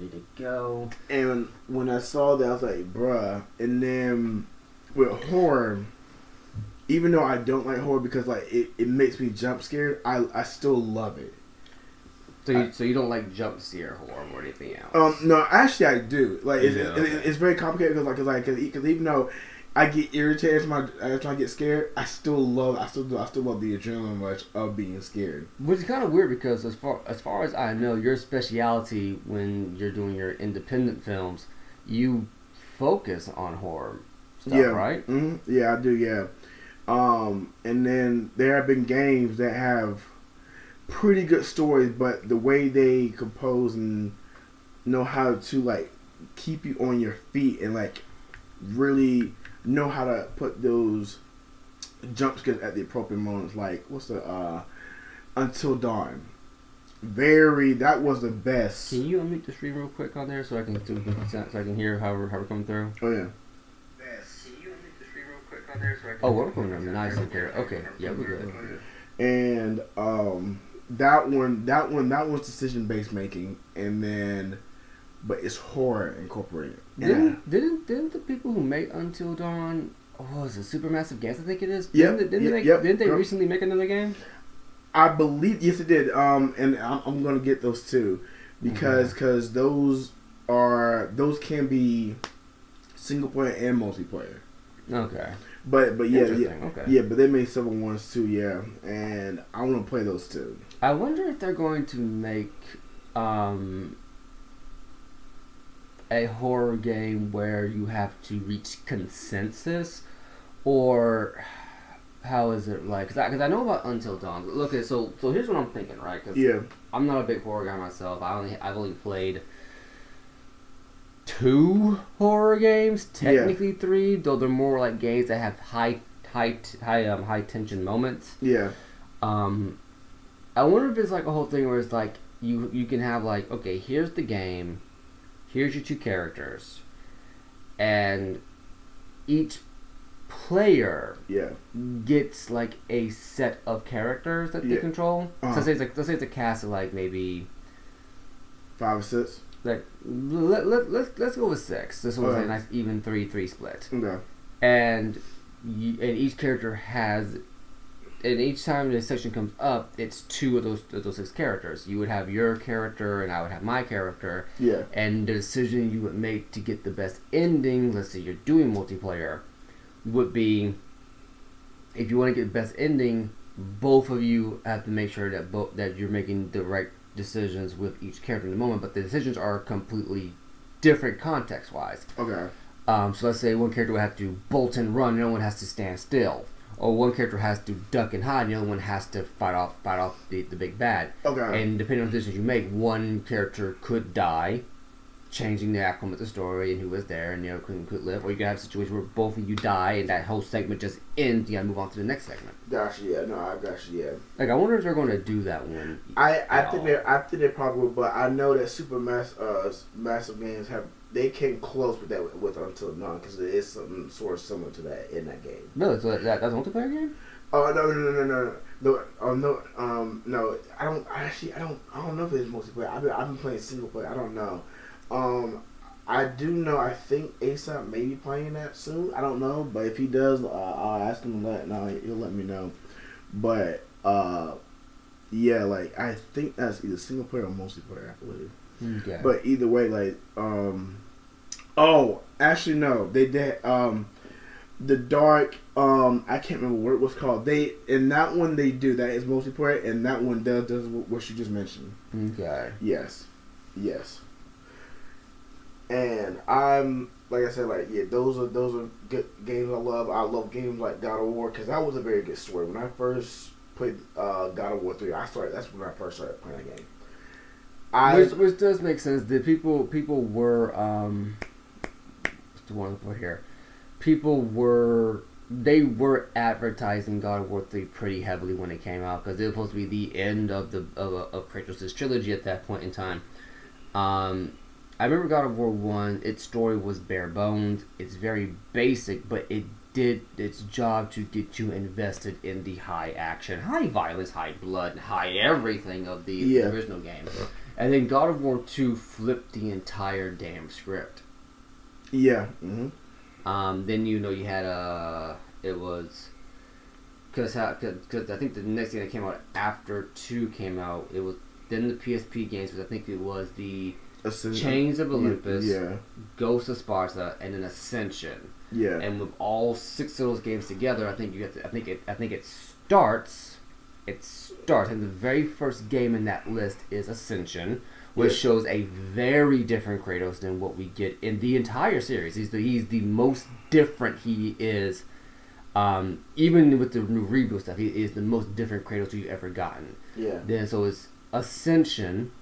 ready to go. And when I saw that, I was like, bruh. And then with horror, even though I don't like horror because like it makes me jump scared, I still love it. So you don't like jump scare horror or anything else? No, actually I do. Like it's very complicated because even though I get irritated after I get scared, I still love the adrenaline rush of being scared. Which is kind of weird because as far as I know, your speciality when you're doing your independent films, you focus on horror stuff, right? Mm-hmm. Yeah, I do. Yeah. And then there have been games that have pretty good stories, but the way they compose and know how to like keep you on your feet and like really know how to put those jump scares at the appropriate moments. Like what's the Until Dawn? That was the best. Can you unmute the stream real quick on there so I can hear how we're coming through? Oh yeah. Oh, we're coming through nice and clear. Okay, yeah, we're good. And that was decision based making, and then but it's horror incorporated. Didn't the people who made Until Dawn, was it Supermassive Games? I think it is. Yeah. Didn't they recently make another game? I believe yes, it did. And I'm gonna get those too, because those can be single player and multiplayer. Okay. But yeah. Okay. Yeah, but they made several ones too. Yeah, and I want to play those too. I wonder if they're going to make a horror game where you have to reach consensus, or how is it like? Because I know about Until Dawn. Look, so here's what I'm thinking, right? Cause I'm not a big horror guy myself. I've only played 2 horror games, technically 3, though they're more like games that have high tension moments. Yeah. I wonder if it's like a whole thing where it's like you can have like, okay, here's the game, here's your 2 characters, and each player gets like a set of characters that they control. So let's say it's a cast of like maybe 5 or 6. Like let's go with 6. This one's like a nice even 3-3 split. Okay. And each character has, and each time this section comes up, it's 2 of those 6 characters. You would have your character, and I would have my character. Yeah. And the decision you would make to get the best ending, let's say you're doing multiplayer, would be, if you want to get the best ending, both of you have to make sure that you're making the right decisions with each character in the moment, but the decisions are completely different context-wise. Okay. So let's say one character would have to bolt and run, the other one has to stand still. Or one character has to duck and hide, and the other one has to fight off the big bad. Okay. And depending on the decisions you make, one character could die, changing the outcome of the story and who was there, and the other could live. Or you could have a situation where both of you die, and that whole segment just ends. You gotta move on to the next segment. Gotcha. Yeah. No, I gotcha. Yeah. Like, I wonder if they're going to do that one. I think they probably will, but I know that massive games they came close with that with Until Dawn because there is something sort of similar to that in that game. Really? So that's a multiplayer game? Oh no! No. I don't know if it's multiplayer. I've been playing single player. I don't know. I do know. I think ASAP may be playing that soon. I don't know, but if he does, I'll ask him. He'll let me know. But yeah, like I think that's either single player or multiplayer. I believe. Okay. But either way, like actually no, they did the dark I can't remember what it was called. They in that one they do that is multiplayer, and that one does what you just mentioned. Okay. Yes. And I'm like I said, like those are good games I love. I love games like God of War because that was a very good story. When I first played God of War 3, that's when I first started playing the game. Which does make sense. The people were what's the one for here? They were advertising God of War 3 pretty heavily when it came out because it was supposed to be the end of Kratos' trilogy at that point in time. I remember God of War 1, its story was bare bones. It's very basic, but it did its job to get you invested in the high action, high violence, high blood, high everything of the original game. And then God of War 2 flipped the entire damn script. Yeah. Then you had it was because I think the next thing that came out after 2 came out, it was then the PSP games, because I think it was the Chains of Olympus, Ghost of Sparta, and then Ascension. Yeah. And with all 6 of those games together, I think it starts. And the very first game in that list is Ascension, which shows a very different Kratos than what we get in the entire series. He's the most different he is. Even with the new reboot stuff, he is the most different Kratos you've ever gotten. Yeah. Then so it's Ascension,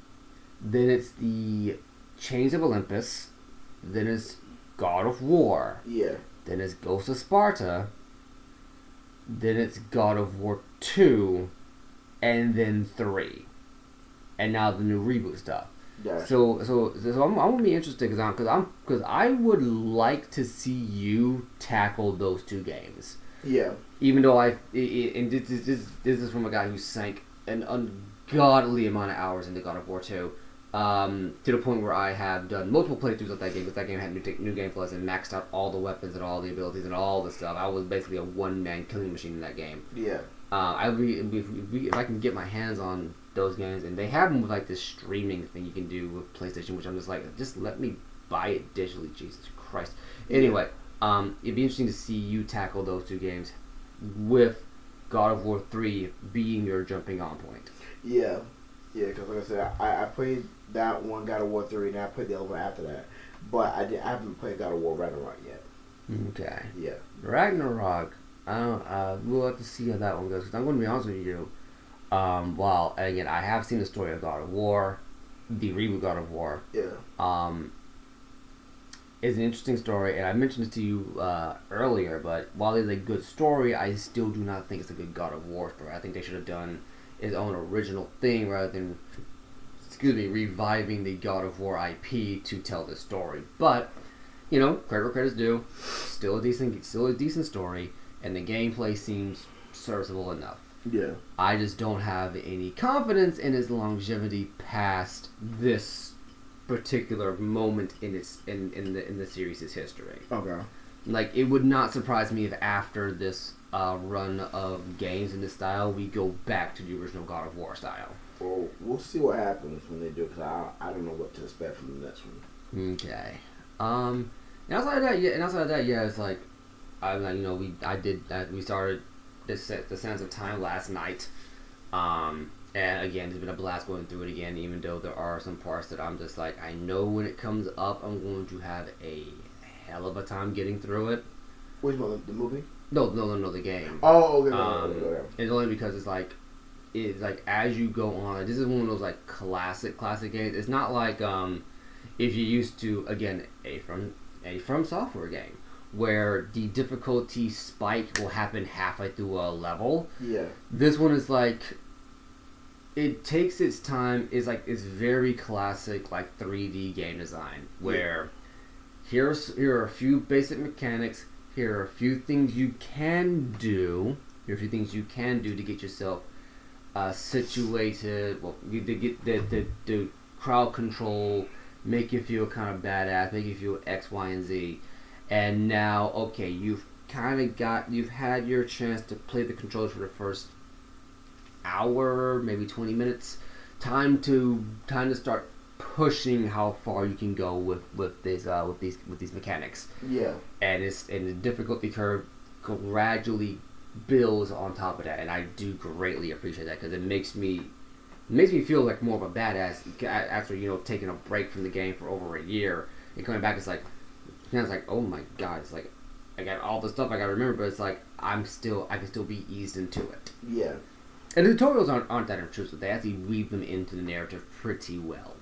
then it's the Chains of Olympus, then it's God of War. Yeah. Then it's Ghost of Sparta. Then it's God of War 2, and then 3, and now the new reboot stuff. Yeah. So I'm gonna be interested because I would like to see you tackle those 2 games. Yeah. Even though and this is from a guy who sank an ungodly amount of hours into God of War 2. To the point where I have done multiple playthroughs of that game, because that game had new game plus and maxed out all the weapons and all the abilities and all the stuff. I was basically a one-man killing machine in that game. Yeah. If I can get my hands on those games, and they have them with like this streaming thing you can do with PlayStation, which I'm just like, just let me buy it digitally, Jesus Christ. Anyway, it'd be interesting to see you tackle those 2 games with God of War 3 being your jumping on point. Yeah. Yeah, because like I said, I played that one, God of War 3, and I played the other one after that. But I haven't played God of War Ragnarok yet. Okay. Yeah. Ragnarok, we'll have to see how that one goes. Because I'm going to be honest with you, well, again, I have seen the story of God of War, the reboot God of War. Yeah. It's an interesting story, and I mentioned it to you earlier, but while it's a good story, I still do not think it's a good God of War story. I think they should have done his own original thing rather than, reviving the God of War IP to tell this story. But, credit's due. Still a decent story, and the gameplay seems serviceable enough. Yeah. I just don't have any confidence in his longevity past this particular moment in the series' history. Okay. Like, it would not surprise me if after this run of games in this style, we go back to the original God of War style. Well, we'll see what happens when they do it, because I don't know what to expect from the next one. Okay. And outside of that, it's like, we started the Sands of Time last night. And again, it's been a blast going through it again, even though there are some parts that I'm just like, I know when it comes up, I'm going to have a hell of a time getting through it. Which one? The movie? No, the game. Oh, okay. It's only because it's like as you go on, this is one of those like classic games. It's not like if you used to, again, a From Software game where the difficulty spike will happen halfway through a level. Yeah. This one is like, it takes its time. It's very classic like 3D game design where here are a few basic mechanics. Here are a few things you can do. To get yourself situated. Well, to get the crowd control, make you feel kind of badass, make you feel X, Y, and Z. And now, okay, you've had your chance to play the controls for the first hour, maybe 20 minutes. Time to start pushing how far you can go with these mechanics. Yeah. And the difficulty curve gradually builds on top of that, and I do greatly appreciate that because it makes me feel like more of a badass after taking a break from the game for over a year and coming back. It's like, oh my god, it's like I got all the stuff I got to remember, but it's like I can still be eased into it. Yeah. And the tutorials aren't that intrusive. They actually weave them into the narrative pretty well.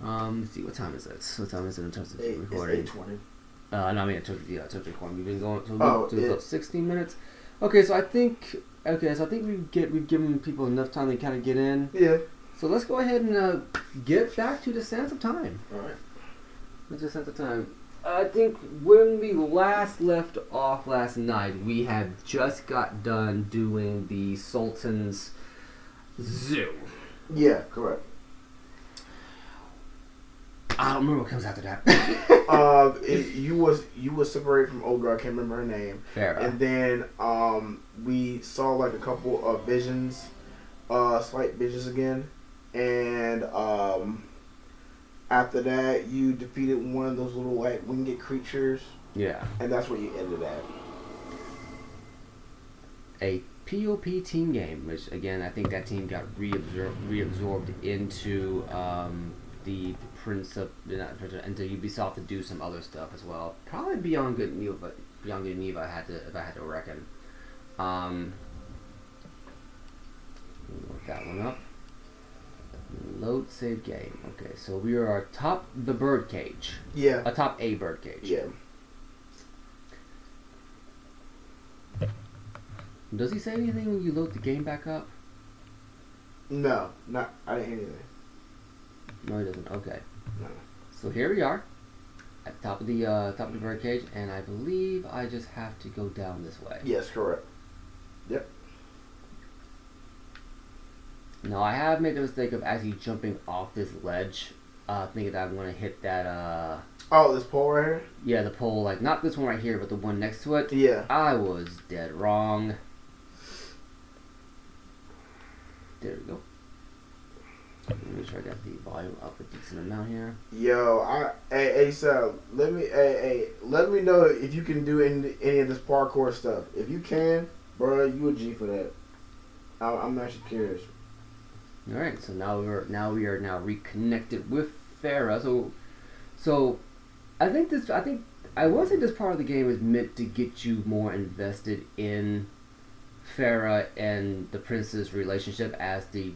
Let's see, what time is it? What time is it in terms of recording? It's 8:20. No, I mean in terms of recording. We've been going about 16 minutes. Okay, so I think we've given people enough time to kind of get in. Yeah. So let's go ahead and get back to the Sands of Time. All right. What's the Sands of Time? I think when we last left off last night, we had just got done doing the Sultan's Zoo. Yeah, correct. I don't remember what comes after that. You was separated from old girl. I can't remember her name. Fair enough. And then we saw like a couple of visions, slight visions again, and after that you defeated one of those little like winged creatures. Yeah. And that's where you ended at. A POP team game, which again I think that team got reabsorbed into the Prince of into Ubisoft to do some other stuff as well. Probably Beyond Good and Evil, but Beyond Good and Evil if I had to reckon. Look that one up. Load save game. Okay, so we are atop the birdcage. Yeah. Atop a birdcage. Yeah. Does he say anything when you load the game back up? No, not. I didn't hear anything. No, he doesn't. Okay. No. So here we are, at the top of the birdcage, and I believe I just have to go down this way. Yes, correct. Yep. Now I have made the mistake of actually jumping off this ledge, thinking that I'm going to hit that. Oh, this pole right here. Yeah, the pole, like not this one right here, but the one next to it. Yeah. I was dead wrong. There we go. Make sure I got the volume up a decent amount here. Yo, hey, so let me know if you can do any of this parkour stuff. If you can, bro, you a G for that. I'm actually curious. All right, so we are now reconnected with Farah. So I will say this part of the game is meant to get you more invested in Farah and the prince's relationship as the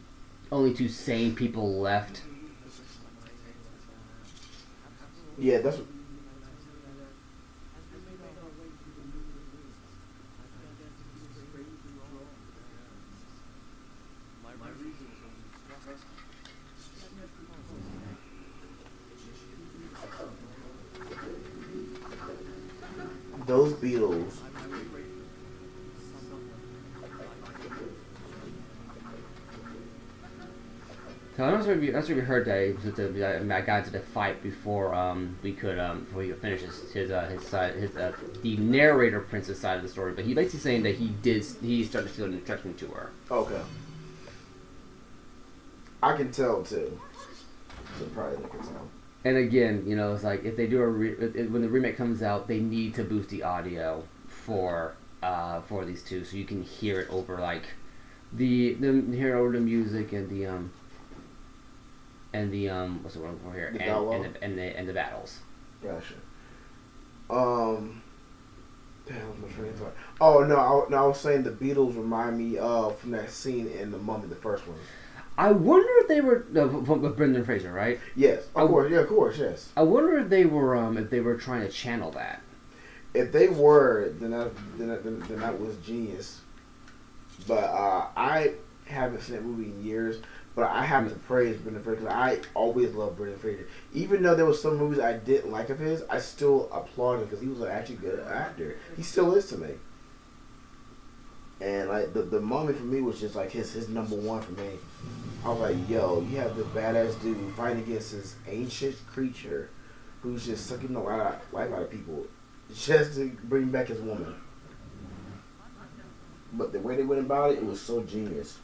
only two sane people left. Yeah, that's. Those Beatles. So I'm not sure if you heard that I got into the fight before we could finish his side the narrator Prince's side of the story, but he basically saying that he started to feel an attraction to her. Okay. I can tell too. So probably they can tell. And again, you know, it's like if they do when the remake comes out, they need to boost the audio for these two, so you can hear it over like hear it over the music and the what's the word for here and the battles. Gotcha. Damn, my train of thought. Oh no, I was saying the Beatles remind me of from that scene in The Mummy, the first one. I wonder if they were with Brendan Fraser, right? Yes, of course, yes. I wonder if they were trying to channel that. If they were, then that was genius. But I haven't seen that movie in years. But I have to praise Brendan Fraser because I always loved Brendan Fraser. Even though there was some movies I didn't like of his, I still applaud him because he was an actually good actor. He still is to me. And like the Mummy for me was just like his number one for me. I was like, yo, you have this badass dude fighting against this ancient creature who's just sucking the life out of people just to bring back his woman. But the way they went about it, it was so genius.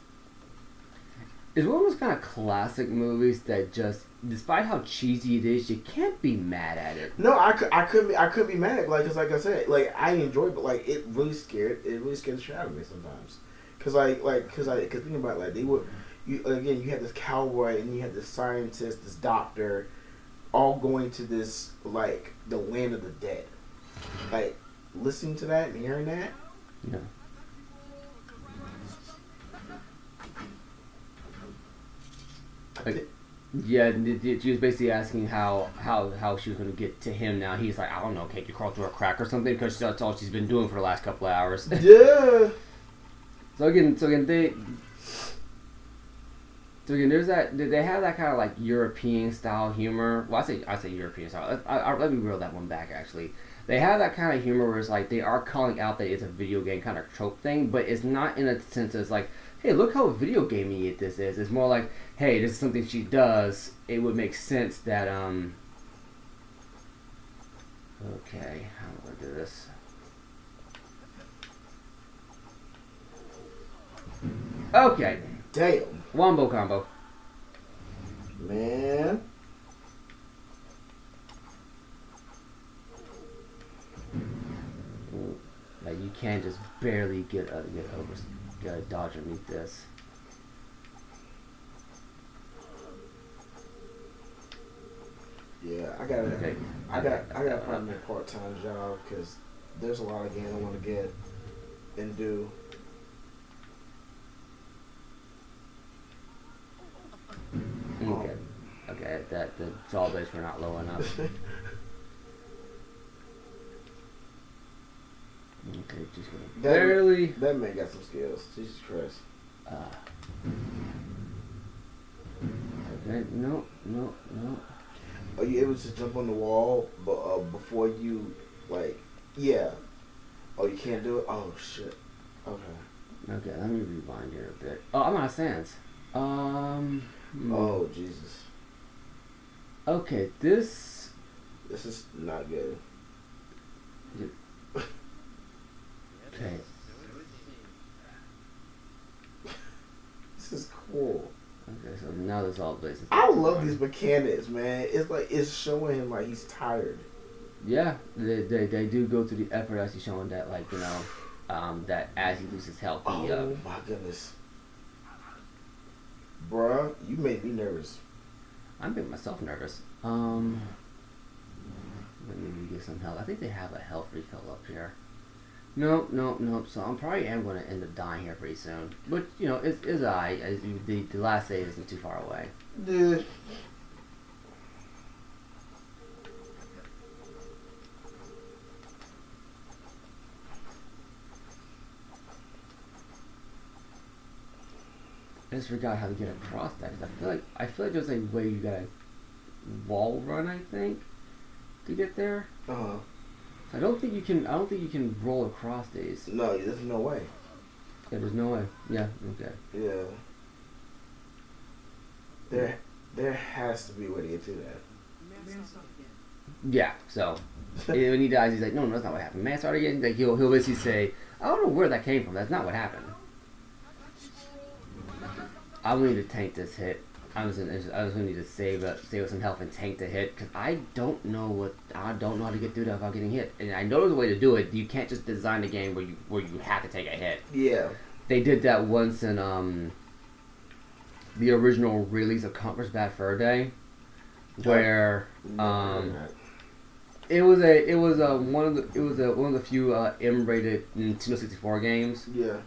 It's one of those kind of classic movies that just, despite how cheesy it is, you can't be mad at it. No, I couldn't be mad at it, like, cause like I said, like I enjoyed it, but like it really scared the shit out of me sometimes. Cause think about it, like you had this cowboy and you had this scientist, this doctor, all going to this like the land of the dead. Like listening to that and hearing that. Yeah. Like, yeah, she was basically asking how she was going to get to him now. He's like, I don't know, can't you crawl through a crack or something? Because that's all she's been doing for the last couple of hours. Yeah. So again, there's that. They have that kind of like European style humor. Well, I say European style. Let me reel that one back. Actually, they have that kind of humor where it's like they are calling out that it's a video game kind of trope thing, but it's not in a sense as like, hey, look how video gamey this is. It's more like, hey, this is something she does. It would make sense that Okay, how am I gonna do this? Okay, Damn. wombo combo. Man. Like you can't just barely get over, dodge underneath this. Yeah, Okay. I gotta find me a part-time job because there's a lot of games I want to get and do. Okay. Okay, that the saw blades were not low enough. Okay, just gonna barely. That man got some skills. Jesus Christ. Okay, no. Are you able to jump on the wall, but before you like, yeah. Oh, you can't do it. Oh shit. Okay. Okay, let me rewind here a bit. Oh, I'm out of sands. Oh Jesus. Okay, this is not good. Okay. This is cool. Okay, so now there's all places. I love these mechanics, man. It's like it's showing him like he's tired. Yeah, they do go through the effort actually showing that, like, you know, that as he loses health, he Oh my goodness. Bruh, you made me nervous. I'm making myself nervous. Let me get some health. I think they have a health refill up here. Nope. So I'm probably am going to end up dying here pretty soon. But, you know, it's alright. The last save isn't too far away. Dude. I just forgot how to get across that. 'Cause I feel like there's a way you gotta wall run, I think, to get there. Uh-huh. I don't think you can roll across these. No, there's no way. Yeah, there's no way. Yeah, okay. Yeah. There has to be a way to get to that. Yeah, so when he dies, he's like, no, that's not what happened. Man, start again. Like he'll basically say, I don't know where that came from. That's not what happened. I will need to tank this hit. I just gonna need to save some health and tank the hit because I don't know how to get through that without getting hit. And I know there's a way to do it. You can't just design a game where you have to take a hit. Yeah. They did that once in the original release of Conquer's Bad Fur Day, where it was one of the few M-rated Nintendo 64 games. Yeah.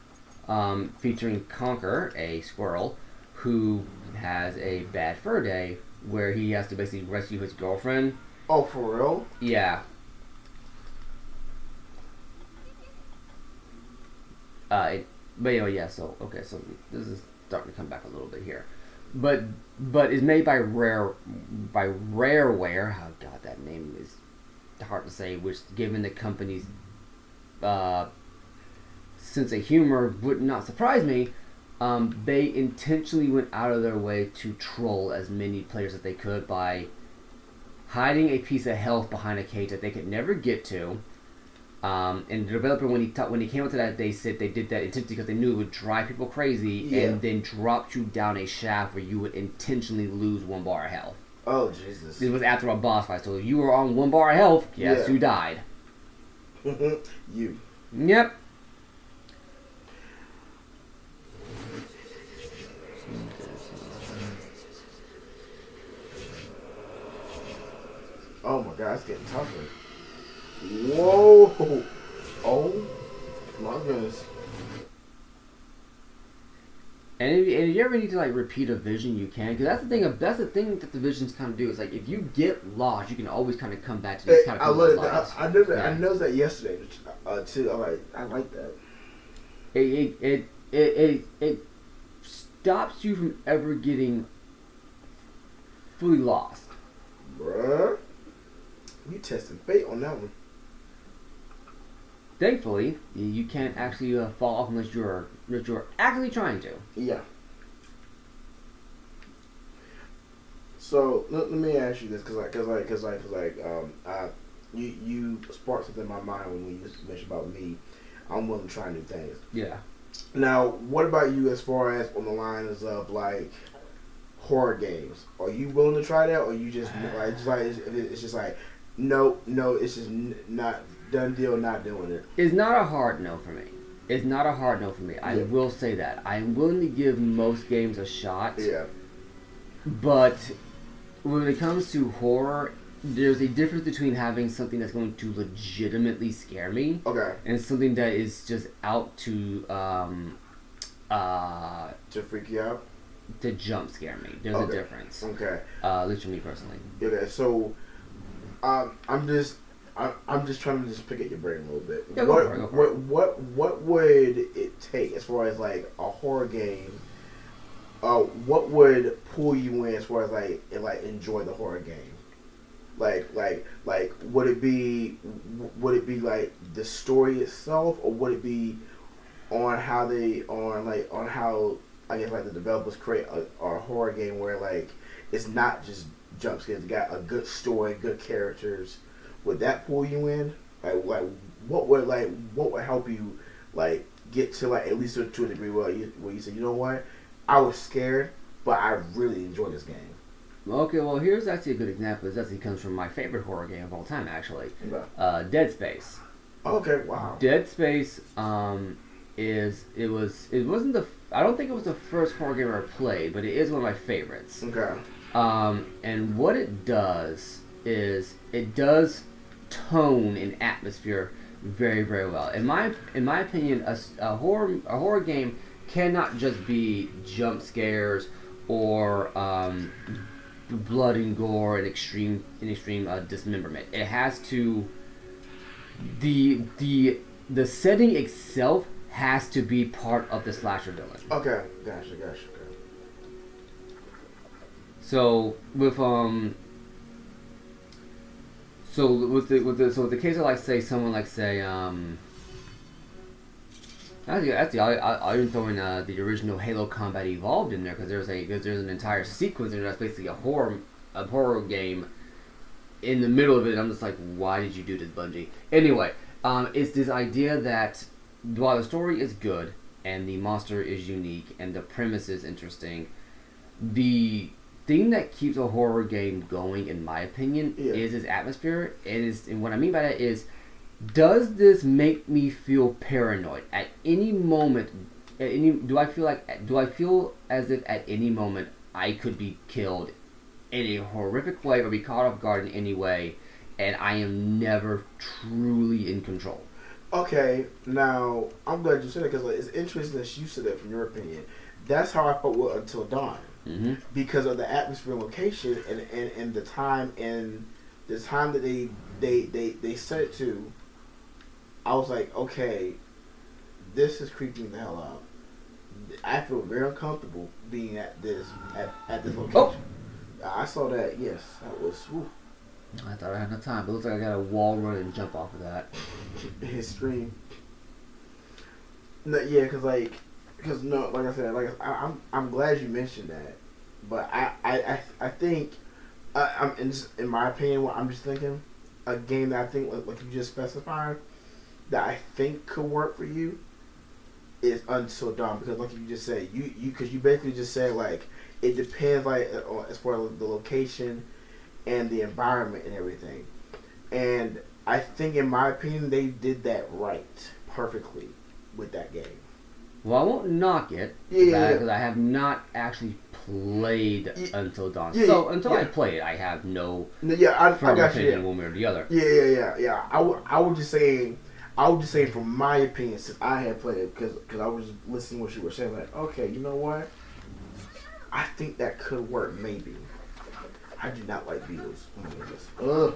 Featuring Conker, a squirrel, who has a bad fur day where he has to basically rescue his girlfriend. Oh, for real? Yeah. But anyway, yeah. So okay, so this is starting to come back a little bit here, but it's made by Rareware. Oh God, that name is hard to say. Which, given the company's sense of humor, would not surprise me. They intentionally went out of their way to troll as many players as they could by hiding a piece of health behind a cage that they could never get to. And the developer, when he came up to that, they said they did that intentionally because they knew it would drive people crazy, and then dropped you down a shaft where you would intentionally lose 1 bar of health. Oh Jesus! It was after a boss fight, so if you were on 1 bar of health, yes, you died. You. Yep. Oh my God, it's getting tougher. Whoa! Oh my goodness! And if you ever need to like repeat a vision, you can, because that's the thing that the visions kind of do. Is like if you get lost, you can always kind of come back to these kind of lights. I know that. Yeah. I noticed that yesterday too. I like that. It stops you from ever getting fully lost. Bruh. You tested fate on that one. Thankfully, you can't actually fall off unless you're actually trying to. Yeah. So let me ask you this, cause you sparked something in my mind when you mentioned about me. I'm willing to try new things. Yeah. Now, what about you as far as on the lines of like horror games? Are you willing to try that, or you just it's just like no, it's just not done deal, not doing it. It's not a hard no for me. It's not a hard no for me. I will say that I'm willing to give most games a shot. Yeah. But when it comes to horror, there's a difference between having something that's going to legitimately scare me, Okay. and something that is just out to freak you out, to jump scare me. There's a difference. Okay. At least for me personally. Okay. So, I'm just trying to just pick at your brain a little bit. Yeah, what would it take as far as like a horror game? What would pull you in as far as like enjoy the horror game? Like would it be like the story itself, or would it be on how I guess like the developers create a horror game where like it's not just jump scares, it's got a good story, good characters? Would that pull you in? Like what would help you like get to like at least to a degree where you say, you know what, I was scared, but I really enjoyed this game. Okay, well here's actually a good example. This actually comes from my favorite horror game of all time, actually. Okay. Dead Space. Okay, wow. Dead Space I don't think it was the first horror game I ever played, but it is one of my favorites. Okay. And what it does is it does tone and atmosphere very, very well. In my opinion, a horror game cannot just be jump scares or blood and gore and extreme dismemberment. It has to the setting itself has to be part of the slasher villain. Okay, gotcha. So with the case of like say actually I even throw in the original Halo Combat Evolved in there because there's an entire sequence in there that's basically a horror game in the middle of it. And I'm just like, why did you do this, Bungie? Anyway, it's this idea that while the story is good and the monster is unique and the premise is interesting, the thing that keeps a horror game going, in my opinion, is its atmosphere. And what I mean by that is, does this make me feel paranoid at any moment? Do I feel as if at any moment I could be killed in a horrific way or be caught off guard in any way, and I am never truly in control? Okay, now I'm glad you said that because it's interesting that you said that from your opinion. That's how I felt with Until Dawn, because of the atmosphere and location and the time that they set it to. I was like, okay, this is creeping the hell out. I feel very uncomfortable being at this location. Oh. I saw that. Yes, that was. Whew. I thought I had enough time, but it looks like I got a wall run and jump off of that. His scream. No, yeah, because like I said, I'm glad you mentioned that, but I think I'm in my opinion, what I'm just thinking, a game that I think like you just specified that I think could work for you is Until Dawn, because like you just said, because you basically just said like it depends like as far as the location and the environment and everything. And I think, in my opinion, they did that right perfectly with that game. Well, I won't knock it because I have not actually played Until Dawn. So until I play it, I have no firm opinion one way or the other. Yeah. I was just saying from my opinion, since I had played it, because I was listening to what you were saying, like, okay, you know what? I think that could work, maybe. I do not like beetles. Ugh.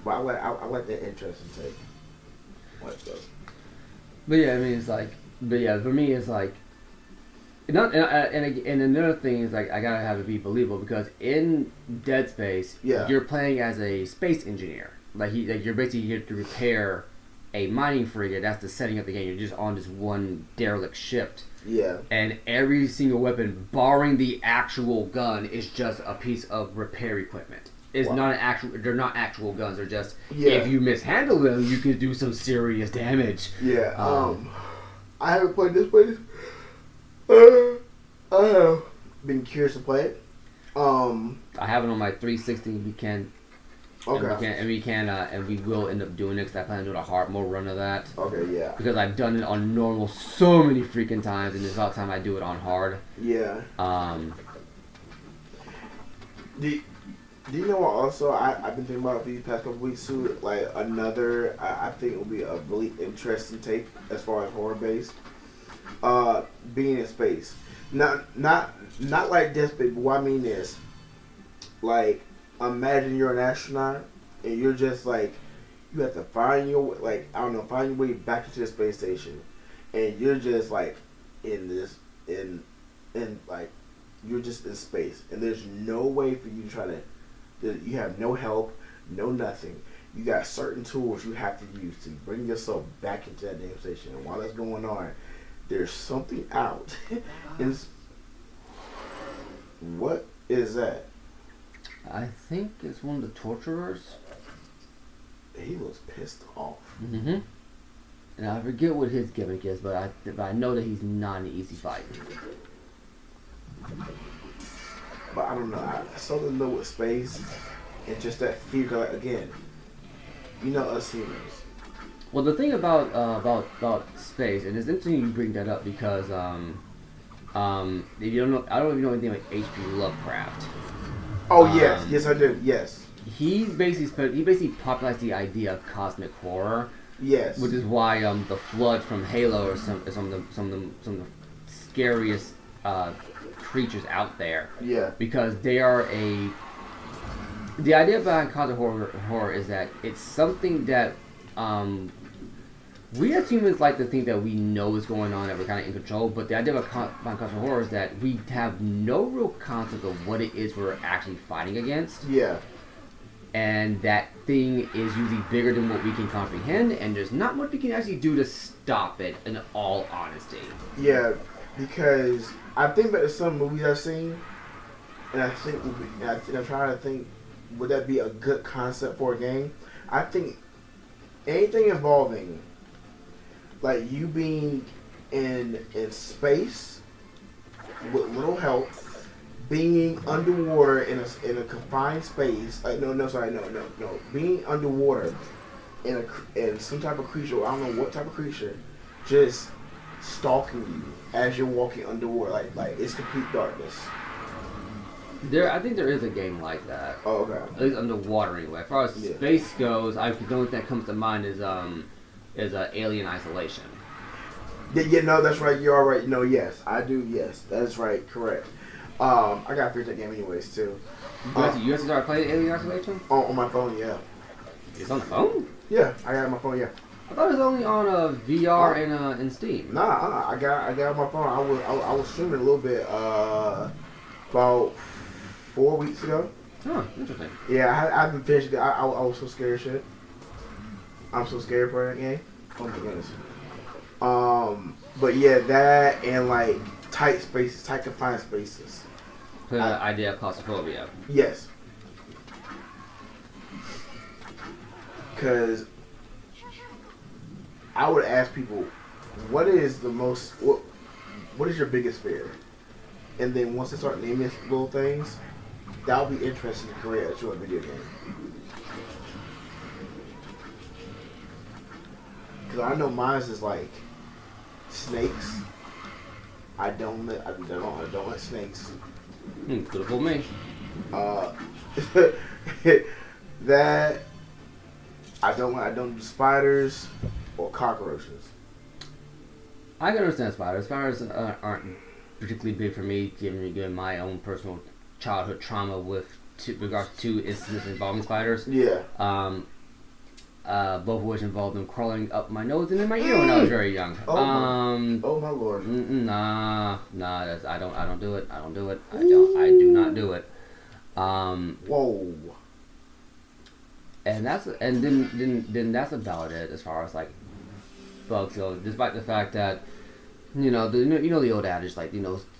But I like that interesting take. What though? But yeah, I mean, it's like, for me, it's like, not and another thing is like I gotta have it be believable, because in Dead Space, you're playing as a space engineer. Like you're basically here to repair a mining frigate. That's the setting of the game. You're just on this one derelict ship. Yeah. And every single weapon, barring the actual gun, is just a piece of repair equipment. It's not an actual. They're not actual guns. They're just if you mishandle them, you could do some serious damage. Yeah. I haven't played this place. I have been curious to play it. I have it on my 360. We can. Okay. And we will end up doing it because I plan on doing a hard mode run of that. Okay, yeah. Because I've done it on normal so many freaking times, and it's about time I do it on hard. Yeah. Do you know what? Also, I've been thinking about these past couple weeks too. Like another, I think it will be a really interesting take as far as horror based. Being in space, not like this, but what I mean is, like, imagine you're an astronaut and you're just like, you have to find your find your way back into the space station, and you're just like in like you're just in space, and there's no way for you to try to. You have no help, no nothing. You got certain tools you have to use to bring yourself back into that damn station. And while that's going on, there's something out. What is that? I think it's one of the torturers. He was pissed off. Mm-hmm. And I forget what his gimmick is, but I know that he's not an easy fight. But I don't know. I something know with space and just that fear. Like, again, you know us humans. Well, the thing about space, and it's interesting you bring that up because if you don't know, I don't know if you know anything like H.P. Lovecraft. Oh yes, I do. Yes. He basically popularized the idea of cosmic horror. Yes. Which is why the Flood from Halo is some of the scariest creatures out there. Yeah. Because they are the idea behind cosmic horror is that it's something that we as humans like to think that we know is going on, that we're kind of in control, but the idea behind cosmic horror is that we have no real concept of what it is we're actually fighting against. Yeah. And that thing is usually bigger than what we can comprehend, and there's not much we can actually do to stop it, in all honesty. Yeah, because I think that some movies I've seen, and I'm trying to think, would that be a good concept for a game? I think anything involving, like, you being in space with little help, being underwater in a confined space. No. Being underwater in some type of creature. I don't know what type of creature, just stalking you as you're walking underwater. Like it's complete darkness. I think there is a game like that. Oh, okay. At least underwater anyway. As far as space goes, the only thing that comes to mind is Alien Isolation. Yeah, no, that's right. You're all right. No, yes, I do. Yes, that's right. Correct. I got to finish that game anyways too. You actually started playing Alien Isolation? On my phone, yeah. It's on the phone? Yeah, I got it on my phone, yeah. I thought it was only on VR and Steam. Nah, I got it on my phone. I was streaming a little bit about 4 weeks ago. Oh, interesting. Yeah, I haven't finished it. I was so scared of shit. I'm so scared for that game. Oh my goodness. But yeah, that and like tight spaces, tight confined spaces. The idea of claustrophobia. Yes. Because I would ask people, what is your biggest fear? And then once they start naming little things, that'll be interesting to create a video game. Because I know mine is like snakes. I don't like snakes. Could have fooled me. That I don't do spiders or cockroaches. I can understand spiders. Spiders aren't particularly big for me, given my own personal childhood trauma with regards to instances involving spiders. Yeah. Both of which involved them crawling up my nose and in my ear when I was very young. Oh my lord. Nah. I don't do it. I do not do it. Whoa. And then that's about it as far as like bugs go. Despite the fact that the old adage, like,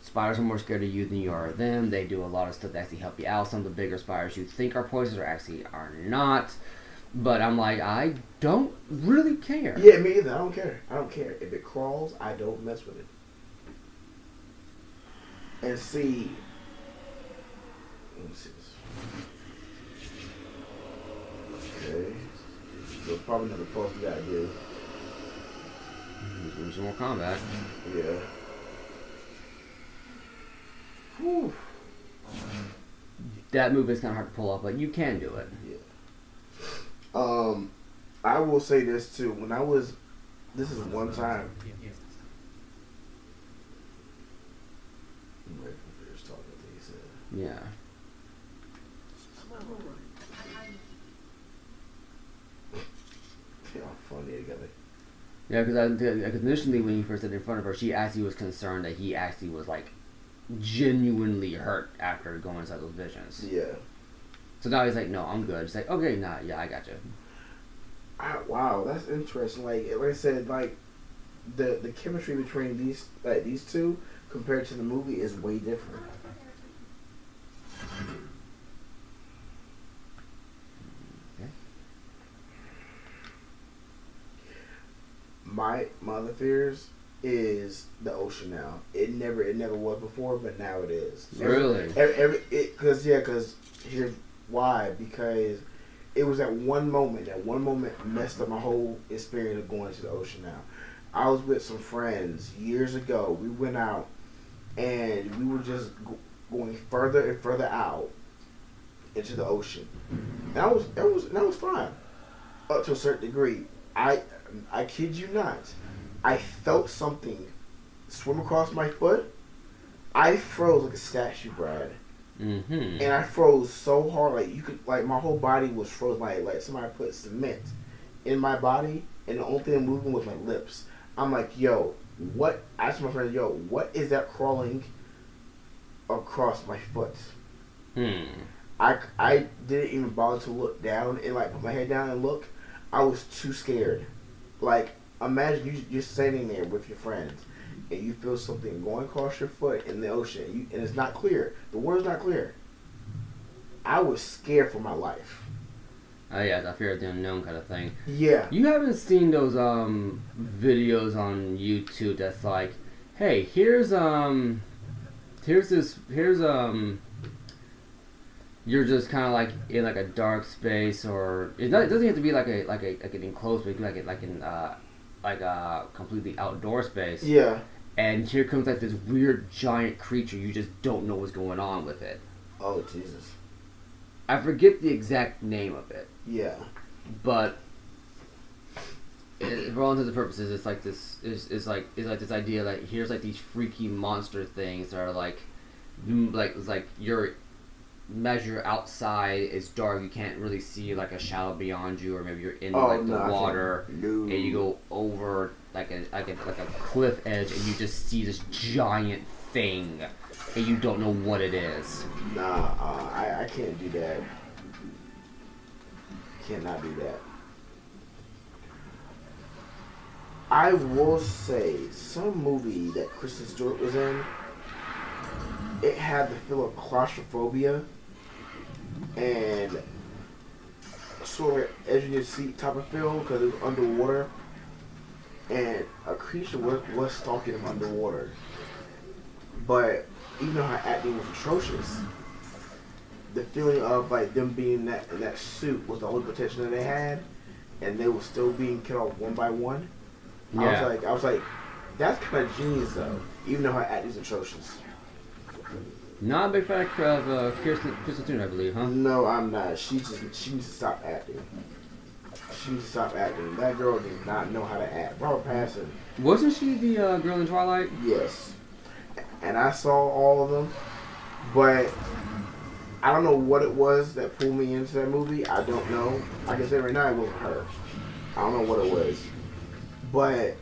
spiders are more scared of you than you are of them. They do a lot of stuff to actually help you out. Some of the bigger spiders you think are poisonous are not. But I'm like, I don't really care. Yeah, me either. I don't care. I don't care. If it crawls, I don't mess with it. And see, let me see this. Okay. So it's probably not supposed to that do. Do some more combat. Yeah. Whew. That move is kind of hard to pull off, but you can do it. Yeah. I will say this too. This is one time. I'm ready for Pierce talking what he said. Yeah. They are funny together. Yeah, because initially when he first said in front of her, she actually was concerned that he actually was like genuinely hurt after going inside those visions. Yeah. So now he's like, no, I'm good. She's like, okay, nah, yeah, I got you. Wow, that's interesting. Like I said, like the chemistry between these two compared to the movie is way different. Okay. My other fears is the ocean now. It never was before, but now it is. Really? Because here's why. Because it was at one moment. That one moment messed up my whole experience of going to the ocean now. I was with some friends years ago. We went out and we were just going further and further out into the ocean. That was fine up to a certain degree. I kid you not. I felt something swim across my foot. I froze like a statue, Brad. Mm-hmm. And I froze so hard, like you could, like my whole body was frozen, like somebody put cement in my body, and the only thing moving was my lips. I'm like, yo, what? I asked my friend, yo, what is that crawling across my foot? I didn't even bother to look down and like put my head down and look. I was too scared. Like, imagine you're standing there with your friends and you feel something going across your foot in the ocean and it's not clear. The water's not clear. I was scared for my life. Oh yeah, that fear of the unknown kind of thing. Yeah. You haven't seen those videos on YouTube that's like, hey, here's you're just kind of like in like a dark space, or it doesn't have to be like an enclosed space, like a completely outdoor space. Yeah. And here comes like this weird giant creature. You just don't know what's going on with it. Oh Jesus. I forget the exact name of it. Yeah. But for all intents and purposes, it's like this. It's like this idea that here's like these freaky monster things that are like your measure outside is dark. You can't really see like a shadow beyond you, or maybe you're in the water, and you go over like a cliff edge, and you just see this giant thing, and you don't know what it is. Nah, I can't do that. Cannot do that. I will say, some movie that Kristen Stewart was in, it had the feel of claustrophobia and sort of edge of your seat type of feel because it was underwater and a creature was stalking him underwater. But even though her acting was atrocious, the feeling of like them being in that suit was the only protection that they had, and they were still being killed off one by one. Yeah. I was like, that's kind of genius though, even though her acting is atrocious. Not a big fan of Kristen Stewart, I believe, huh? No, I'm not. She needs to stop acting. She needs to stop acting. That girl does not know how to act. Robert Pattinson. Wasn't she the girl in Twilight? Yes. And I saw all of them, but I don't know what it was that pulled me into that movie. I don't know. I can say right now it wasn't her. I don't know what it was. But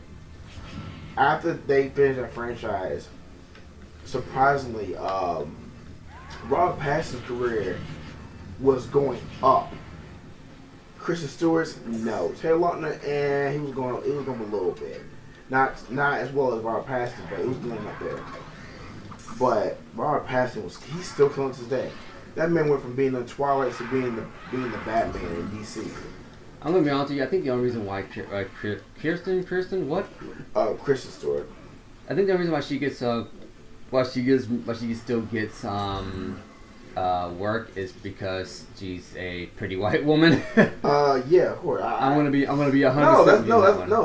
after they finished that franchise, surprisingly, Robert Pattinson's career was going up. Kristen Stewart's, no. Taylor Lautner, it was going a little bit. Not as well as Robert Pattinson, but it was getting up there. But Robert Pattinson he's still killing to this day. That man went from being the Twilight to being the Batman in DC. I'm gonna be honest with you. I think the only reason why Kirsten, what? Kristen Stewart. I think the reason why she gets still gets work is because she's a pretty white woman. Yeah, of course. I'm gonna be 100.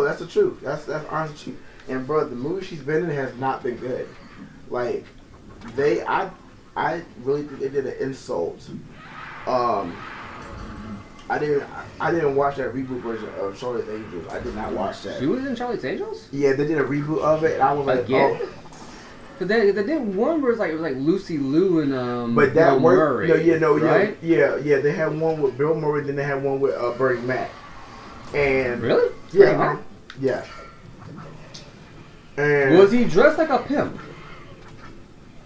That's the truth. That's honestly truth. And bro, the movie she's been in has not been good. Like I really think they did an insult. I didn't watch that reboot version of Charlie's Angels. I did not watch that. She was in Charlie's Angels? Yeah, they did a reboot of it, and I was like, again? oh. But they did one where it was like Lucy Liu and but that Bill Murray. Right? Yeah. They had one with Bill Murray, then they had one with Bernie Mac. And really? Yeah, yeah. And was he dressed like a pimp?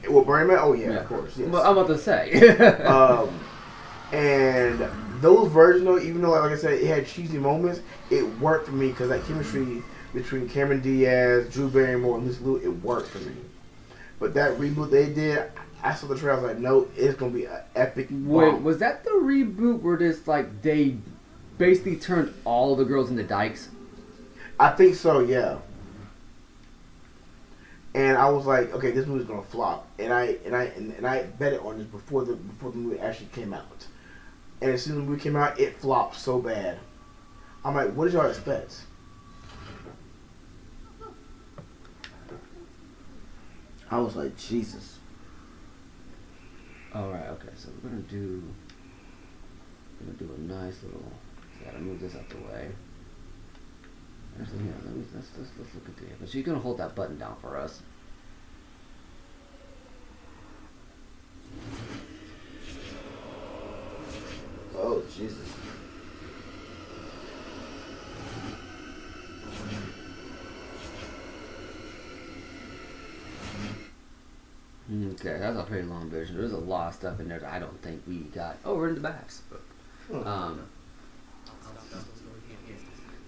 Well, Bernie Mac. Oh yeah, of course. Yes. Well, I'm about to say. And those versions, though, even though, like I said, it had cheesy moments, it worked for me because that chemistry between Cameron Diaz, Drew Barrymore, and Lucy Liu, it worked for me. But that reboot they did, I saw the trailer, I was like, no, it's gonna be an epic bomb. Wait, was that the reboot where they basically turned all the girls into dykes? I think so, yeah. And I was like, okay, this movie's gonna flop, and I bet it on this before the movie actually came out. And as soon as the movie came out, it flopped so bad. I'm like, what did y'all expect? I was like, Jesus. All right, okay, so we're gonna do a nice little. Gotta move this out the way. Actually, here, let's look at the. But she's gonna hold that button down for us. Oh, Jesus. Okay, that's a pretty long version. There's a lot of stuff in there that I don't think we got. Oh, we're in the backs.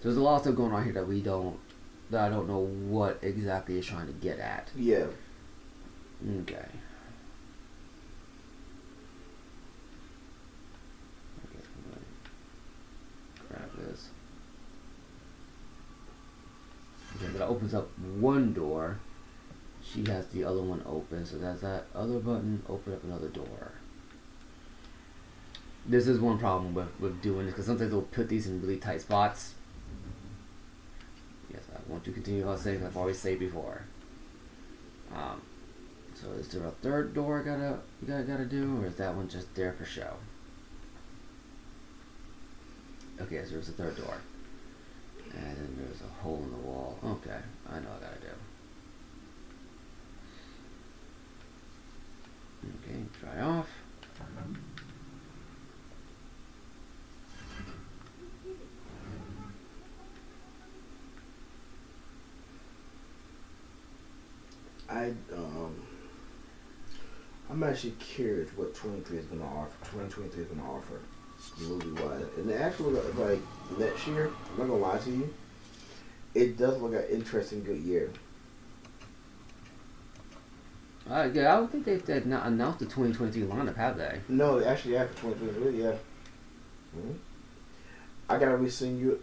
There's a lot of stuff going on here that I don't know what exactly it's trying to get at. Yeah. Okay. Grab this. Okay, that opens up one door. She has the other one open, so that's that other button, open up another door. This is one problem with doing this, because sometimes they'll put these in really tight spots. Yes, I want to continue on saying I've always said before. So is there a third door gotta do, or is that one just there for show? Okay, so there's a third door. And then there's a hole in the wall. Okay, I know what I gotta do. Okay, dry off. I'm actually curious what 2023 is gonna offer movie wise. And actually, like next year, I'm not gonna lie to you, it does look like an interesting good year. Yeah, I don't think they've not announced the 2023 lineup, have they? No, they actually have for 2023. Yeah. Mm-hmm. I gotta resend you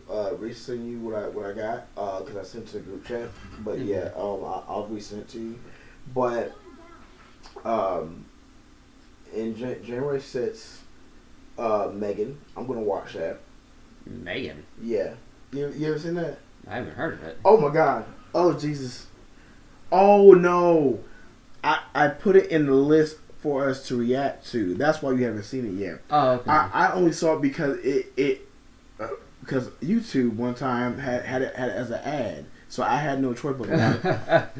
what I got because I sent it to the group chat. But yeah, I'll resend it to you. But in January 6th, Megan, I'm gonna watch that. Megan? Yeah. You ever seen that? I haven't heard of it. Oh my God. Oh Jesus. Oh no. I put it in the list for us to react to. That's why you haven't seen it yet. Oh, okay. I only saw it because because YouTube one time had it as an ad, so I had no choice but to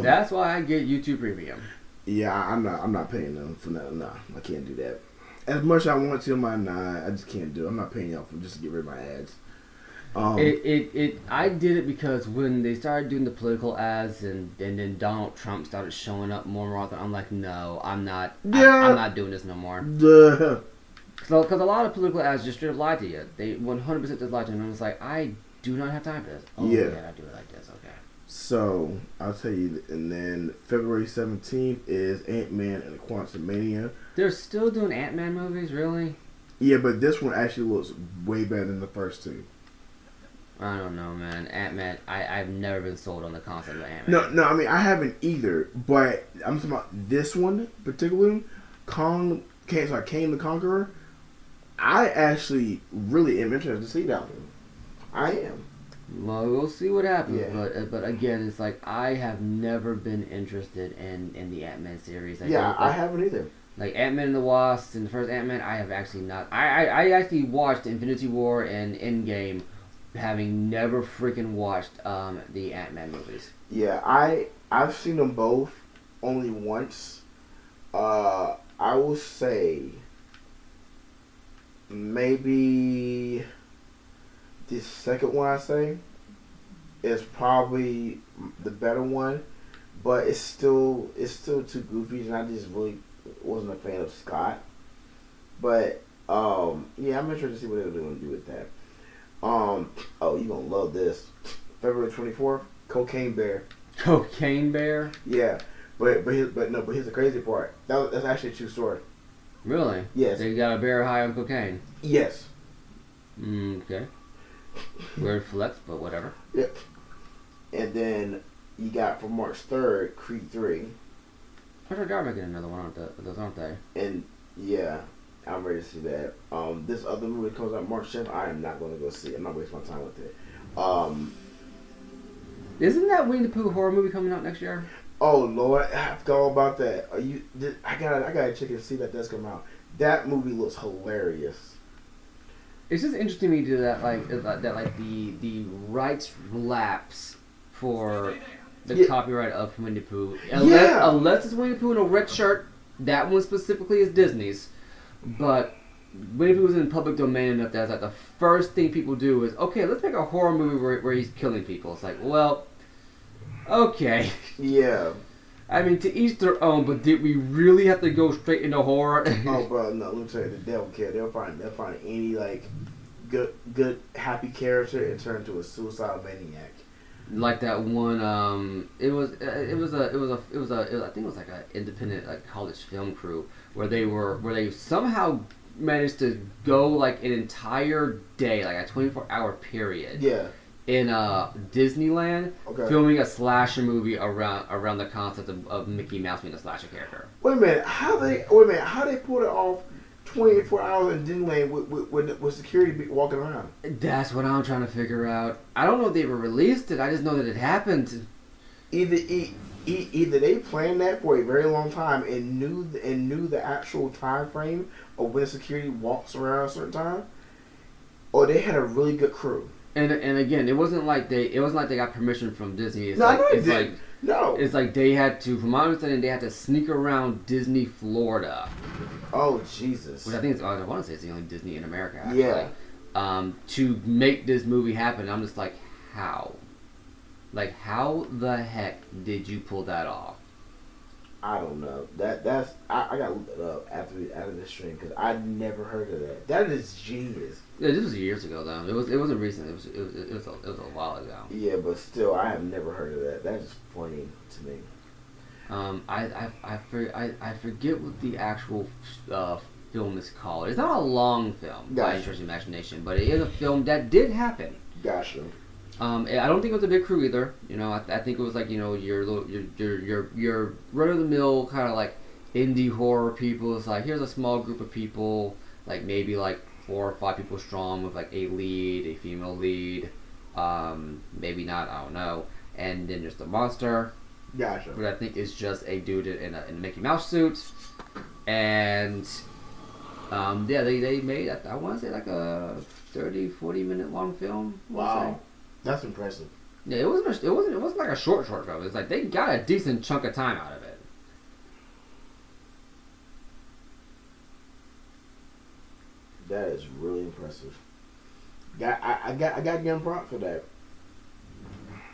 That's why I get YouTube Premium. Yeah, I'm not paying them for that. No, I can't do that. As much as I want to, I just can't do it. I'm not paying y'all for just to get rid of my ads. I did it because when they started doing the political ads and then Donald Trump started showing up more and more often, I'm like, no, I'm not. Yeah. I'm not doing this no more. Because a lot of political ads just straight up lie to you. They 100% just lie to you. And I'm just like, I do not have time for this. Oh, Yeah. I do it like this. Okay. So I'll tell you, and then February 17th is Ant-Man and the Quantumania. They're still doing Ant-Man movies, really? Yeah, but this one actually looks way better than the first two. I don't know, man. Ant-Man, I've never been sold on the concept of Ant-Man. No, I mean, I haven't either, but I'm talking about this one particularly, Kang the Conqueror. I actually really am interested to see that one. I am. Well, we'll see what happens, Yeah. but again, it's like, I have never been interested in the Ant-Man series. I haven't either. Like Ant-Man and the Wasp and the first Ant-Man, I have actually not. I actually watched Infinity War and Endgame, having never freaking watched the Ant-Man movies. Yeah, I've seen them both only once. I will say maybe the second one I say is probably the better one, but it's still too goofy, and I just really wasn't a fan of Scott. But yeah, I'm interested to see what they're going to do with that. Oh, you gonna love this. February 24th, Cocaine Bear. Cocaine Bear? Yeah, but here's the crazy part. That's actually a true story. Really? Yes. They got a bear high on cocaine. Yes. Okay. Weird flex, but whatever. Yep. And then you got for March 3rd, Creed 3. I heard they're making another one, aren't they? And yeah, I'm ready to see that. This other movie comes out March 10th. I am not going to go see it. I'm not wasting my time with it. Isn't that Winnie the Pooh horror movie coming out next year? Oh Lord, I forgot all about that. I gotta check and see that does come out. That movie looks hilarious. It's just interesting to me that the rights lapse for the copyright of Winnie the Pooh. Unless it's Winnie the Pooh in a red shirt, that one specifically is Disney's. But Winnie the Pooh is in public domain enough that like the first thing people do is, okay, let's make a horror movie where he's killing people. It's like, well, okay. Yeah. I mean, to each their own, but did we really have to go straight into horror? Oh, bro, no, let me tell you, the devil care. They'll find any like good happy character and turn into a suicidal maniac. Like that one, I think it was like an independent like college film crew where they somehow managed to go like an entire day, like a 24-hour period. Yeah. In Disneyland, Okay. filming a slasher movie around the concept of Mickey Mouse being a slasher character. Wait a minute, how they pulled it off 24 hours in Disneyland with security walking around? That's what I'm trying to figure out. I don't know if they ever released it. I just know that it happened. Either they planned that for a very long time and knew the actual time frame of when security walks around a certain time, or they had a really good crew. And again, it wasn't like they got permission from Disney. It's It's like they had to, from my understanding, they had to sneak around Disney Florida. Oh Jesus! Which I think I want to say it's the only Disney in America. Actually. Yeah. To make this movie happen, I'm just like, how? Like, how the heck did you pull that off? I don't know. I got to look it up after this stream because I never heard of that. That is genius. Yeah, this was years ago though. It wasn't recent. It was a while ago. Yeah, but still, I have never heard of that. That's funny to me. I forget what the actual film is called. It's not a long film by Interesting Imagination, but it is a film that did happen. Gotcha. I don't think it was a big crew either. You know, I think it was like, you know, your run of the mill kind of like indie horror people. It's like, here's a small group of people, like maybe like 4 or 5 people strong with like a lead, a female lead, maybe not, I don't know, and then there's the monster. Gotcha. But I think it's just a dude in a Mickey Mouse suit, and yeah, they made, I want to say like a 30-40 minute long film. Wow. That's impressive. Yeah, it wasn't like a short film. It's like they got a decent chunk of time out of it. That is really impressive. I got to give him props for that.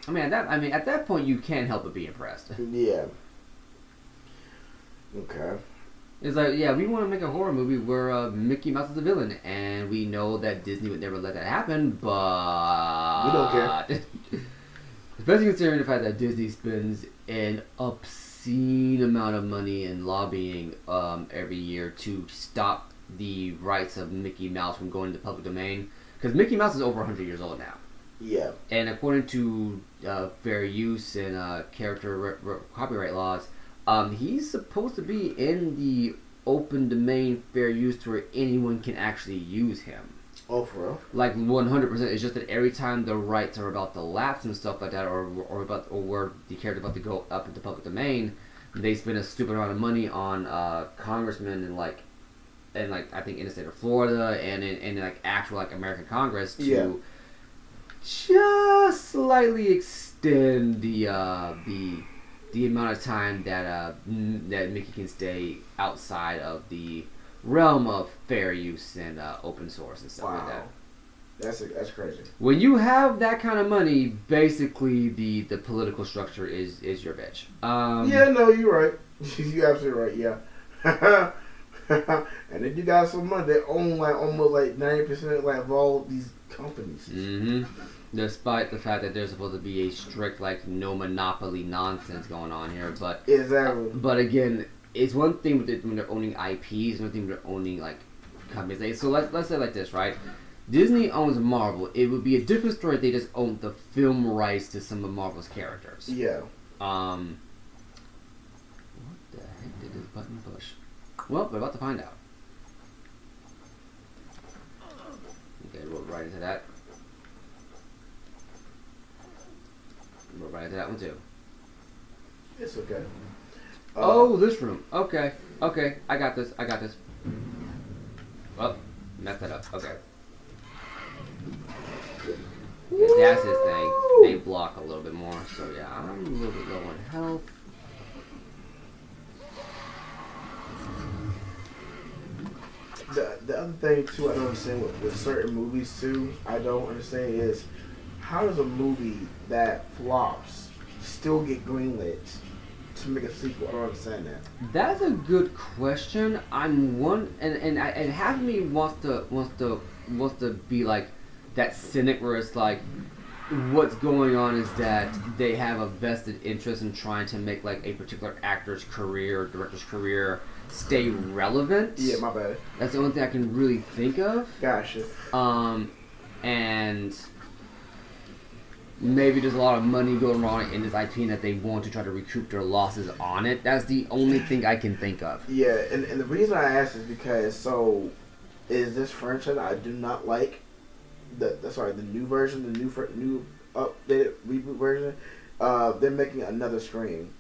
I mean, at that point, you can't help but be impressed. Yeah. Okay. It's like, yeah, we want to make a horror movie where Mickey Mouse is the villain, and we know that Disney would never let that happen, but We don't care. Especially considering the fact that Disney spends an obscene amount of money in lobbying every year to stop the rights of Mickey Mouse from going into public domain. Because Mickey Mouse is over 100 years old now. Yeah. And according to fair use and copyright laws, he's supposed to be in the open domain fair use to where anyone can actually use him. Oh, for real? Like 100%. It's just that every time the rights are about to lapse and stuff like that, or where the character's about to go up into public domain, they spend a stupid amount of money on congressmen and I think in the state of Florida and in like actual like American Congress to just slightly extend the amount of time that Mickey can stay outside of the realm of fair use and open source and stuff like that. That's crazy. When you have that kind of money, basically the political structure is your bitch. Yeah, no, you're right. You're absolutely right. Yeah. And then you got some money. They own like almost like 90% like of all these companies. Mm-hmm. Despite the fact that there's supposed to be a strict like no monopoly nonsense going on here, but exactly. But again, it's one thing when they're owning IPs, another thing when they're owning like companies. So let's say like this, right? Disney owns Marvel. It would be a different story if they just owned the film rights to some of Marvel's characters. Yeah. What the heck did this button push? Well, we're about to find out. Okay, we'll right into that. We'll right into that one too. It's okay. Oh, this room. Okay. I got this. Oh, messed that up. Okay. Yeah, that's his thing. They block a little bit more, so yeah, I'm a little bit low on health. The other thing too, I don't understand with certain movies too. I don't understand is how does a movie that flops still get greenlit to make a sequel? I don't understand that. That's a good question. And half of me wants to be like that cynic where it's like what's going on is that they have a vested interest in trying to make like a particular actor's career or director's career stay relevant. Yeah, my bad. That's the only thing I can really think of. Gotcha. And maybe there's a lot of money going wrong in this IP and that they want to try to recoup their losses on it. That's the only thing I can think of. Yeah, and the reason I ask is because is this franchise I do not like the new version, the new updated reboot version. They're making another Scream,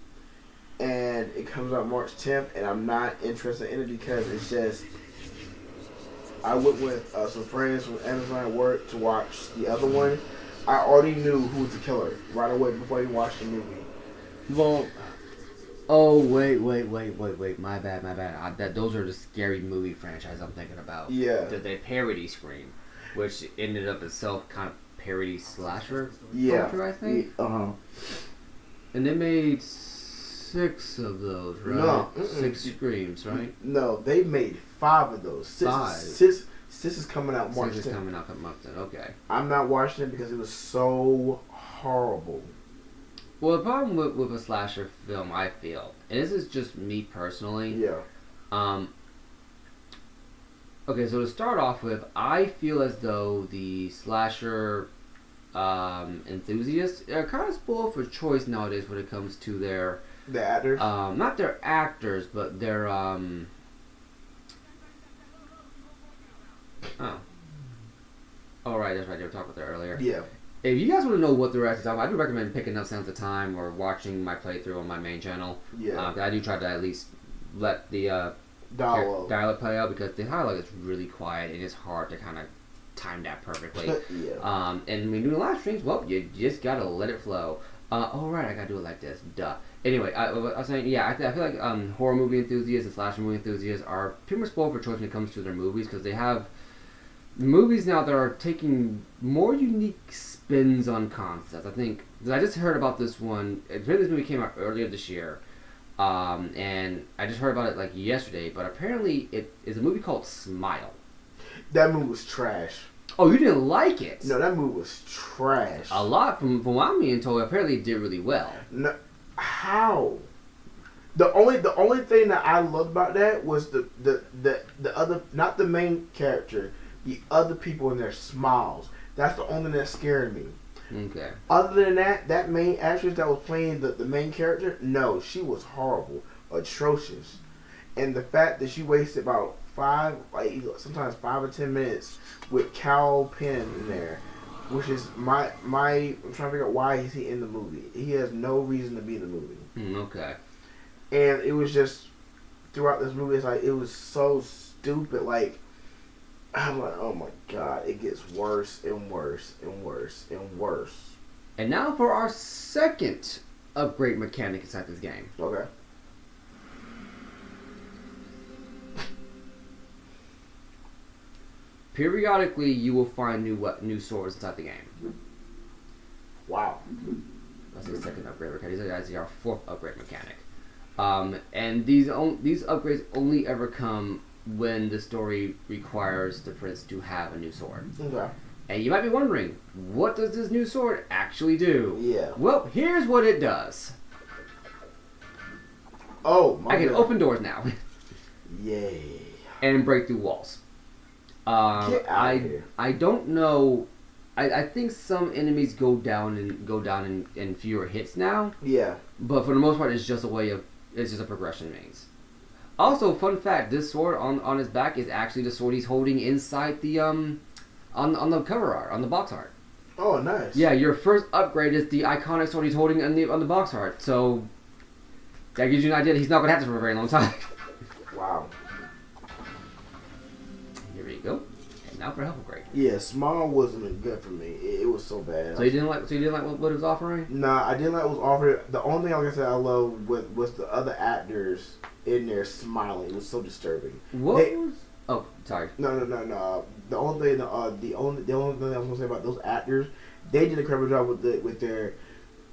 and it comes out March 10th, and I'm not interested in it because it's just I went with some friends from Amazon at work to watch the other one. I already knew who was the killer right away before you watched the movie. Well, oh wait, my bad. Those are the scary movie franchise I'm thinking about. Yeah. They parody Scream, which ended up itself kind of parody slasher culture, I think. Yeah. And they made 6 of those, right? No. 6 Screams, right? No, they made 5 of those. 5. 6 is coming out March 10th. 6 is coming out month then. Okay. I'm not watching it because it was so horrible. Well, the problem with a slasher film, I feel, and this is just me personally. Yeah. Okay, so to start off with, I feel as though the slasher enthusiasts are kind of spoiled for choice nowadays when it comes to their the actors. Not their actors, but their Oh, right, that's right. They were talking about that earlier. Yeah. If you guys want to know what they're actually talking about, I do recommend picking up Sounds of Time or watching my playthrough on my main channel. Yeah. I do try to at least let the dialogue play out because the dialogue is really quiet and it's hard to kind of time that perfectly. Yeah. And when you're doing live streams, well, you just gotta let it flow. Oh, right, I gotta do it like this. Duh. Anyway, I was saying, yeah, I feel like horror movie enthusiasts and slasher movie enthusiasts are pretty much spoiled for choice when it comes to their movies because they have movies now that are taking more unique spins on concepts. I think, I just heard about this one. This movie came out earlier this year. And I just heard about it like yesterday. But apparently, it is a movie called Smile. That movie was trash. Oh, you didn't like it? No, that movie was trash. A lot from what I'm being told. Apparently, it did really well. No, how? The only thing that I loved about that was the other, not the main character, the other people in their smiles. That's the only thing that scared me. Okay. Other than that, that main actress that was playing the main character, no, she was horrible, atrocious, and the fact that she wasted about sometimes 5 or 10 minutes with Cal Penn in there, which is my I'm trying to figure out why is he in the movie. He has no reason to be in the movie. Okay. And it was just throughout this movie, it's like it was so stupid. Like I'm like, oh my god, it gets worse and worse and worse and worse. And now for our second upgrade mechanic inside this game. Okay. Periodically, you will find new swords inside the game. Wow. That's the second upgrade mechanic. These are actually our fourth upgrade mechanic. And these upgrades only ever come when the story requires the prince to have a new sword. Okay. And you might be wondering, what does this new sword actually do? Yeah. Well, here's what it does. Oh my god. I can open doors now. Yay. And break through walls. Get out of here. I don't know. I think some enemies go down in fewer hits now. Yeah. But for the most part, it's just a progression means. Also, fun fact: this sword on his back is actually the sword he's holding inside the on the cover art, on the box art. Oh, nice. Yeah, your first upgrade is the iconic sword he's holding on the box art. So that gives you an idea that he's not gonna have this for a very long time. Wow. Here we go. And now for a health upgrade. Yeah, Small wasn't good for me. It was so bad. So you didn't like what it was offering? Nah, I didn't like what was offered. The only thing, like I said, I loved was the other actors in there smiling. It was so disturbing. Oh, sorry. No. The only thing, the only thing I was gonna say about those actors, they did a clever job with their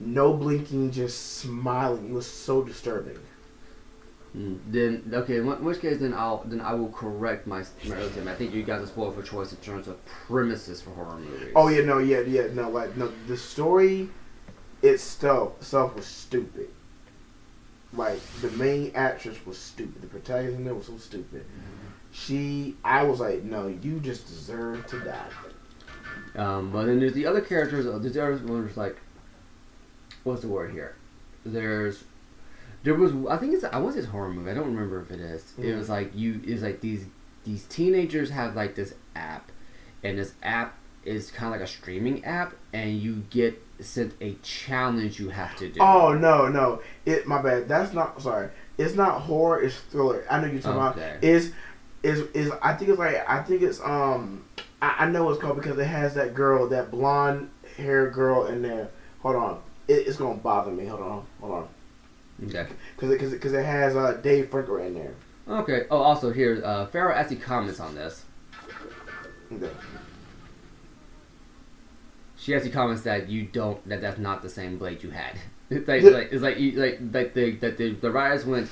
no blinking, just smiling. It was so disturbing. Then okay, in which case I will correct my earlier statement. I think you guys are spoiled for choice in terms of premises for horror movies. Oh yeah, no. The story itself was stupid. Like the main actress was stupid. The protagonist in there was so stupid. I was like, no, you just deserve to die. But then there's the other characters. There's the other ones like, what's the word here? There was, I think it's, I want to say it's a horror movie. I don't remember if it is. Mm-hmm. It was like these teenagers have like this app, and this app is kind of like a streaming app, and you get sent a challenge you have to do. Oh no, my bad. That's not, sorry. It's not horror. It's thriller. I know you're talking about. Is I think it's I know what it's called because it has that girl, that blonde hair girl in there. Hold on, it's gonna bother me. Hold on. Okay. Because it has Dave Franco in there. Okay. Oh, also here, Farrah actually comments on this. Okay. She actually comments that that's not the same blade you had. The writers went.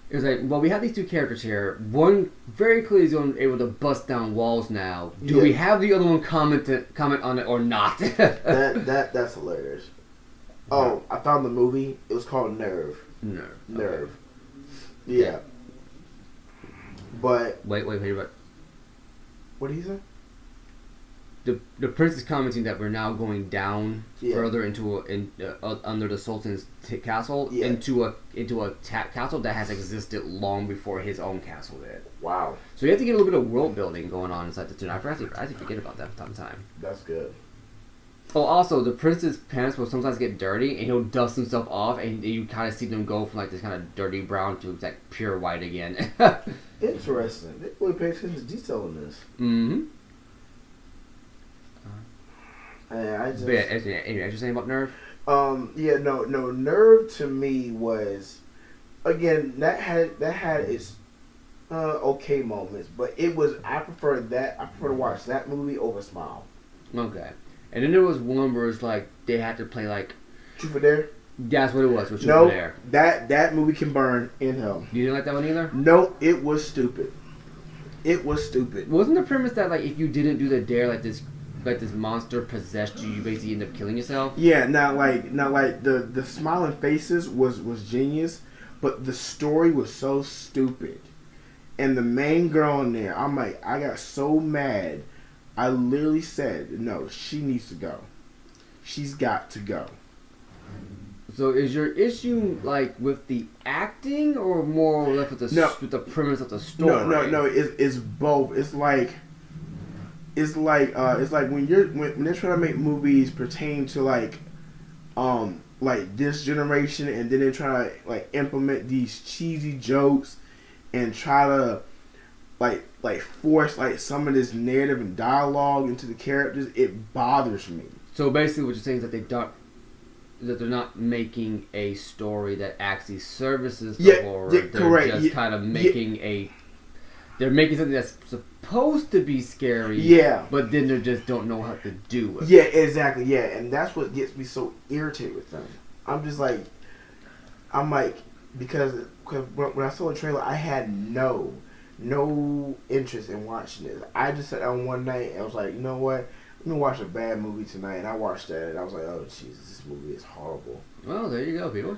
It was like, well, we have these two characters here. One very clearly is able to bust down walls now. Do we have the other one comment on it or not? That's hilarious. Oh, I found the movie. It was called Nerve. Nerve. Okay. Yeah. But wait. What did he say? The prince is commenting that we're now going down further into under the sultan's castle into a castle that has existed long before his own castle did. Wow. So you have to get a little bit of world building going on inside the tune. I actually forget about that from time to time. That's good. Oh, also, the prince's pants will sometimes get dirty, and he'll dust himself off, and you kind of see them go from like this kind of dirty brown to like pure white again. Interesting. They really pay attention to detail in this. Mm-hmm. Anyway, you're saying about Nerve? No. Nerve to me was, again, that had its okay moments, but it was, I prefer to watch that movie over Smile. Okay. And then there was one where it's like they had to play like Truth or Dare? That's what it was. What you No, were there. that movie can burn in hell. You didn't like that one either? No, it was stupid. It was stupid. Wasn't the premise that like if you didn't do the dare, like this monster possessed you, you basically end up killing yourself? Yeah, not like the smiling faces was genius, but the story was so stupid. And the main girl in there, I'm like, I got so mad. I literally said, no, she needs to go. She's got to go. So is your issue like with the acting or more or less with the premise of the story? No. It's both. It's like when they're trying to make movies pertain to like this generation, and then they try to like implement these cheesy jokes and try to like force like some of this narrative and dialogue into the characters. It bothers me. So basically, what you're saying is that they're not making a story that actually services the horror. Yeah, they're correct. just kind of making they're making something that's supposed to be scary. Yeah. But then they just don't know how to do it. Yeah, exactly. Yeah, and that's what gets me so irritated with them. I'm like, because when I saw the trailer, I had no interest in watching this. I just sat down one night and I was like, you know what? I'm gonna watch a bad movie tonight, and I watched that, and I was like, "Oh Jesus, this movie is horrible." Well, there you go, people.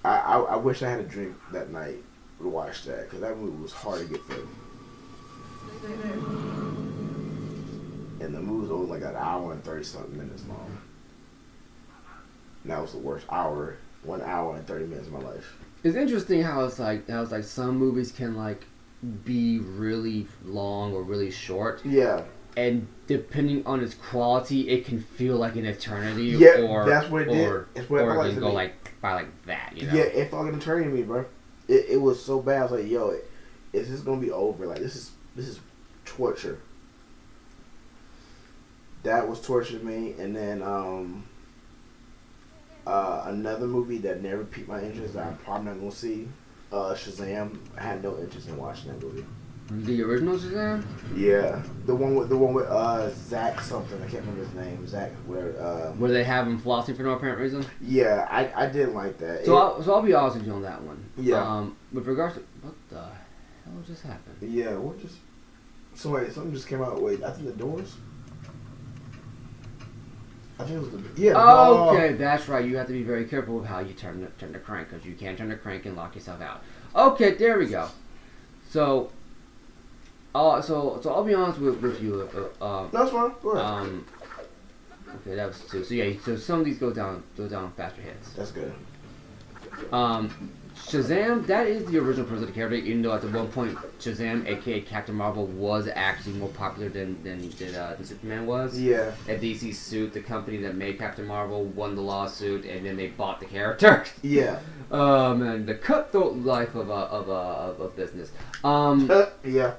I wish I had a drink that night to watch that, because that movie was hard to get through. And the movie was only like an hour and 30-something minutes long. And that was the worst 1 hour and 30 minutes of my life. It's interesting how it's like some movies can like be really long or really short. Yeah. And depending on its quality, it can feel like an eternity. Yeah, or that's what it did. It's what or it it can go like by like that, you know? Yeah, it felt like an eternity to me, bro. It was so bad. I was like, yo, is this gonna be over? Like, this is torture. That was torture to me. And then another movie that never piqued my interest that I'm probably not gonna see, Shazam. I had no interest in watching that movie. The original Shazam? Yeah, the one with Zach something. I can't remember his name. Zach whatever. Where they have him flossing for no apparent reason. Yeah, I didn't like that. So I'll be honest with you on that one. Yeah. With regards to what the hell just happened? Yeah. What just? So wait, something just came out. Wait, I think the doors. I think it was the Okay, that's right. You have to be very careful with how you turn the crank, because you can't turn the crank and lock yourself out. Okay, there we go. So. So I'll be honest with you. That's fine. Go ahead. Okay, that was two. So yeah, so some of these go down faster hits. That's good. Shazam, that is the original person of the character, even though at the one point Shazam, aka Captain Marvel, was actually more popular than Superman was. Yeah. At DC Suit, the company that made Captain Marvel, won the lawsuit, and then they bought the character. Yeah. And the cutthroat life of business. Yeah.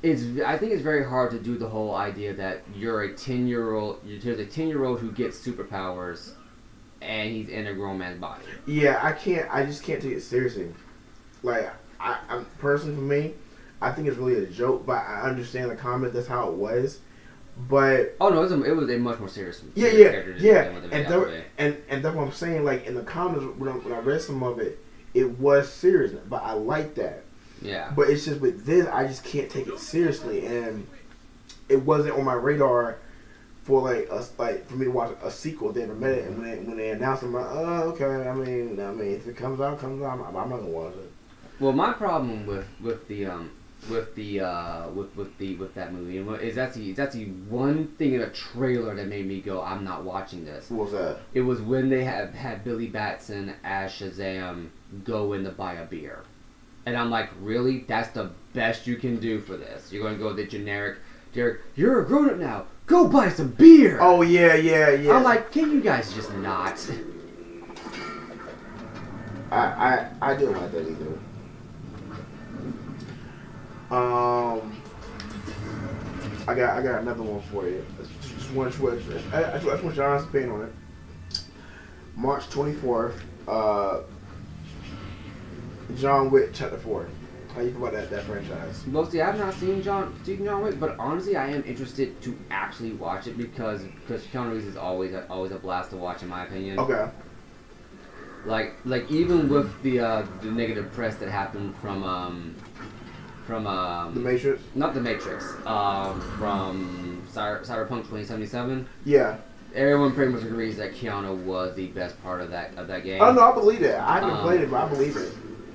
I think it's very hard to do the whole idea that you're a 10-year-old. There's a 10-year-old who gets superpowers, and he's in a grown man's body. Yeah, I just can't take it seriously. Like, I'm personally, for me, I think it's really a joke, but I understand the comment. That's how it was. But oh no, it was a much more serious. Yeah. And that's what I'm saying. Like in the comments when I read some of it, it was serious, but I like that. Yeah. But it's just with this, I just can't take it seriously, and it wasn't on my radar for for me to watch a sequel. They never met it, and when they announced it, I'm like, oh, okay. I mean, if it comes out, I'm not gonna watch it. Well, my problem with that movie is that's the one thing in a trailer that made me go, I'm not watching this. What was that? It was when they had Billy Batson as Shazam go in to buy a beer. And I'm like, really? That's the best you can do for this? You're going to go the generic, Derek, you're a grown-up now. Go buy some beer. Oh, yeah. I'm like, can you guys just not? I didn't like that either. I got another one for you. Just one twist. I just want your honest opinion on it. March 24th, John Wick Chapter 4. How you feel about that franchise? Mostly, I've not seen John Wick, but honestly, I am interested to actually watch it because Keanu Reeves is always a blast to watch, in my opinion. Okay. Like even with the negative press that happened from The Matrix. not the Matrix, from Cyberpunk 2077. Yeah. Everyone pretty much agrees that Keanu was the best part of that game. Oh no, I believe it. I haven't played it, but I believe it.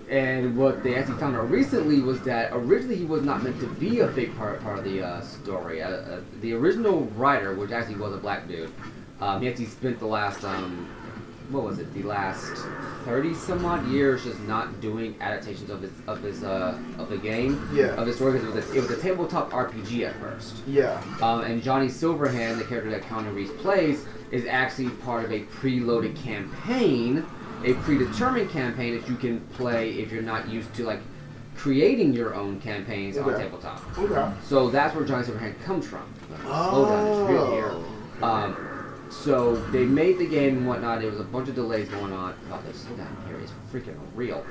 And what they actually found out recently was that originally he was not meant to be a big part of the story. The original writer, which actually was a black dude, he actually spent the last the last 30 some odd years just not doing adaptations of the game, of the story, because it was a tabletop RPG at first. Yeah. And Johnny Silverhand, the character that Keanu Reeves plays, is actually part of a preloaded campaign, a predetermined campaign that you can play if you're not used to like creating your own campaigns on tabletop. Okay. So that's where Johnny Silverhand comes from. Slow down, it's real here. So they made the game and whatnot. There was a bunch of delays going on. God, this slow down here is freaking real.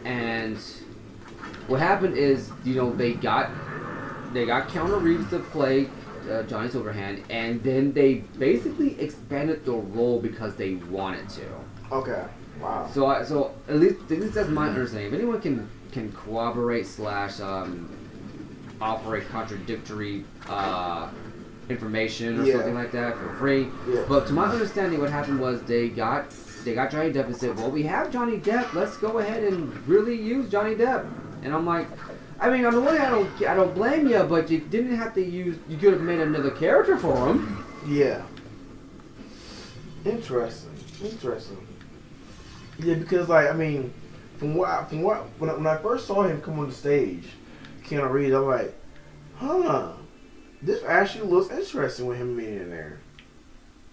And what happened is, they got Keanu Reeves to play Johnny Silverhand, and then they basically expanded the role because they wanted to. Okay. Wow. So at least that's my understanding. If anyone can corroborate / offer a contradictory information or something like that for free. Yeah. But to my understanding, what happened was they got Johnny Depp and said, well, we have Johnny Depp, let's go ahead and really use Johnny Depp. And I'm like, I mean, on the one hand, I don't blame you, but you didn't have to you could have made another character for him. Yeah. Interesting. Yeah, because when I first saw him come on the stage, Keanu Reeves, I'm like, this actually looks interesting with him being in there.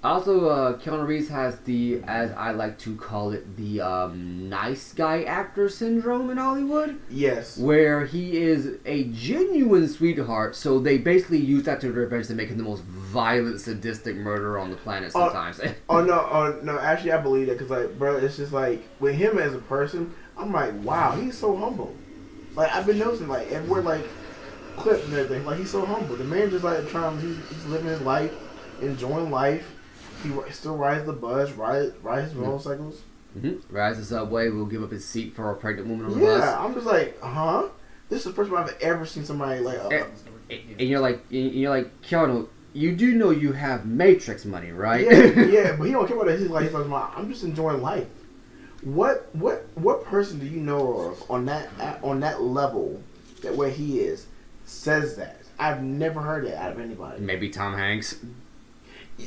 Also, Keanu Reeves has the, as I like to call it, the nice guy actor syndrome in Hollywood. Yes. Where he is a genuine sweetheart, so they basically use that to their advantage to make him the most violent, sadistic murderer on the planet sometimes. No, actually I believe that, because, bro, it's just like, with him as a person, I'm like, wow, he's so humble. Like, I've been noticing, everywhere, clips and everything, he's so humble. The man just, he's living his life, enjoying life. He still rides the bus, rides his motorcycles. Mm-hmm. Rides the subway, will give up his seat for a pregnant woman on the bus. Yeah, I'm just like, this is the first time I've ever seen somebody and you're like, Keanu, you do know you have Matrix money, right? Yeah, but he don't care about that. He's like, I'm just enjoying life. What person do you know on that level that where he is says that? I've never heard that out of anybody. Maybe Tom Hanks.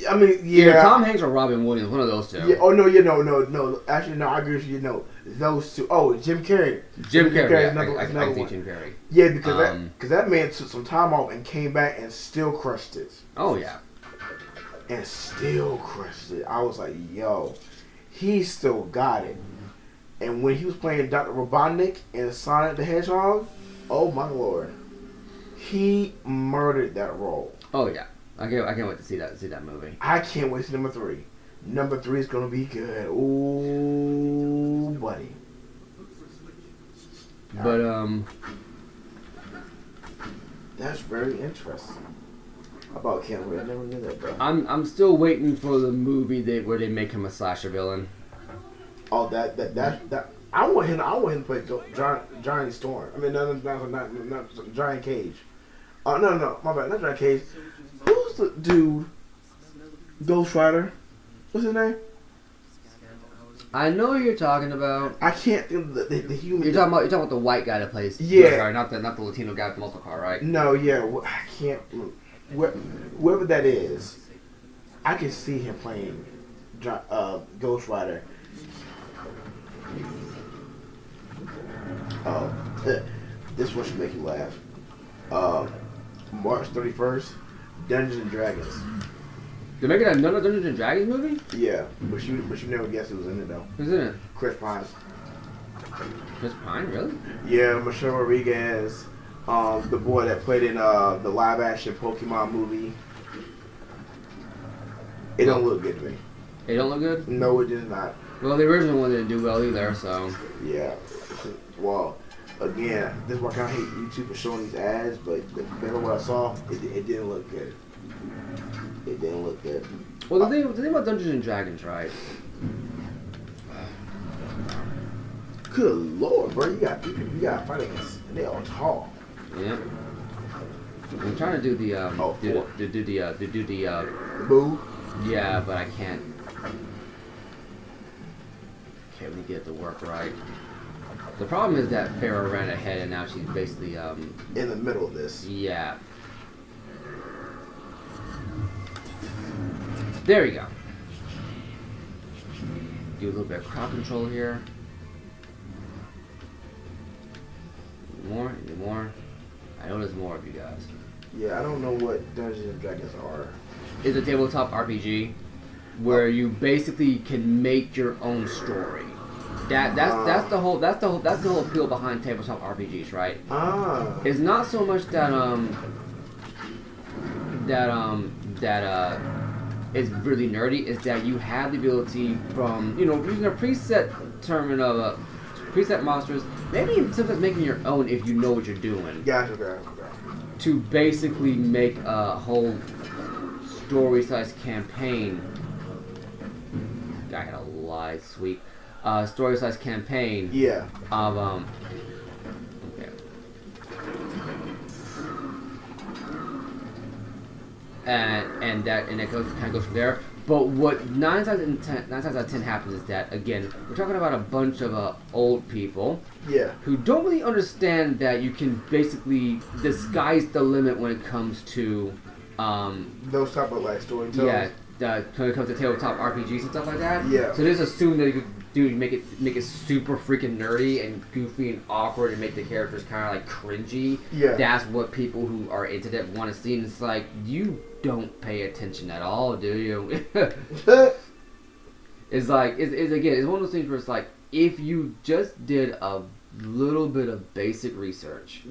I mean, yeah. Either Tom Hanks or Robin Williams, one of those two. Yeah. Oh no, no. Actually, no. I agree with you. No, those two. Oh, Jim Carrey. Jim Carrey. I can see Jim Carrey. Yeah, because that man took some time off and came back and still crushed it. Oh yeah. And still crushed it. I was like, yo, he still got it. And when he was playing Dr. Robotnik in Sonic the Hedgehog, oh my lord, he murdered that role. Oh yeah. I can't wait to see that movie. I can't wait to see number 3. Number 3 is gonna be good. Ooh, buddy. But that's very interesting. About Keanu Reeves, I never knew that, bro. I'm still waiting for the movie where they make him a slasher villain. Oh, that I want him to play Johnny Storm. I mean, not Johnny Cage. Oh no, my bad, not Johnny Cage. Who's the dude? Ghost Rider. What's his name? I know who you're talking about. I can't think of the human. You're talking about the white guy that plays. Yeah. Car, not the Latino guy with the muscle car, right? No, yeah, I can't. Whoever that is, I can see him playing Ghost Rider. This one should make you laugh. March 31st, Dungeons and Dragons. They're making another Dungeons and Dragons movie? Yeah, but you never guessed who was in it though. Who's in it? Chris Pine. Chris Pine, really? Yeah, Michelle Rodriguez, the boy that played in the live action Pokemon movie. It don't look good to me. It don't look good? No, it does not. Well, the original one didn't do well either, so. Yeah. Well, again, this is why I kind of hate YouTube for showing these ads, but based on what I saw, it didn't look good. It didn't look good. Well, the thing about Dungeons and Dragons, right? Good lord, bro! You got fight against, and they all tall. Yeah. I'm trying to do the Boo. Yeah, but I can't. Can't really get it to work right. The problem is that Farrah ran ahead, and now she's basically in the middle of this. Yeah. There we go. Do a little bit of crowd control here. More. I know there's more of you guys. Yeah, I don't know what Dungeons and Dragons are. It's a tabletop RPG where you basically can make your own story. That's the whole appeal behind tabletop RPGs, right? It's not so much that it's really nerdy. It's that you have the ability from using a preset term of preset monsters, maybe sometimes making your own if you know what you're doing. Gotcha. To basically make a whole story-sized campaign. I had a lie, sweet. Story-sized campaign. Yeah. Of okay. And it kind of goes from there. But what 9 times out of 10 happens is that, again, we're talking about a bunch of old people who don't really understand that you can basically disguise the limit when it comes to those type of like storytelling. Yeah, when it comes to tabletop RPGs and stuff like that. Yeah. So they just assume that you could make it super freaking nerdy and goofy and awkward and make the characters kind of like cringy. Yeah. That's what people who are into that want to see, and it's like, you don't pay attention at all, do you? It's like it's one of those things where it's like, if you just did a little bit of basic research,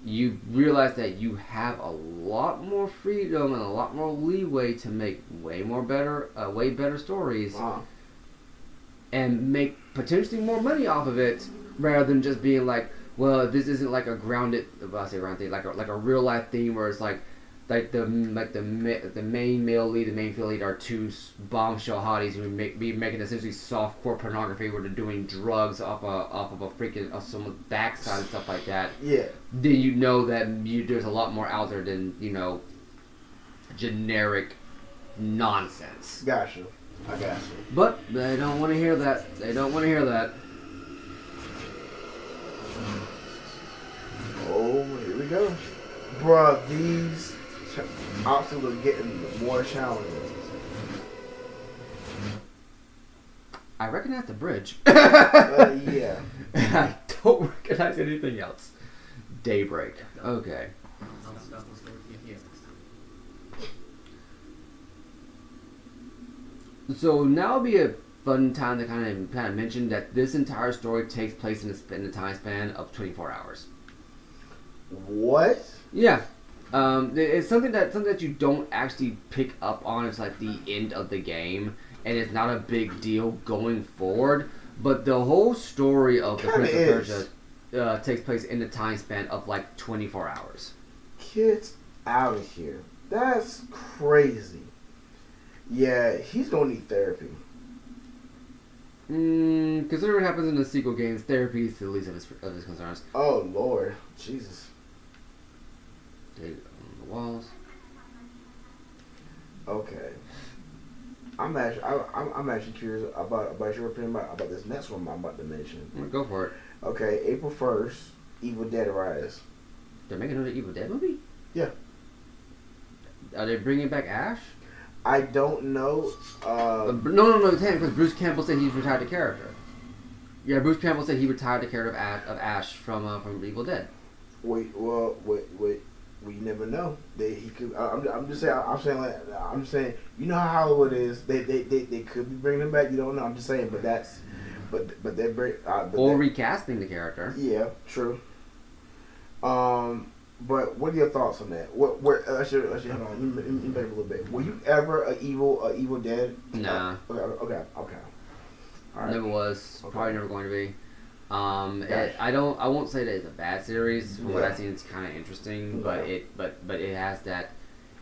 you realize that you have a lot more freedom and a lot more leeway to make way better stories, and make potentially more money off of it, rather than just being like, well, this isn't like a grounded, like a real life theme where it's like the main male lead, the main female lead are two bombshell hotties who be making essentially softcore pornography where they're doing drugs off of a freaking someone's backside and stuff like that. Yeah. Then you know that there's a lot more out there than generic nonsense. Gotcha. I gotcha. But they don't want to hear that. Oh, here we go. Bruh, these obstacles are getting more challenging. I recognize the bridge. Yeah. I don't recognize anything else. Daybreak. Okay. So now would be a fun time to kind of mention that this entire story takes place in the time span of 24 hours. What? Yeah. It's something that you don't actually pick up on. It's like the end of the game, and it's not a big deal going forward. But the whole story of the Prince of Persia takes place in the time span of like 24 hours. Get out of here. That's crazy. Yeah, he's gonna need therapy. Consider what happens in the sequel games. Therapy is the least of his concerns. Oh Lord, Jesus. On the walls. Okay. I'm actually curious about your opinion about this next one I'm about to mention. Go for it. Okay, April 1st, Evil Dead Rise. They're making another Evil Dead movie? Yeah. Are they bringing back Ash? I don't know. No, because Bruce Campbell said he's retired the character. Yeah, Bruce Campbell said he retired the character of Ash from Evil Dead. Wait. We never know. He could. I'm just saying. You know how Hollywood is. They could be bringing him back. You don't know. I'm just saying. But they're very. Or recasting the character. Yeah, true. But what are your thoughts on that? Actually, hold on. Let me back a little bit. Were you ever a Evil Dead? Nah. Okay. All right. Never was. Okay. Probably never going to be. I won't say that it's a bad series. From what Yeah. I've seen, it's kind of interesting, Yeah. but it has that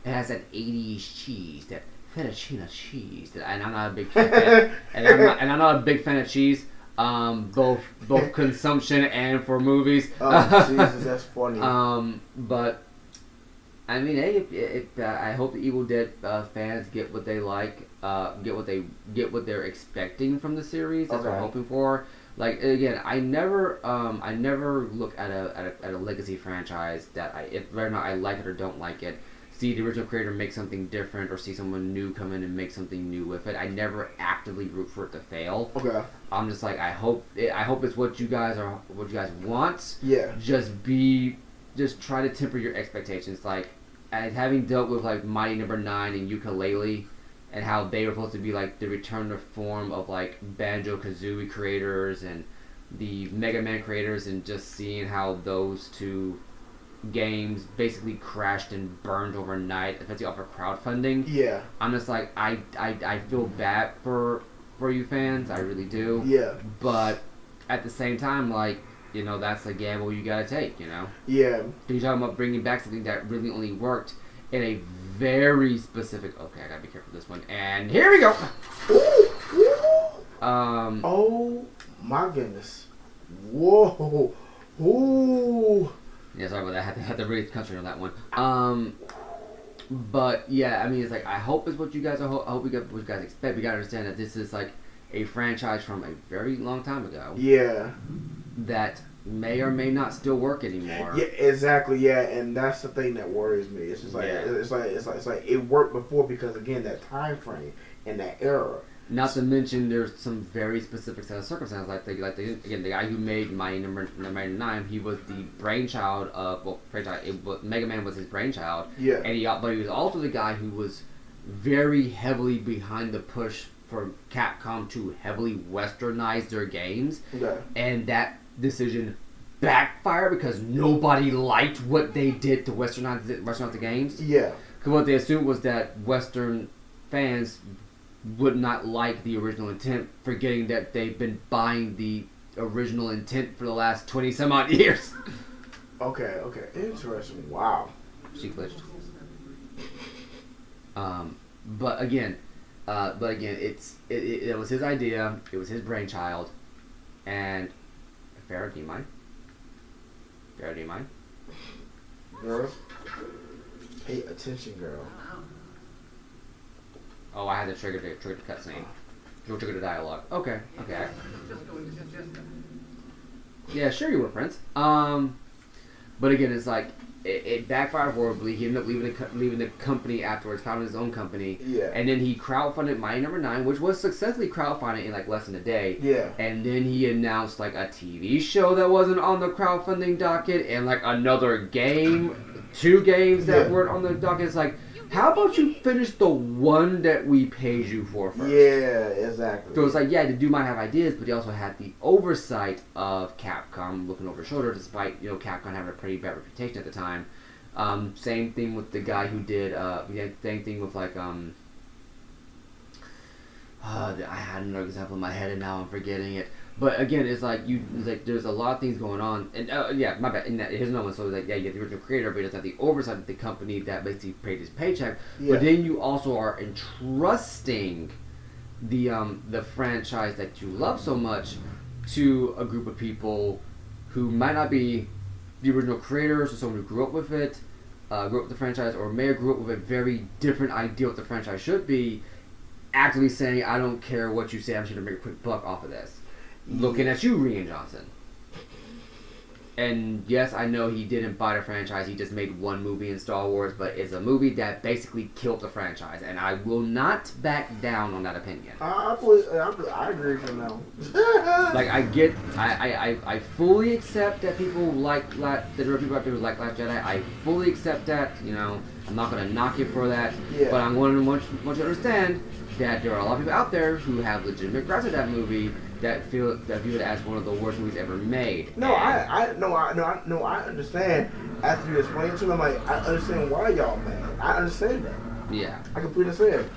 80s cheese, that fettuccine cheese. And I'm not a big fan, and I'm not a big fan of cheese. Both consumption and for movies. Oh Jesus, that's funny. But I mean, hey, I hope the Evil Dead fans get what they like, get what they're expecting from the series. That's what I'm Okay. hoping for. Like again, I never look at a legacy franchise that whether or not I like it or don't like it. See the original creator make something different, or see someone new come in and make something new with it. I never actively root for it to fail. Okay. I'm just like I hope it's what you guys want. Yeah. Just try to temper your expectations. Like, as having dealt with like Mighty Number 9 and Ukulele, and how they were supposed to be like the return to form of like Banjo Kazooie creators and the Mega Man creators, and just seeing how those two games basically crashed and burned overnight, especially off of crowdfunding. Yeah. I'm just like I feel bad for you fans, I really do. Yeah. But at the same time, like, you know, that's a gamble you gotta take, you know? Yeah. You're talking about bringing back something that really only worked in a very specific... Okay, I gotta be careful with this one. And here we go! Ooh, ooh. Oh, my goodness. Whoa. Ooh. Yeah, sorry about that. I had to really concentrate on that one. But, yeah, I mean, it's like, I hope it's what you guys... I hope we get what you guys expect. We gotta understand that this is, like, a franchise from a very long time ago. Yeah. That may or may not still work anymore. Yeah, exactly. Yeah, and that's the thing that worries me. It's just like it's like it worked before because again that time frame and that era. Not to mention, there's some very specific set of circumstances. Again, the guy who made Mighty Number 9, he was the brainchild of Mega Man was his brainchild. Yeah. And but he was also the guy who was very heavily behind the push for Capcom to heavily westernize their games. Okay. And that decision backfired because nobody liked what they did to westernize the games. Yeah. Because what they assumed was that Western fans would not like the original intent, forgetting that they've been buying the original intent for the last 20 some odd years. Okay. Interesting. Wow. She glitched. But again, it was his idea. It was his brainchild. And Farrah, do you mind? Girl, pay attention, girl. Oh, I had to trigger the cutscene. Trigger the dialogue. Okay. Yeah, sure you were, Prince. But again, it's like it backfired horribly. He ended up leaving the company afterwards, founded his own company. Yeah. And then he crowdfunded Mighty Number 9, which was successfully crowdfunded in like less than a day. Yeah. And then he announced like a TV show that wasn't on the crowdfunding docket, and like another game, 2 games that weren't on the docket. It's like, how about you finish the one that we paid you for first? Yeah, exactly. So it's like, yeah, the dude might have ideas, but he also had the oversight of Capcom looking over his shoulder, despite, you know, Capcom having a pretty bad reputation at the time. Same thing with the guy who did, same thing with like, I had another example in my head and now I'm forgetting it. But again, it's like there's a lot of things going on, and yeah, my bad. And here's another one. So like, yeah, you get the original creator, but he doesn't have the oversight of the company that basically paid his paycheck. Yeah. But then you also are entrusting the franchise that you love so much to a group of people who might not be the original creators or someone who grew up with it, grew up with the franchise, or may have grew up with a very different idea what the franchise should be. Actively saying, I don't care what you say, I'm just going to make a quick buck off of this. Looking at you, Rian Johnson. And yes, I know he didn't buy the franchise, he just made one movie in Star Wars, but it's a movie that basically killed the franchise, and I will not back down on that opinion. I agree with you now. Like, I fully accept that that there are people out there who like Last Jedi. I fully accept that, you know, I'm not going to knock you for that, Yeah. but I want you to understand that there are a lot of people out there who have legitimate grasp of that movie that view it as one of the worst movies ever made. No, I understand. After you explain it to me, I'm like, I understand why y'all mad. I understand that. Yeah. I completely understand.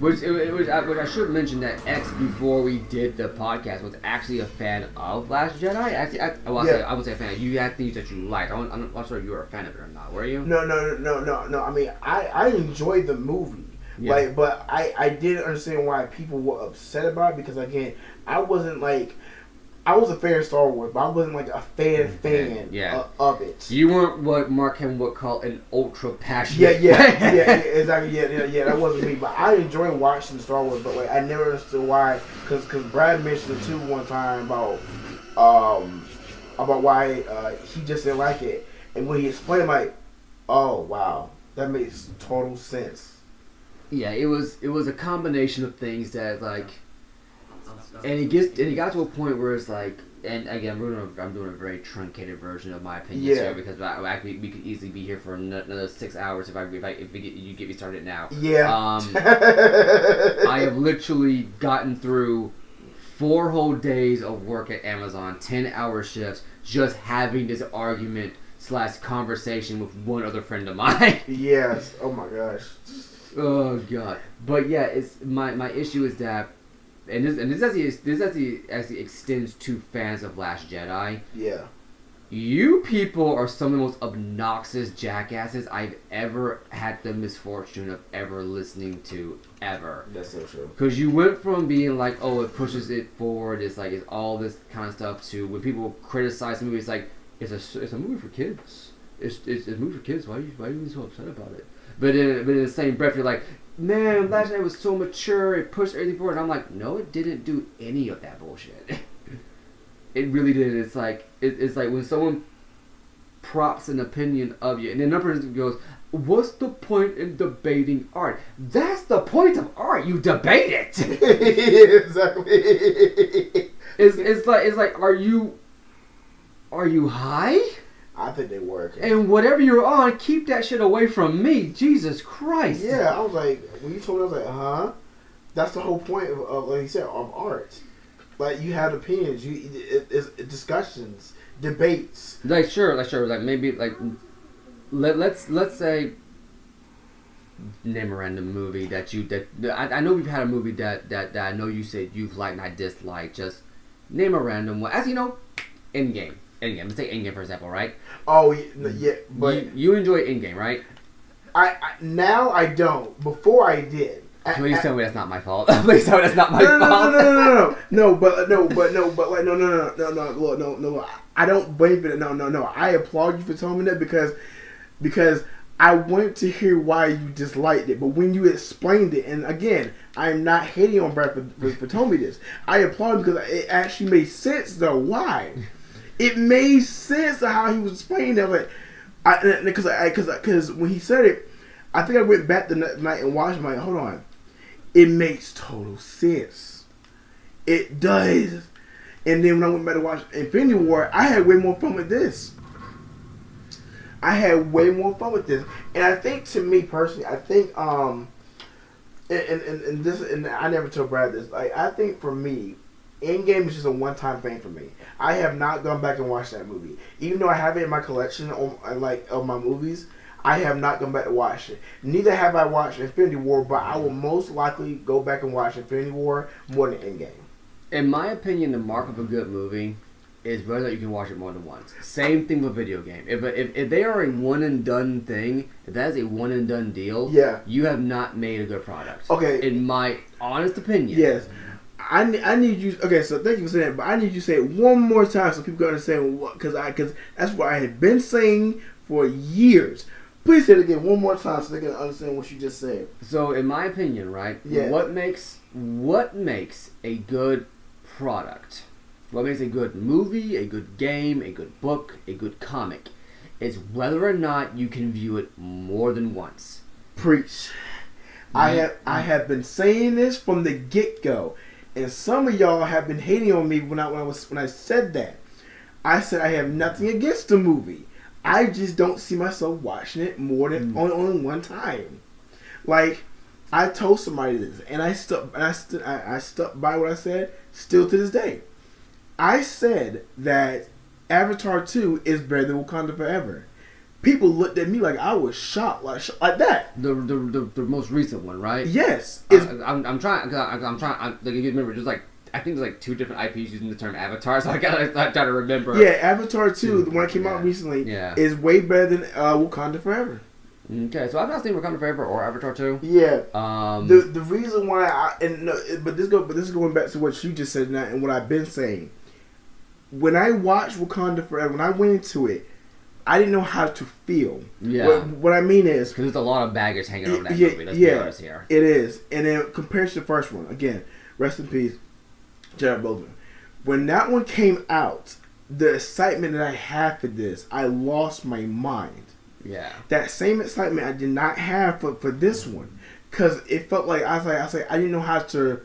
Which I should mention that X, before we did the podcast, was actually a fan of Last Jedi. Actually, I would say a fan. You had things that you liked. I'm not sure if you were a fan of it or not. Were you? No. I mean, I enjoyed the movie. Yeah. Like, but I didn't understand why people were upset about it because, again, I wasn't like. I was a fan of Star Wars, but I wasn't like a fan of it. You weren't what Mark Hamill would call an ultra passionate. Yeah, exactly. Yeah, that wasn't me. But I enjoy watching Star Wars, but like I never understood why. Because Brad mentioned it too one time about why he just didn't like it, and when he explained, like, oh wow, that makes total sense. Yeah, it was a combination of things that like. And he got to a point where it's like, and again, I'm doing a very truncated version of my opinions here because we could easily be here for another 6 hours if you get me started now. Yeah. I have literally gotten through 4 whole days of work at Amazon, 10-hour shifts, just having this argument / conversation with one other friend of mine. Yes. Oh my gosh. Oh god. But yeah, it's my issue is that. And this actually extends to fans of Last Jedi. Yeah. You people are some of the most obnoxious jackasses I've ever had the misfortune of ever listening to, ever. That's so true. Because you went from being like, oh, it pushes it forward, it's all this kind of stuff, to when people criticize the movie, it's like, it's a movie for kids. It's a movie for kids. Why are you so upset about it? But in the same breath, you're like, man, Last Night was so mature, it pushed everything forward. And I'm like, no, it didn't do any of that bullshit. It really did. It's like when someone props an opinion of you, and then another person goes, what's the point in debating art? That's the point of art. You debate it. Exactly. It's like, are you high? I think they work. And whatever you're on, keep that shit away from me. Jesus Christ. Yeah, I was like, when you told me, I was like, huh? That's the whole point of like you said, of art. Like, you have opinions, it's discussions, debates. Like, sure. Like, maybe, like, let's say, name a random movie that I know we've had a movie that I know you said you've liked and I disliked. Just name a random one. As you know, Endgame. Let's take Endgame for example, right? Oh yeah, but you enjoy Endgame, right? I now I don't. Before I did. Please tell me that's not my fault. Please tell me that's not my fault. No. But like no. I don't blame it. No. I applaud you for telling me that because I wanted to hear why you disliked it. But when you explained it, and again, I'm not hating on Brad for telling me this. I applaud him because it actually made sense though. Why? It made sense of how he was explaining it. Like, because when he said it, I think I went back the night and watched. I'm like, hold on, it makes total sense. It does. And then when I went back to watch Infinity War, I had way more fun with this. And I think, to me personally, I think and I never told Brad this. Like, I think for me, Endgame is just a one-time thing for me. I have not gone back and watched that movie, even though I have it in my collection of my movies. I have not gone back to watch it. Neither have I watched Infinity War, but I will most likely go back and watch Infinity War more than Endgame. In my opinion, the mark of a good movie is whether you can watch it more than once. Same thing with video game. If they are a one and done thing, if that is a one and done deal, you have not made a good product. Okay. In my honest opinion. Yes. I need you. Okay, so thank you for saying that, but I need you to say it one more time so people can understand what, because that's what I had been saying for years. Please say it again one more time so they can understand what you just said. So, in my opinion, right? Yeah. What makes a good product? What makes a good movie, a good game, a good book, a good comic, is whether or not you can view it more than once. Preach. I have been saying this from the get-go. And some of y'all have been hating on me when I said that. I said I have nothing against the movie. I just don't see myself watching it more than only one time. Like, I told somebody this, and I stuck by what I said still to this day. I said that Avatar 2 is better than Wakanda Forever. people looked at me like I was shocked, like that. The most recent one, right? Yes, I'm trying. Like, you remember, there's like I think there's like 2 different IPs using the term Avatar, so I try to remember. Yeah, Avatar 2, the one that came out recently, is way better than Wakanda Forever. Okay, so I've not seen Wakanda Forever or Avatar 2. Yeah. The reason why but this is going back to what you just said now and what I've been saying. When I watched Wakanda Forever, when I went into it, I didn't know how to feel. Yeah. What I mean is, because there's a lot of baggage hanging over that movie. Let's be honest here. It is, and then compared to the first one, again, rest in peace, Jared Bozeman. When that one came out, the excitement that I had for this, I lost my mind. Yeah. That same excitement I did not have for this one, because it felt like I was like I didn't know how to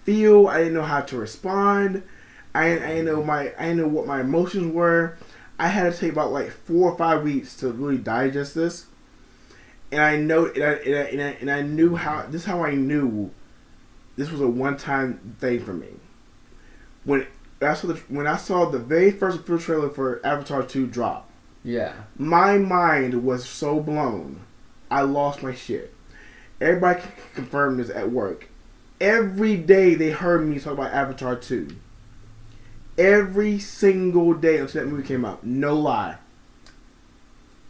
feel. I didn't know how to respond. I didn't know what my emotions were. I had to take about like 4 or 5 weeks to really digest this, and I know and I knew how I knew this was a one-time thing for me. When I saw the very first official trailer for Avatar 2 drop. Yeah. My mind was so blown. I lost my shit. Everybody can confirm this at work. Every day they heard me talk about Avatar 2. Every single day until that movie came out. No lie.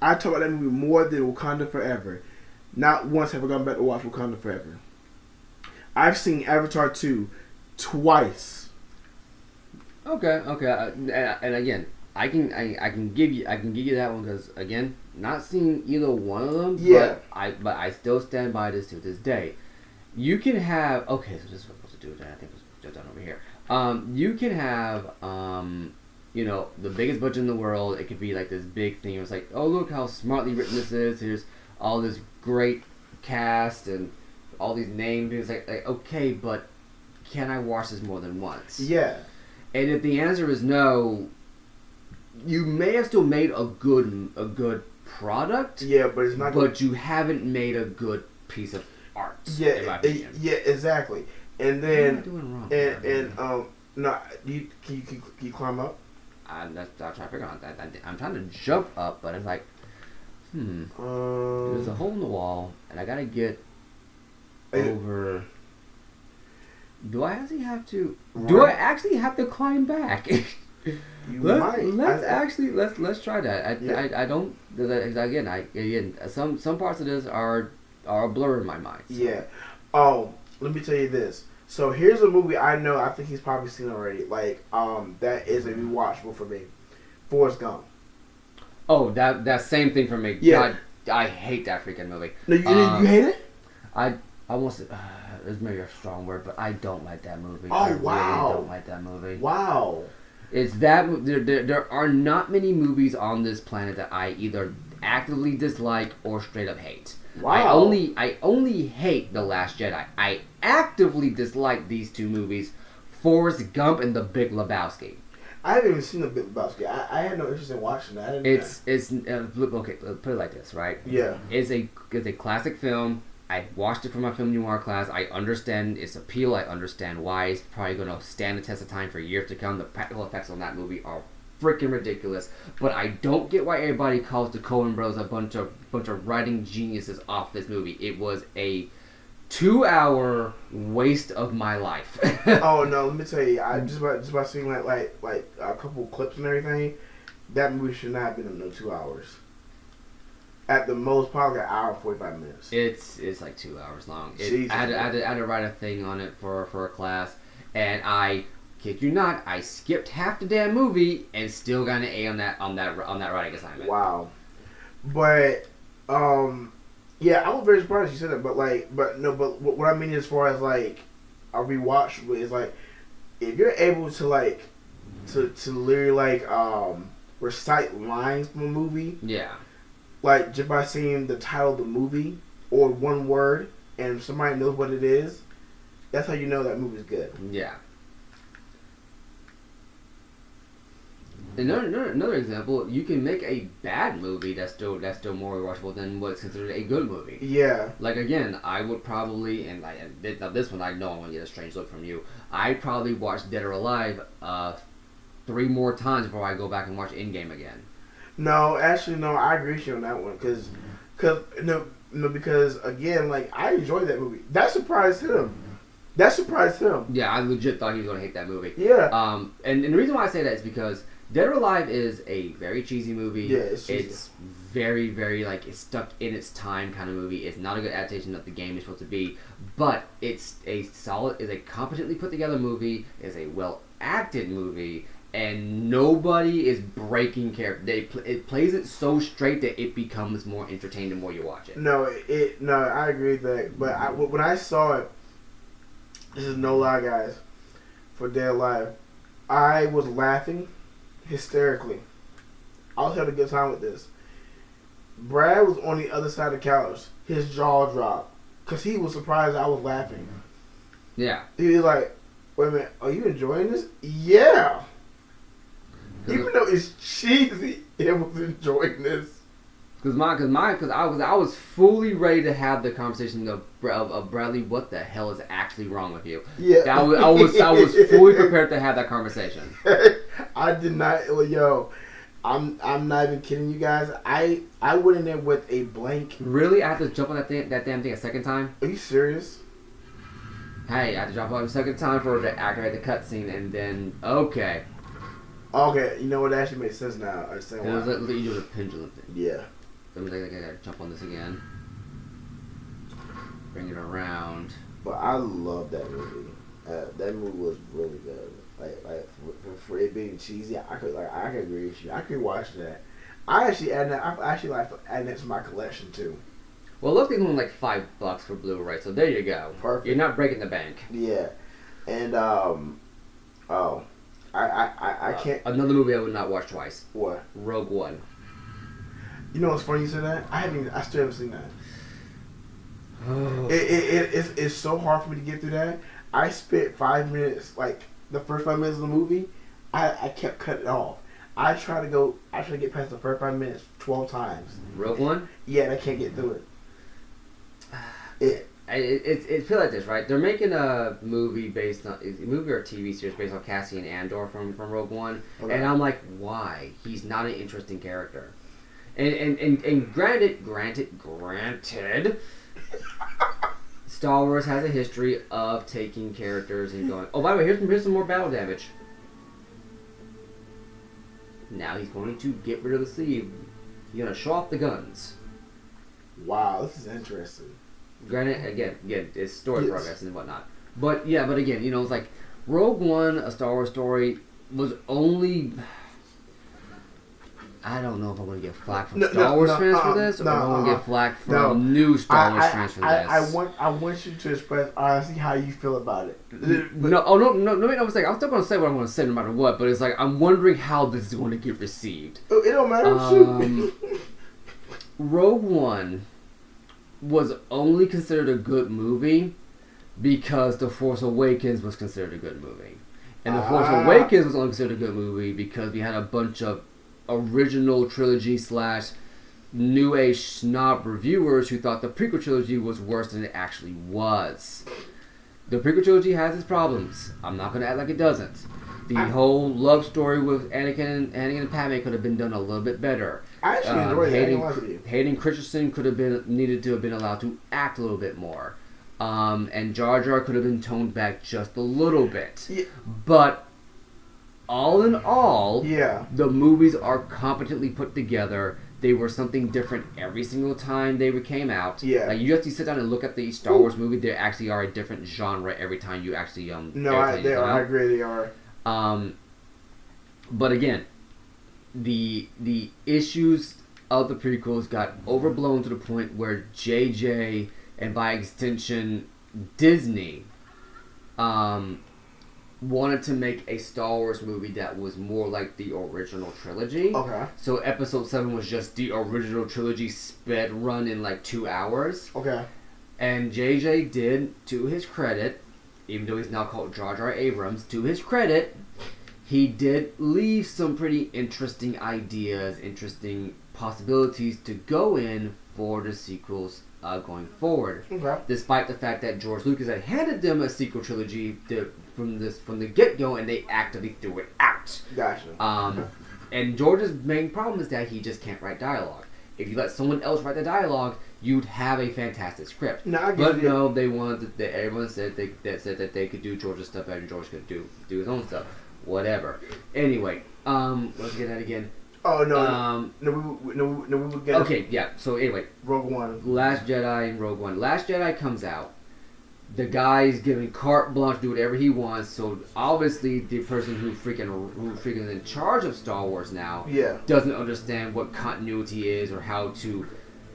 I talk about that movie more than Wakanda Forever. Not once have I gone back to watch Wakanda Forever. I've seen Avatar 2 twice. Okay. And again, I can give you that one because again, not seeing either one of them. Yeah. But I still stand by this to this day. You can have so this is what I'm supposed to do. I think it's done over here. You can have the biggest budget in the world. It could be like this big thing. It's like, oh, look how smartly written this is. Here's all this great cast and all these names. It's like okay, but can I watch this more than once? Yeah. And if the answer is no, you may have still made a good product. Yeah, but it's not. But you haven't made a good piece of art. Yeah, in my opinion. Yeah, exactly. And then, what am I doing wrong? no, can you climb up? I'm trying to figure out that. I'm trying to jump up, but it's like, there's a hole in the wall, and I gotta get over. Do I actually have to? Right. Do I actually have to climb back? Let's try that. I don't. Again, some parts of this are a blur in my mind. So. Yeah. Oh, let me tell you this. So here's a movie I know. I think he's probably seen already. Like that is a rewatchable for me. Forrest Gump. Oh, that same thing for me. Yeah. God, I hate that freaking movie. No, you hate it? I almost. It's maybe a strong word, but I don't like that movie. Oh, I wow. really don't like that movie. Wow. It's that there are not many movies on this planet that I either actively dislike or straight up hate. Wow. I only hate The Last Jedi. I actively dislike these 2 movies, Forrest Gump and The Big Lebowski. I haven't even seen The Big Lebowski. I had no interest in watching that. Okay. Put it like this, right? Yeah. It's a classic film. I watched it for my film noir class. I understand its appeal. I understand why it's probably going to stand the test of time for years to come. The practical effects on that movie are freaking ridiculous. But I don't get why everybody calls the Coen Brothers a bunch of writing geniuses off this movie. It was a 2-hour waste of my life. Oh no, let me tell you, I just about seeing like a couple of clips and everything. That movie should not have been in no 2 hours. At the most, probably an hour and 45 minutes. It's like 2 hours long. Jesus. I had to write a thing on it for a class, and I kid you not, I skipped half the damn movie and still got an A on that writing assignment. Wow. But yeah, I was very surprised you said that. But what I mean as far as like a rewatch is like if you're able to like to literally like recite lines from a movie. Yeah. Like, just by seeing the title of the movie, or one word, and somebody knows what it is, that's how you know that movie's good. Yeah. Another example, you can make a bad movie that's still more rewatchable than what's considered a good movie. Yeah. Like, again, I would probably, and now this one I know I'm going to get a strange look from you, I'd probably watch Dead or Alive 3 more times before I go back and watch Endgame again. No, actually, no. I agree with you on that one because again, like I enjoyed that movie. That surprised him. That surprised him. Yeah, I legit thought he was gonna hate that movie. Yeah. And the reason why I say that is because Dead or Alive is a very cheesy movie. Yeah, it's cheesy. It's very, very like it's stuck in its time kind of movie. It's not a good adaptation of the game it's supposed to be, but it's a competently put together movie. It's a well acted movie, and nobody is breaking character. It plays it so straight that it becomes more entertaining the more you watch it. No, I agree with that. But when I saw it, this is no lie, guys. For Dead or Alive, I was laughing hysterically. I was having a good time with this. Brad was on the other side of the couch. His jaw dropped because he was surprised I was laughing. Yeah. He was like, "Wait a minute, are you enjoying this?" Yeah. Even though it's cheesy, I was enjoying this. Because I was fully ready to have the conversation of Bradley. What the hell is actually wrong with you? Yeah. I was fully prepared to have that conversation. I did not. Well, yo, I'm not even kidding you guys. I went in there with a blank. Really, I have to jump on that damn thing a second time. Are you serious? Hey, I had to jump on a second time for it to activate the cutscene, and then okay. Okay, you know what? That actually makes sense now. I understand why. It was like you do the pendulum thing. Yeah. I gotta jump on this again. Bring it around. But I love that movie. That movie was really good. Like for it being cheesy, I could agree with you. I could watch that. I actually like adding that to my collection too. Well, look, they're only like $5 for Blu-ray, so there you go. Perfect. You're not breaking the bank. Yeah, and I can't. Another movie I would not watch twice. What? Rogue One. You know what's funny you said that? I still haven't seen that. Oh. It's so hard for me to get through that. I spent 5 minutes, like the first 5 minutes of the movie, I kept cutting it off. I try to get past the first 5 minutes 12 times. Rogue One? Yeah, and I can't get through it. It feels like this, right? They're making a movie or a TV series based on Cassian Andor from Rogue One, Okay. and I'm like, why? He's not an interesting character. And granted, Star Wars has a history of taking characters and going, oh, by the way, here's some more battle damage. Now he's going to get rid of the sleeve. He's going to show off the guns. Wow, this is interesting. Granted, again, it's story Yes. progress and whatnot. But again, it's like Rogue One, a Star Wars story, was only. I don't know if I'm going to get flack from Star Wars fans for this, or if I'm going to get flack from new Star Wars fans for this. I want you to express honestly how you feel about it. No, make no mistake. I'm still going to say what I'm going to say no matter what, but it's like I'm wondering how this is going to get received. It don't matter. Shoot. Rogue One was only considered a good movie because The Force Awakens was considered a good movie. And The Force Awakens was only considered a good movie because we had a bunch of original trilogy / new age snob reviewers who thought the prequel trilogy was worse than it actually was. The prequel trilogy has its problems. I'm not going to act like it doesn't. The whole love story with Anakin and Padme could have been done a little bit better. I actually enjoyed it. Hayden Christensen could have needed to have been allowed to act a little bit more. And Jar Jar could have been toned back just a little bit. Yeah. But all in all, yeah, the movies are competently put together. They were something different every single time they came out. Yeah. Like you have to sit down and look at the Star Wars movie. They actually are a different genre every time you actually No, I agree they are. But again, the issues of the prequels got overblown to the point where JJ and by extension Disney wanted to make a Star Wars movie that was more like the original trilogy. Okay. So Episode 7 was just the original trilogy sped run in like 2 hours. Okay. And JJ did, to his credit, even though he's now called Jar Jar Abrams, to his credit, he did leave some pretty interesting ideas, interesting possibilities to go in for the sequels going forward. Okay. Despite the fact that George Lucas had handed them a sequel trilogy from the get-go, and they actively threw it out. Gotcha. And George's main problem is that he just can't write dialogue. If you let someone else write the dialogue, you'd have a fantastic script. No, I get but it. no, they wanted that everyone said that they could do George's stuff better and George could do his own stuff. Whatever. Anyway, let's get that again. Oh no, we would get. Okay, yeah. So anyway, Rogue One, Last Jedi, and Rogue One. Last Jedi comes out. The guy's giving carte blanche to do whatever he wants. So obviously, the person who freaking is in charge of Star Wars now, yeah, doesn't understand what continuity is or how to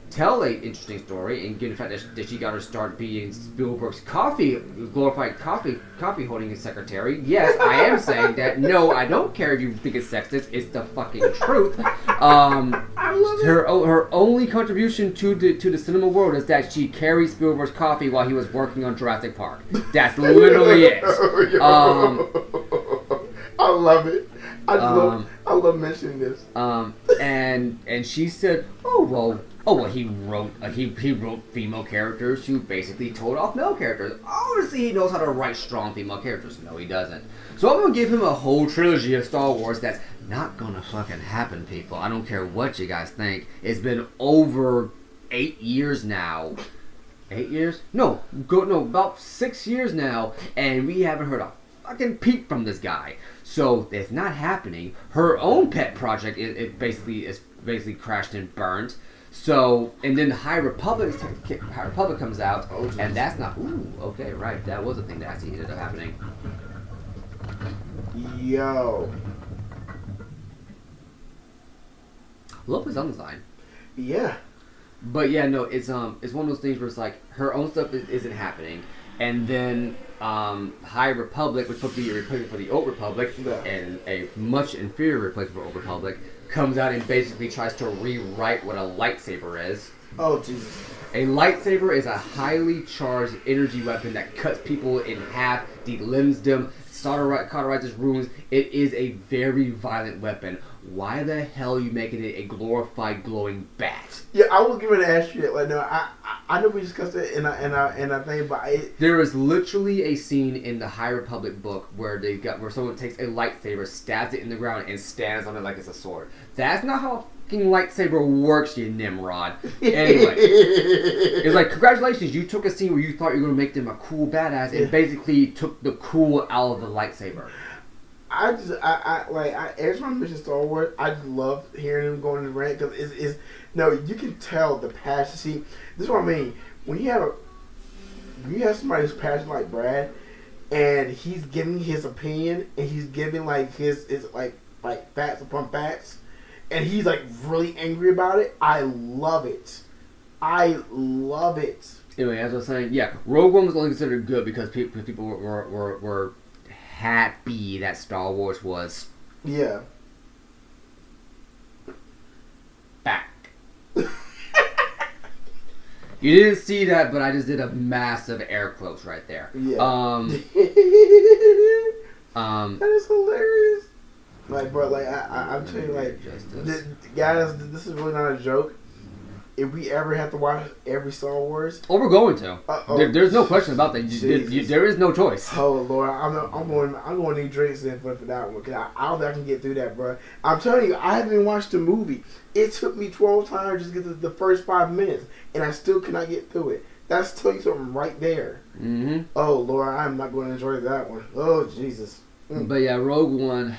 tell a interesting story. And given the fact that she got to start being Spielberg's glorified coffee holding secretary. Yes, I am saying that. No, I don't care if you think it's sexist. It's the fucking truth. I love it. Her only contribution to the cinema world is that she carried Spielberg's coffee while he was working on Jurassic Park. That's literally it. I love it. I love mentioning this. And she said, oh well, he wrote female characters who basically told off male characters. Obviously, he knows how to write strong female characters. No, he doesn't. So I'm gonna give him a whole trilogy of Star Wars that's not gonna fucking happen, people. I don't care what you guys think. It's been over 8 years now. 8 years? No, about 6 years now, and we haven't heard a fucking peep from this guy. So it's not happening. Her own pet project is basically crashed and burned. So, and then the High Republic comes out, and that's not. Ooh, okay, right. That was a thing that actually ended up happening. Yo. Love is Undesign. Yeah. But yeah, no, it's one of those things where it's like her own stuff isn't happening, and then High Republic, which would be a replacement for the Old Republic, and a much inferior replacement for Old Republic, comes out and basically tries to rewrite what a lightsaber is. Oh, Jesus. A lightsaber is a highly charged energy weapon that cuts people in half, delimbs them, cauterizes wounds. It is a very violent weapon. Why the hell are you making it a glorified glowing bat? Yeah, I was going to ask you that. Like, no, I know we discussed it in a thing, but there is literally a scene in the High Republic book where someone takes a lightsaber, stabs it in the ground, and stands on it like it's a sword. That's not how a fucking lightsaber works, you Nimrod. Anyway, it's like, congratulations, you took a scene where you thought you were going to make them a cool badass, and basically took the cool out of the lightsaber. Every time I mention Star Wars, I just love hearing him going in the rant because it's you can tell the passion. See, this is what I mean. When you have somebody who's passionate like Brad, and he's giving his opinion, and he's giving like his like facts upon facts, and he's like really angry about it. I love it. I love it. Anyway, as I was saying, yeah, Rogue One was only considered good because people were happy that Star Wars was back. You didn't see that, but I just did a massive air quotes right there. Yeah. That is hilarious. Like, bro, like I'm telling you, like, guys, this is really not a joke. If we ever have to watch every Star Wars, we're going to. There's no question about that. There is no choice. Oh Lord, I'm going to need drinks in for that one because I don't think I can get through that, bro. I'm telling you, I haven't even watched the movie. It took me 12 times just to get the first 5 minutes, and I still cannot get through it. That's telling you something right there. Mm-hmm. Oh Lord, I'm not going to enjoy that one. Oh Jesus. But yeah, Rogue One,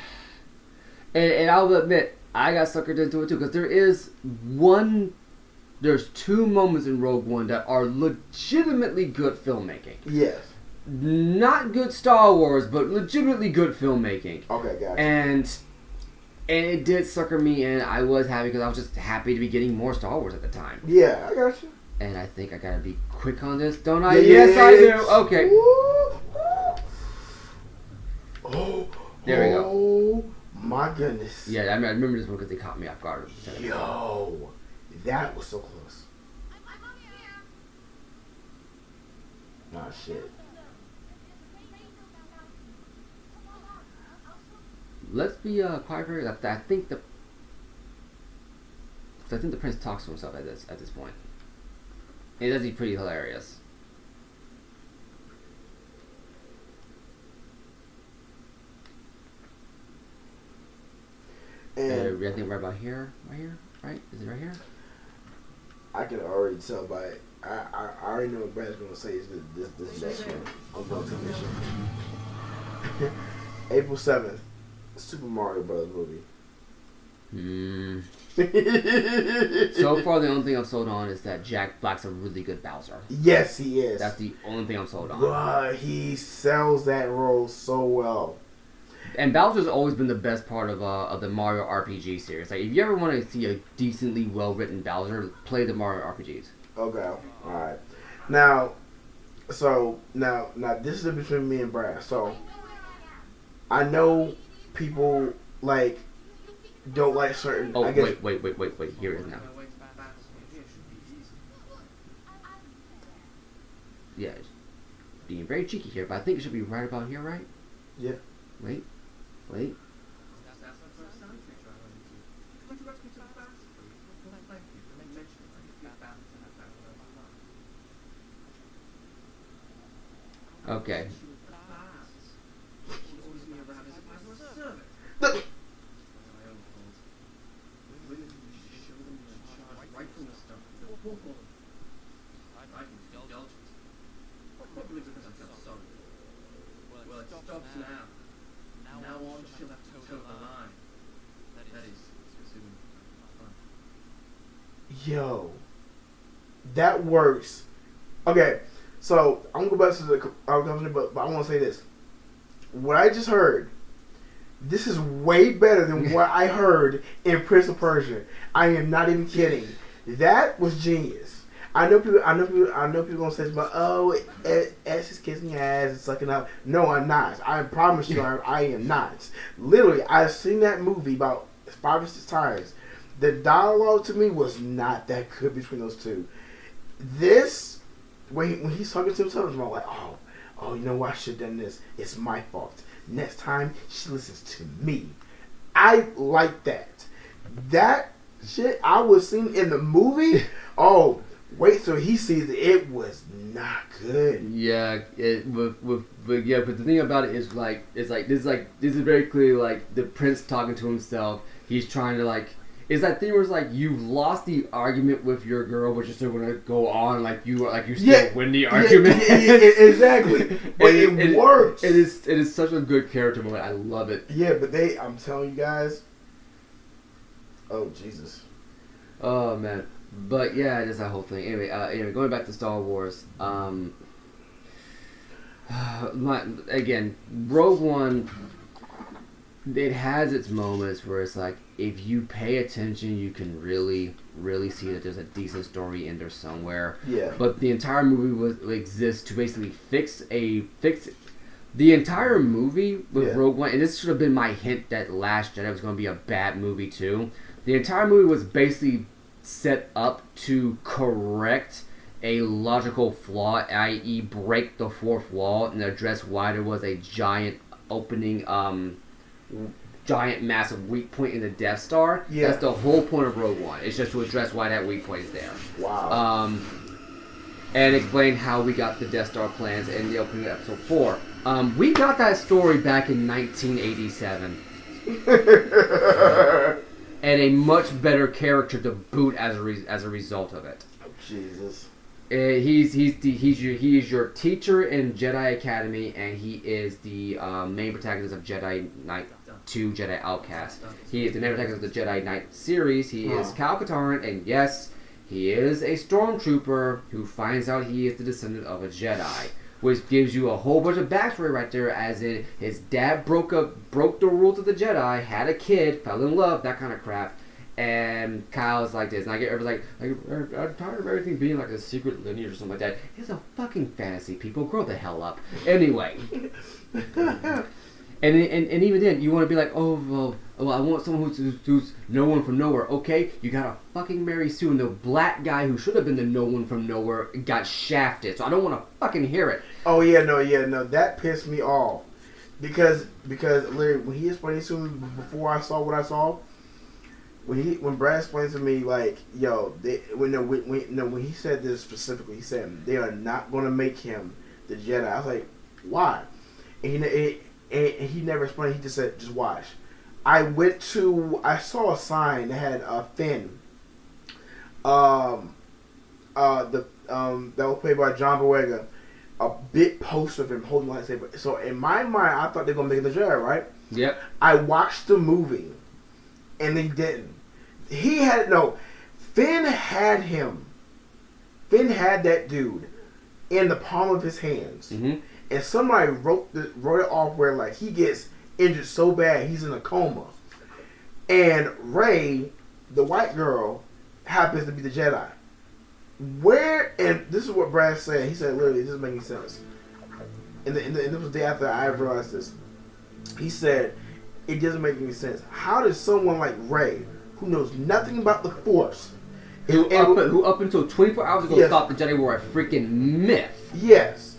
and I'll admit I got suckered into it too because there's 2 moments in Rogue One that are legitimately good filmmaking. Yes. Not good Star Wars, but legitimately good filmmaking. Okay, gotcha. And it did sucker me in. I was happy because I was just happy to be getting more Star Wars at the time. Yeah, I got you. And I think I gotta be quick on this, don't I? Yes, I do. Okay. Oh. There we go. Oh my goodness. Yeah, I remember this one because they caught me off guard. Yo. That was so close. Nah, shit. Let's be quiet for I think the prince talks to himself at this point. It does be pretty hilarious. And I think right about here, right? Is it right here? I can already tell by it. I already know what Brad's gonna say is this next one. I'm going to mission. April 7th, Super Mario Brothers movie. So far, the only thing I'm sold on is that Jack Black's a really good Bowser. Yes, he is. That's the only thing I'm sold on. But he sells that role so well. And Bowser's always been the best part of the Mario RPG series. Like, if you ever want to see a decently well written Bowser, play the Mario RPGs. Okay, all right. Now, now this is between me and Brad. So I know people like don't like certain. Oh, I guess, wait. Here it is now. Yeah, it's being very cheeky here, but I think it should be right about here, right? Yeah. Wait. Okay. Well, it stops now. Now on she'll have to toe the line. That is pursuing fun. Yo, that works. Okay, so I'm gonna go back to the but I want to say this. What I just heard, this is way better than what I heard in Prince of Persia. I am not even kidding. That was genius. I know people gonna say about S is kissing ass and sucking up. No, I'm not. I promise you, I am not. Literally, I've seen that movie about 5 or 6 times. The dialogue to me was not that good between those two. This, when he's talking to himself, I'm like, oh, you know what? I should have done this. It's my fault. Next time, she listens to me. I like that. That shit I was seeing in the movie. Oh, wait till he sees it. It was not good. Yeah, but the thing about it is this is very clearly like the prince talking to himself. He's trying to it's that thing where it's like you've lost the argument with your girl, but you're still gonna go on like you still win the argument. Exactly. But it works. It is such a good character moment. I love it. Yeah, but I'm telling you guys. Oh Jesus. Oh man. But yeah, it is that whole thing. Anyway, going back to Star Wars. Again, Rogue One. It has its moments where it's like if you pay attention, you can really, really see that there's a decent story in there somewhere. Yeah. But the entire movie exists to basically fix the entire movie with Rogue One. And this should have been my hint that Last Jedi was going to be a bad movie too. The entire movie was basically set up to correct a logical flaw, i.e., break the fourth wall and address why there was a giant opening, massive weak point in the Death Star. Yeah. That's the whole point of Rogue One. It's just to address why that weak point is there. Wow. And explain how we got the Death Star plans in the opening of Episode 4. We got that story back in 1987. And a much better character to boot as a result of it. Oh, Jesus. He is your teacher in Jedi Academy, and he is the main protagonist of Jedi Knight 2 Jedi Outcast. He is the main protagonist of the Jedi Knight series. He is Cal Katarn, and yes, he is a stormtrooper who finds out he is the descendant of a Jedi, which gives you a whole bunch of backstory right there, as in his dad broke the rules of the Jedi, had a kid, fell in love, that kind of crap. And Kyle's like this, and I get everyone's like I'm tired of everything being like a secret lineage or something like that. It's a fucking fantasy, people. Grow the hell up. Anyway. And even then, you want to be like, well, I want someone who's no one from nowhere. Okay, you gotta fucking marry Sue, and the black guy who should have been the no one from nowhere got shafted. So I don't want to fucking hear it. Oh no, that pissed me off because literally when he explained to me before I saw what I saw, when Brad explained to me like, yo, when he said this specifically, he said they are not gonna make him the Jedi. I was like, why? And he never explained. He just said, just watch. I saw a sign that had Finn. That was played by John Boyega. A big poster of him holding a lightsaber. So in my mind, I thought they were gonna make it the Jedi, right? Yep. I watched the movie, and they didn't. Finn had him. Finn had that dude in the palm of his hands, and somebody wrote it off where like he gets injured so bad he's in a coma, and Rey, the white girl, happens to be the Jedi. And this is what Brad said. He said, literally, it doesn't make any sense. And this was the day after I realized this. He said, it doesn't make any sense. How does someone like Rey, who knows nothing about the Force, who up until 24 hours ago yes, thought the Jedi were a freaking myth. Yes.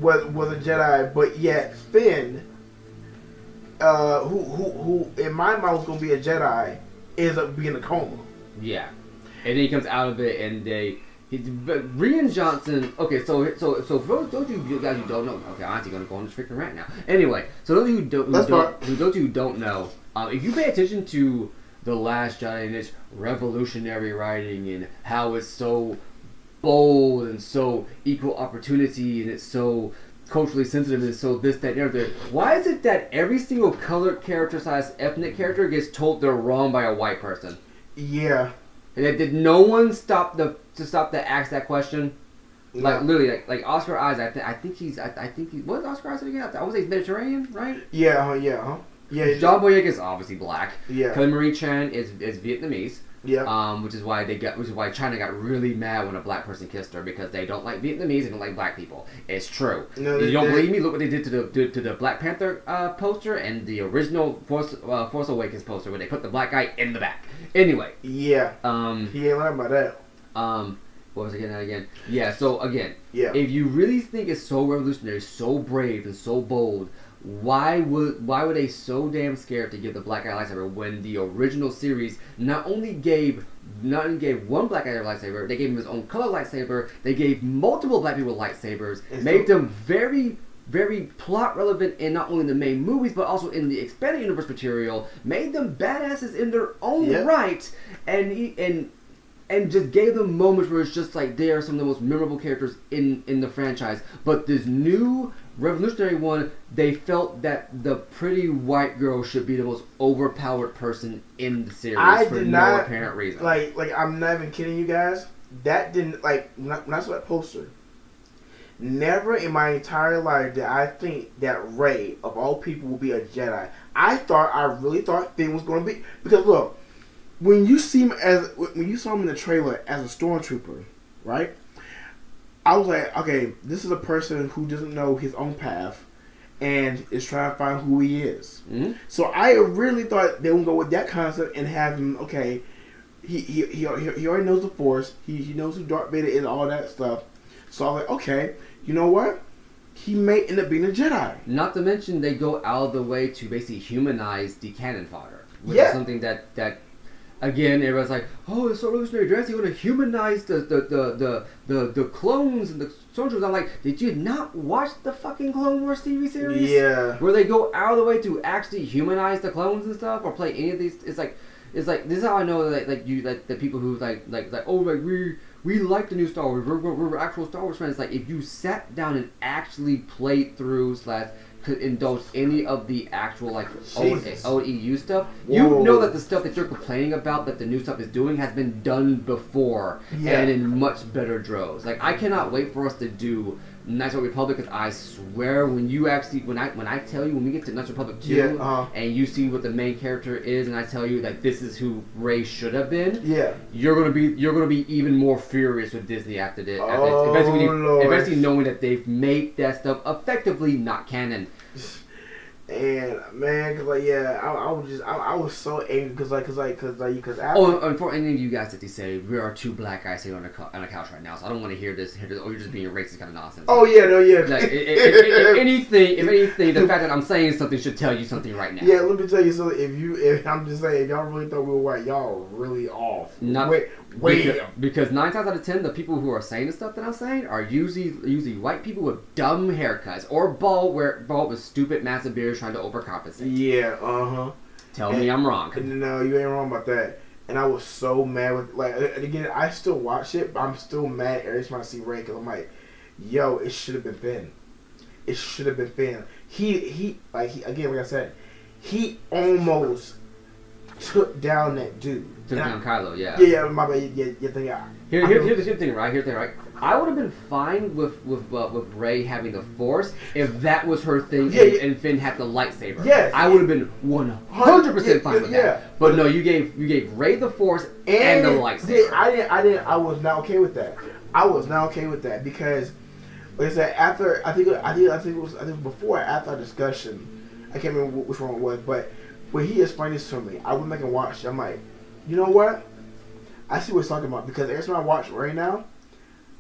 Was a Jedi, but yet Finn, who in my mind was going to be a Jedi, ends up being a coma. Yeah. And then he comes out of it, and Rian Johnson. Okay, so for those of you guys who don't know, okay, I'm actually gonna go on this freaking rant now. Anyway, so those of you who don't know, if you pay attention to The Last Jedi and its revolutionary writing and how it's so bold and so equal opportunity and it's so culturally sensitive and so this, that, and everything, why is it that every single colored character / ethnic character gets told they're wrong by a white person? Yeah. And did no one stop to ask that question? No. Like literally, like Oscar Isaac. I think he's what is Oscar Isaac again? I would say he's Mediterranean, right? Yeah. John Boyega is obviously black. Yeah. Kelly Marie Tran is Vietnamese. Yeah. Which is why China got really mad when a black person kissed her, because they don't like Vietnamese and don't like black people. It's true. No, you don't believe me? Look what they did to the Black Panther poster and the original Force Awakens poster, where they put the black guy in the back. Anyway. Yeah. He ain't lying about that. What was I getting at again? Yeah. So again, if you really think it's so revolutionary, so brave, and so bold, why were they so damn scared to give the black guy a lightsaber when the original series not only gave one black guy a lightsaber, they gave him his own color lightsaber, they gave multiple black people lightsabers, made them very, very plot relevant in not only the main movies but also in the expanded universe material, made them badasses in their own right, and just gave them moments where it's just like they are some of the most memorable characters in the franchise. But this new revolutionary one, they felt that the pretty white girl should be the most overpowered person in the series for no apparent reason. Like I'm not even kidding you guys. That didn't, like, when I saw that poster, never in my entire life did I think that Rey, of all people, would be a Jedi. I really thought Finn was going to be, because look, when you saw him in the trailer as a stormtrooper, right? I was like, okay, this is a person who doesn't know his own path and is trying to find who he is. Mm-hmm. So I really thought they would go with that concept and have him, okay, he already knows the Force, he knows who Darth Vader is and all that stuff. So I was like, okay, you know what? He may end up being a Jedi. Not to mention they go out of the way to basically humanize the cannon fodder, which is something that again, everyone's like, oh, it's so revolutionary. They're actually going to humanize the clones and the soldiers. I'm like, did you not watch the fucking Clone Wars TV series? Yeah. Where they go out of the way to actually humanize the clones and stuff, or play any of these. It's like this is how I know that the people who we like the new Star Wars. We're actual Star Wars fans. Like, if you sat down and actually played through / could indulge any of the actual old EU stuff, you know that the stuff that you're complaining about that the new stuff is doing has been done before and in much better droves. Like, I cannot wait for us to do Knights of the Republic, because I swear when I tell you, when we get to Knights of the Republic 2 and you see what the main character is, and I tell you that this is who Rey should have been, you're gonna be even more furious with Disney after this. Eventually knowing that they've made that stuff effectively not canon. And man, I was so angry because and for any of you guys that they say we are two black guys sitting on a couch right now, so I don't want to hear this. Oh, you're just being racist kind of nonsense. Oh yeah, no, yeah. Like, if anything, the fact that I'm saying something should tell you something right now. Yeah, let me tell you something. If I'm just saying, if y'all really thought we were white, y'all are really off. Because 9 times out of 10, the people who are saying the stuff that I'm saying are usually white people with dumb haircuts or bald with stupid massive beards trying to overcompensate. Yeah, Tell me I'm wrong. No, you ain't wrong about that. And I was so mad with and again, I still watch it, but I'm still mad every time I see Ray because I'm like, yo, it should have been Finn. It should have been Finn. He again, like I said, he almost took down that dude. Took down Kylo, yeah. Yeah, my bad. Here's the thing, right? I would have been fine with Rey having the Force if that was her thing and Finn had the lightsaber. Yes. I would have been 100% fine with that. But no, you gave Rey the Force and the lightsaber. I was not okay with that. I was not okay with that because, like I said, after I think it was before after our discussion, I can't remember which one it was, but when he explained this to me, I went back and watched it. I'm like, you know what? I see what he's talking about because every time I watch Rey now,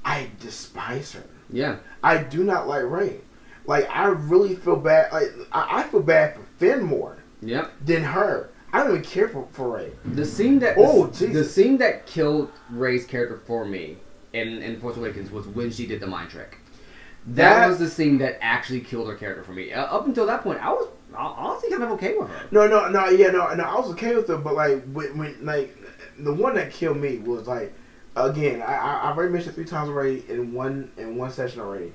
I despise her. Yeah. I do not like Rey. Like, I really feel bad. Like, I feel bad for Finn more. Yep. Than her. I don't even care for Rey. The scene that the scene that killed Rey's character for me in Force Awakens was when she did the mind trick. That was the scene that actually killed her character for me. Up until that point, I was honestly kind of okay with her. No. I was okay with her, but like when like the one that killed me was like, again, I've already mentioned 3 times already in one session already.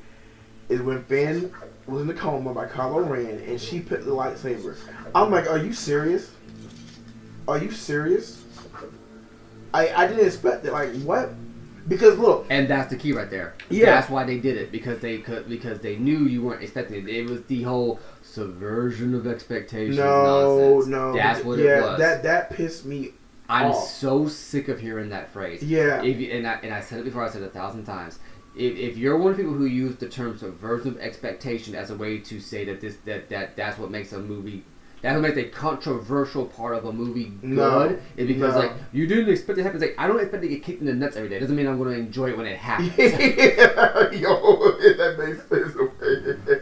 Is when Finn was in the coma by Kylo Ren and she picked the lightsaber. I'm like, are you serious? Are you serious? I didn't expect it. Like, what? Because look, and that's the key right there. Yeah, that's why they did it because they knew you weren't expecting it. It was the whole subversion of expectations nonsense. No, that's what it was. That pissed me. I'm so sick of hearing that phrase. Yeah, and I said it before. I said it 1,000 times. If you're one of the people who use the term subversion of expectation as a way to say that that's what makes a movie. That's what makes a controversial part of a movie good. Is because like you didn't expect it to happen. It's like I don't expect to get kicked in the nuts every day. It doesn't mean I'm going to enjoy it when it happens. Yo, that makes sense. Okay.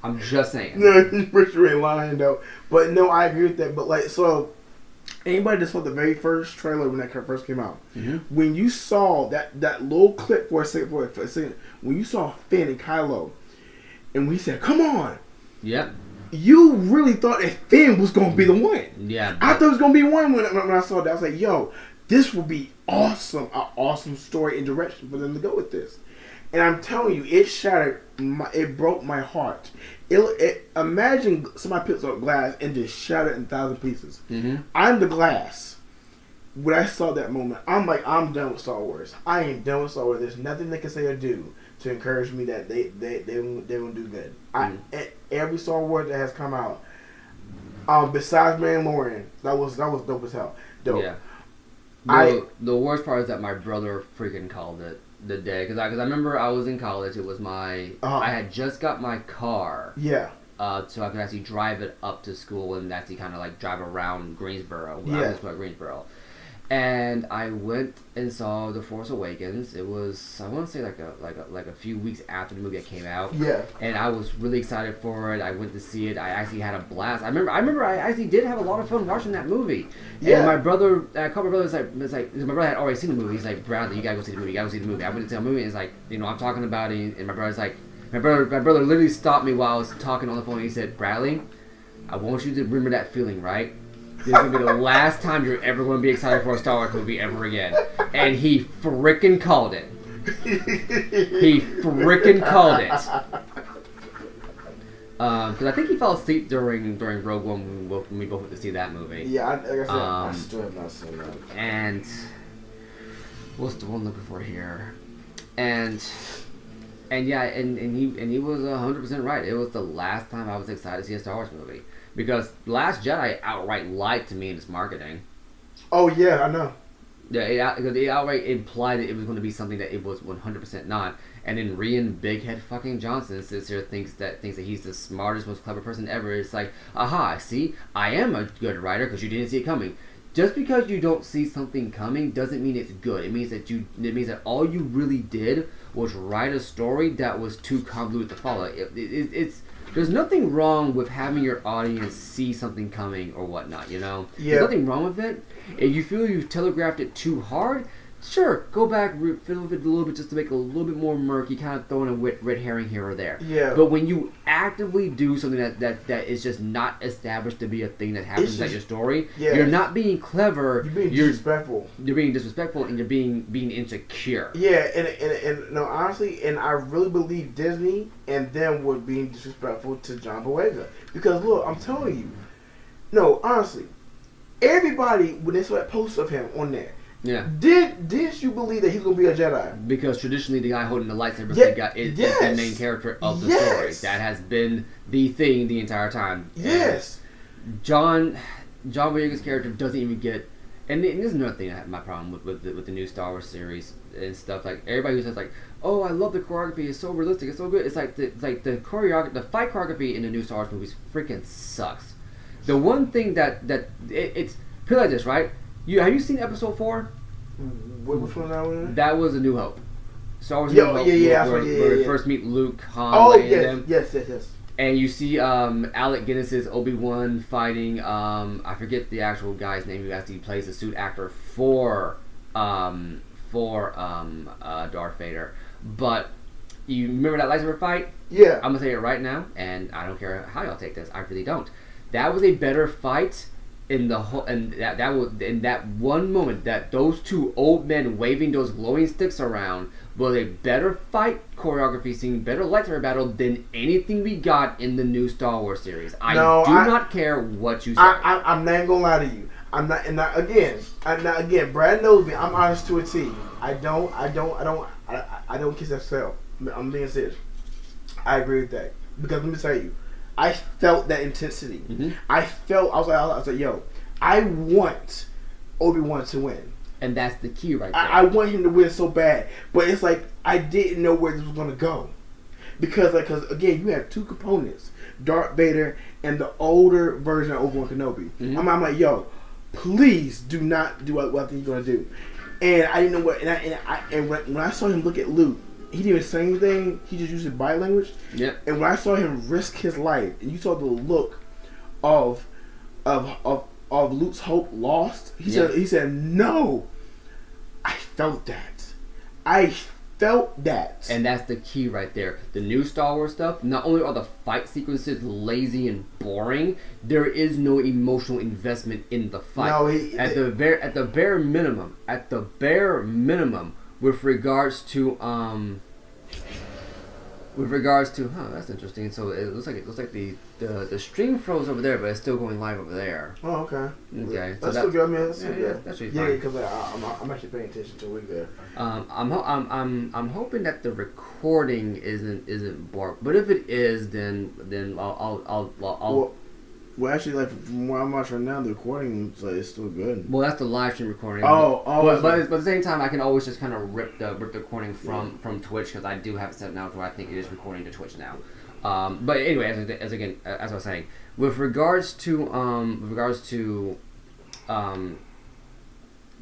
I'm just saying. No, you ain't lying though. But no, I agree with that. But like, so anybody that saw the very first trailer when that first came out, when you saw that little clip for a second, when you saw Finn and Kylo, and we said, "Come on," yep. You really thought that Finn was going to be the one. Yeah. I thought it was going to be one when I saw that. I was like, yo, this will be awesome. An awesome story and direction for them to go with this. And I'm telling you, it broke my heart. Imagine somebody picks up glass and just shattered in 1,000 pieces. Mm-hmm. I'm the glass. When I saw that moment, I'm like, I'm done with Star Wars. I ain't done with Star Wars. There's nothing they can say or do to encourage me that they won't do good. Every Star Wars that has come out, besides Mandalorian, that was dope as hell. Dope. Yeah. The worst part is that my brother freaking called it the day because I remember I was in college. It was I had just got my car. Yeah. So I could actually drive it up to school and actually kind of like drive around Greensboro. Yeah. I went to Greensboro. And I went and saw The Force Awakens. It was, I want to say like a few weeks after the movie came out. Yeah. And I was really excited for it. I went to see it. I actually had a blast. I remember I actually did have a lot of fun watching that movie. Yeah. And my brother, I called my brother. It's like my brother had already seen the movie. He's like, Bradley, you gotta go see the movie. I went to see the movie. And it's like, I'm talking about it. And my brother's like, my brother literally stopped me while I was talking on the phone. And he said, Bradley, I want you to remember that feeling, right? This is going to be the last time you're ever going to be excited for a Star Wars movie ever again. And he frickin' called it. He frickin' called it. Because I think he fell asleep during Rogue One when we both went to see that movie. Yeah, like I said, I still have not seen that. And what's the one looking for here? And yeah, and he was 100% right. It was the last time I was excited to see a Star Wars movie. Because Last Jedi outright lied to me in its marketing. Oh yeah, I know. Yeah, it outright implied that it was going to be something that it was 100% not. And then Rian Big Head fucking Johnson sits here thinks that he's the smartest, most clever person ever. It's like, aha, see, I am a good writer because you didn't see it coming. Just because you don't see something coming doesn't mean it's good. It means that all you really did was write a story that was too convoluted to follow. It's there's nothing wrong with having your audience see something coming or whatnot, Yeah. There's nothing wrong with it. If you feel you've telegraphed it too hard, Sure, go back, fiddle with it a little bit just to make it a little bit more murky, kind of throwing a red herring here or there. Yeah. But when you actively do something that is just not established to be a thing that happens in your story, you're not being clever. You're being disrespectful. You're being disrespectful, and you're being insecure. Yeah, and no, honestly, and I really believe Disney and them were being disrespectful to John Boyega. Because look, I'm telling you, no, honestly, everybody when they saw that post of him on there. Yeah. Did you believe that he's gonna be a Jedi? Because traditionally, the guy holding the lightsaber is the main character of the story. That has been the thing the entire time. Yes. And John Boyega's character doesn't even get. And this is another thing I have my problem with the new Star Wars series and stuff. Like everybody who says like, "Oh, I love the choreography. It's so realistic. It's so good." It's like the fight choreography in the new Star Wars movies freaking sucks. The one thing it's put it like this, right? Have you seen Episode 4? Which one that was? That was A New Hope. Star Wars A New Hope. Where we first meet Luke, Han, and them. Yes. And you see Alec Guinness's Obi-Wan fighting, I forget the actual guy's name who actually plays the suit actor for Darth Vader. But you remember that lightsaber fight? Yeah. I'm going to say it right now, and I don't care how y'all take this. I really don't. That was a better fight in the whole, and that was in that one moment that those two old men waving those glowing sticks around was a better fight choreography scene, better lightsaber battle than anything we got in the new Star Wars series. I do not care what you say. I'm not gonna lie to you. I'm not again. Brad knows me. I'm honest to a T. I don't kiss that cell. I'm being serious. I agree with that because let me tell you. I felt that intensity. Mm-hmm. I was like, yo, I want Obi-Wan to win. And that's the key right there. I want him to win so bad. But it's like, I didn't know where this was going to go. Because again, you have two components. Darth Vader and the older version of Obi-Wan Kenobi. Mm-hmm. I'm like, yo, please do not do what I think you're going to do. And I didn't know what, and when I saw him look at Luke, he didn't even say anything. He just used his body language. Yep. And when I saw him risk his life, and you saw the look of Luke's hope lost, he said, "No." I felt that. And that's the key right there. The new Star Wars stuff. Not only are the fight sequences lazy and boring, there is no emotional investment in the fight. No, at the bare minimum. With regards to that's interesting. So it looks like the stream froze over there, but it's still going live over there. Oh, okay. Okay, that's still good, man. That's actually fine. Yeah, because I'm actually paying attention to it there. I'm hoping that the recording isn't barked, but if it is, then I'll. Well, actually, like from what I'm watching right now, the recording is still good. Well, that's the live stream recording. But at the same time, I can always just kind of rip the recording from Twitch because I do have it set now to where I think it is recording to Twitch now. But anyway, as I was saying, with regards to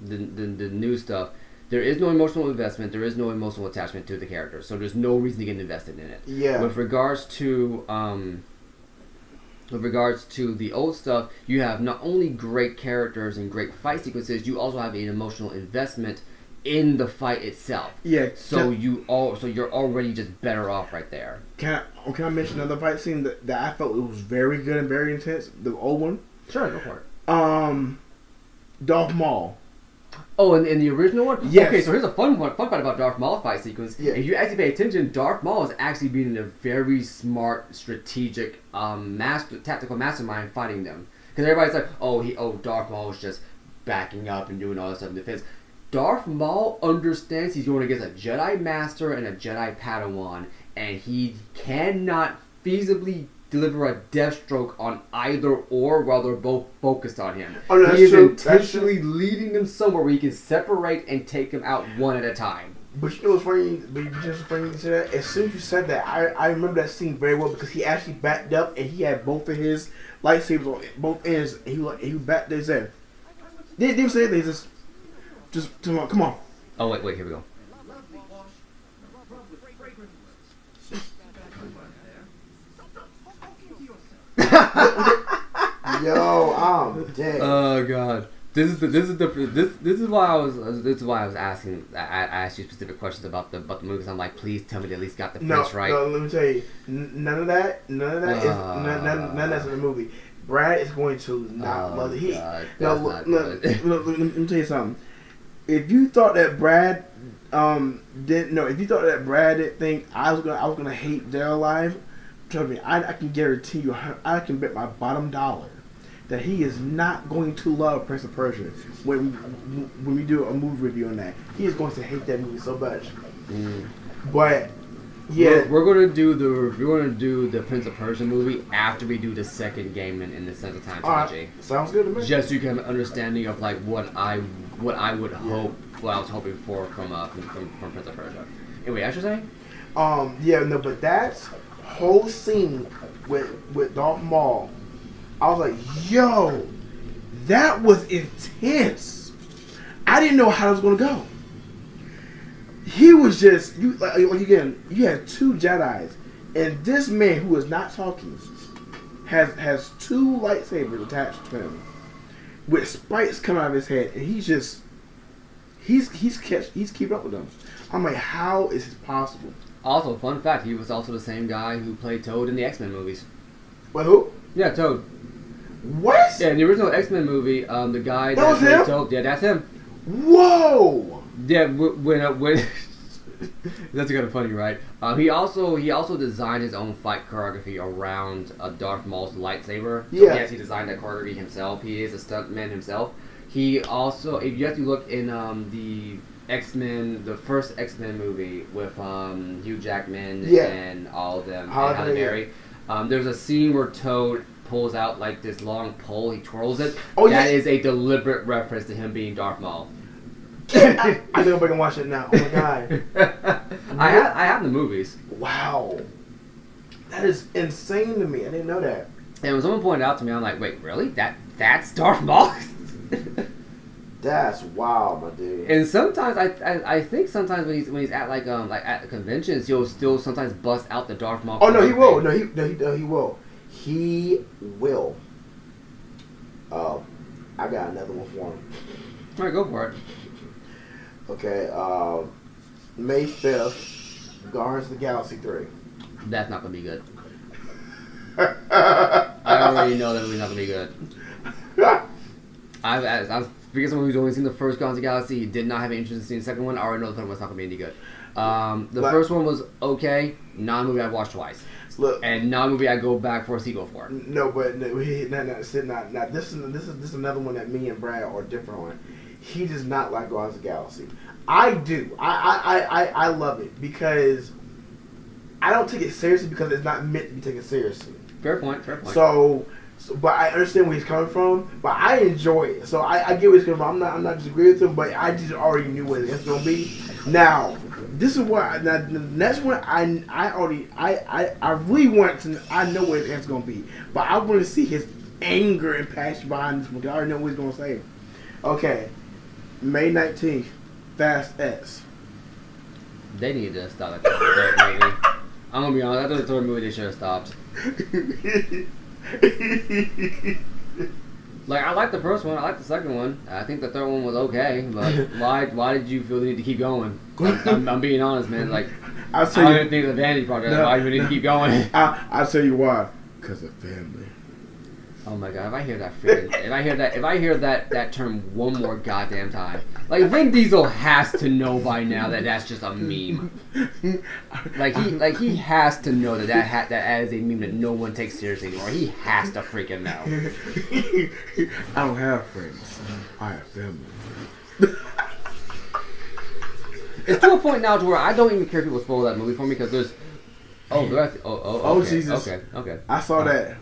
the new stuff, there is no emotional investment. There is no emotional attachment to the character, so there's no reason to get invested in it. Yeah. With regards to the old stuff, you have not only great characters and great fight sequences, you also have an emotional investment in the fight itself. Yeah. So you're already just better off right there. Can I mention another fight scene that I felt it was very good and very intense? The old one. Sure, go for it. Darth Maul. Oh, in the original one? Yes. Okay, so here's a fun part about Darth Maul fight sequence. Yeah. If you actually pay attention, Darth Maul is actually being a very smart, strategic, tactical mastermind fighting them. Because everybody's like, Darth Maul is just backing up and doing all this stuff in defense. Darth Maul understands he's going against a Jedi Master and a Jedi Padawan, and he cannot feasibly deliver a death stroke on either or while they're both focused on him. Oh, no, he is true. intentionally leading them somewhere where he can separate and take them out one at a time. But you know what's funny? Just funny to say that. As soon as you said that, I remember that scene very well because he actually backed up and he had both of his lightsabers on both ends. And he backed his head. They didn't say anything. Just come on. Oh wait, here we go. Yo, I'm dead. Oh god, This is why I was asking. I asked you specific questions about the movies. I'm like, please tell me they at least got the French right. No, let me tell you, none of that is none of that's in the movie. Brad is going to not love it. Let me tell you something. If you thought that Brad if you thought that Brad didn't think I was gonna hate their life, trust me, I can guarantee you, I can bet my bottom dollar that he is not going to love Prince of Persia when we do a movie review on that. He is going to hate that movie so much. But yeah, we're gonna do the Prince of Persia movie after we do the second game in the Sense of Time trilogy. Sounds good to me. Just so you can have an understanding of like what I would hope, what I was hoping for from Prince of Persia. Anyway, as you're saying? But that whole scene with Darth Maul, I was like, yo, that was intense. I didn't know how it was gonna go. He was just again. You had two Jedis, and this man who is not talking has two lightsabers attached to him, with spikes coming out of his head, and he's keeping up with them. I'm like, how is this possible? Also, fun fact: he was also the same guy who played Toad in the X-Men movies. Wait, who? Yeah, Toad. What? Yeah, in the original X-Men movie, the guy that was him. Toad, yeah, that's him. Whoa. Yeah, when that's kind of funny, right? He also designed his own fight choreography around Darth Maul's lightsaber. So yeah. Yes, he designed that choreography himself. He is a stuntman himself. He also, if you have to look in the X-Men, the first X-Men movie with Hugh Jackman and all of them, and Halle Berry, there's a scene where Toad pulls out like this long pole. He twirls it. That is a deliberate reference to him being Darth Maul. I go back and watch it now. Oh my god! I have the movies. Wow, that is insane to me. I didn't know that. And when someone pointed out to me, I'm like, wait, really? That's Darth Maul? That's wild, my dude. And sometimes I think sometimes when he's at like at conventions, he'll still sometimes bust out the Darth Maul. Oh no, he will. No, he will. He will. I got another one for him. All right, go for it. Okay, May 5th, Guardians of the Galaxy 3. That's not going to be good. I already know that movie's not going to be good. I was speaking of someone who's only seen the first Guardians of the Galaxy, did not have any interest in seeing the second one. I already know the third one's not going to be any good. The first one was okay, not a movie I've watched twice. Look, and not a movie I go back for a sequel for. No, but this is another one that me and Brad are different on. He does not like Guardians of the Galaxy. I do. I love it because I don't take it seriously because it's not meant to be taken seriously. Fair point. So, but I understand where he's coming from. But I enjoy it. So I get where he's coming from. I'm not disagreeing with him, but I just already knew what it's going to be. Now, this is what the next one I really want to. I know what it's going to be, but I want to see his anger and passion behind this one. I already know what he's going to say. Okay. May 19th, Fast X. They need to stop at the third movie. I'm gonna be honest, after the third movie they should have stopped. Like, I like the first one, I like the second one. I think the third one was okay, but why did you feel the need to keep going? I'm being honest, man. Like, I don't even think it's a vanity project. No, why do we need to keep going? I'll tell you why. Because of family. Oh my god! If I hear that term one more goddamn time, like Vin Diesel has to know by now that that's just a meme. He has to know that is a meme that no one takes seriously anymore. He has to freaking know. I don't have friends. I have family. It's to a point now to where I don't even care if people spoil that movie for me because there's. Okay, Jesus. Okay. I saw that.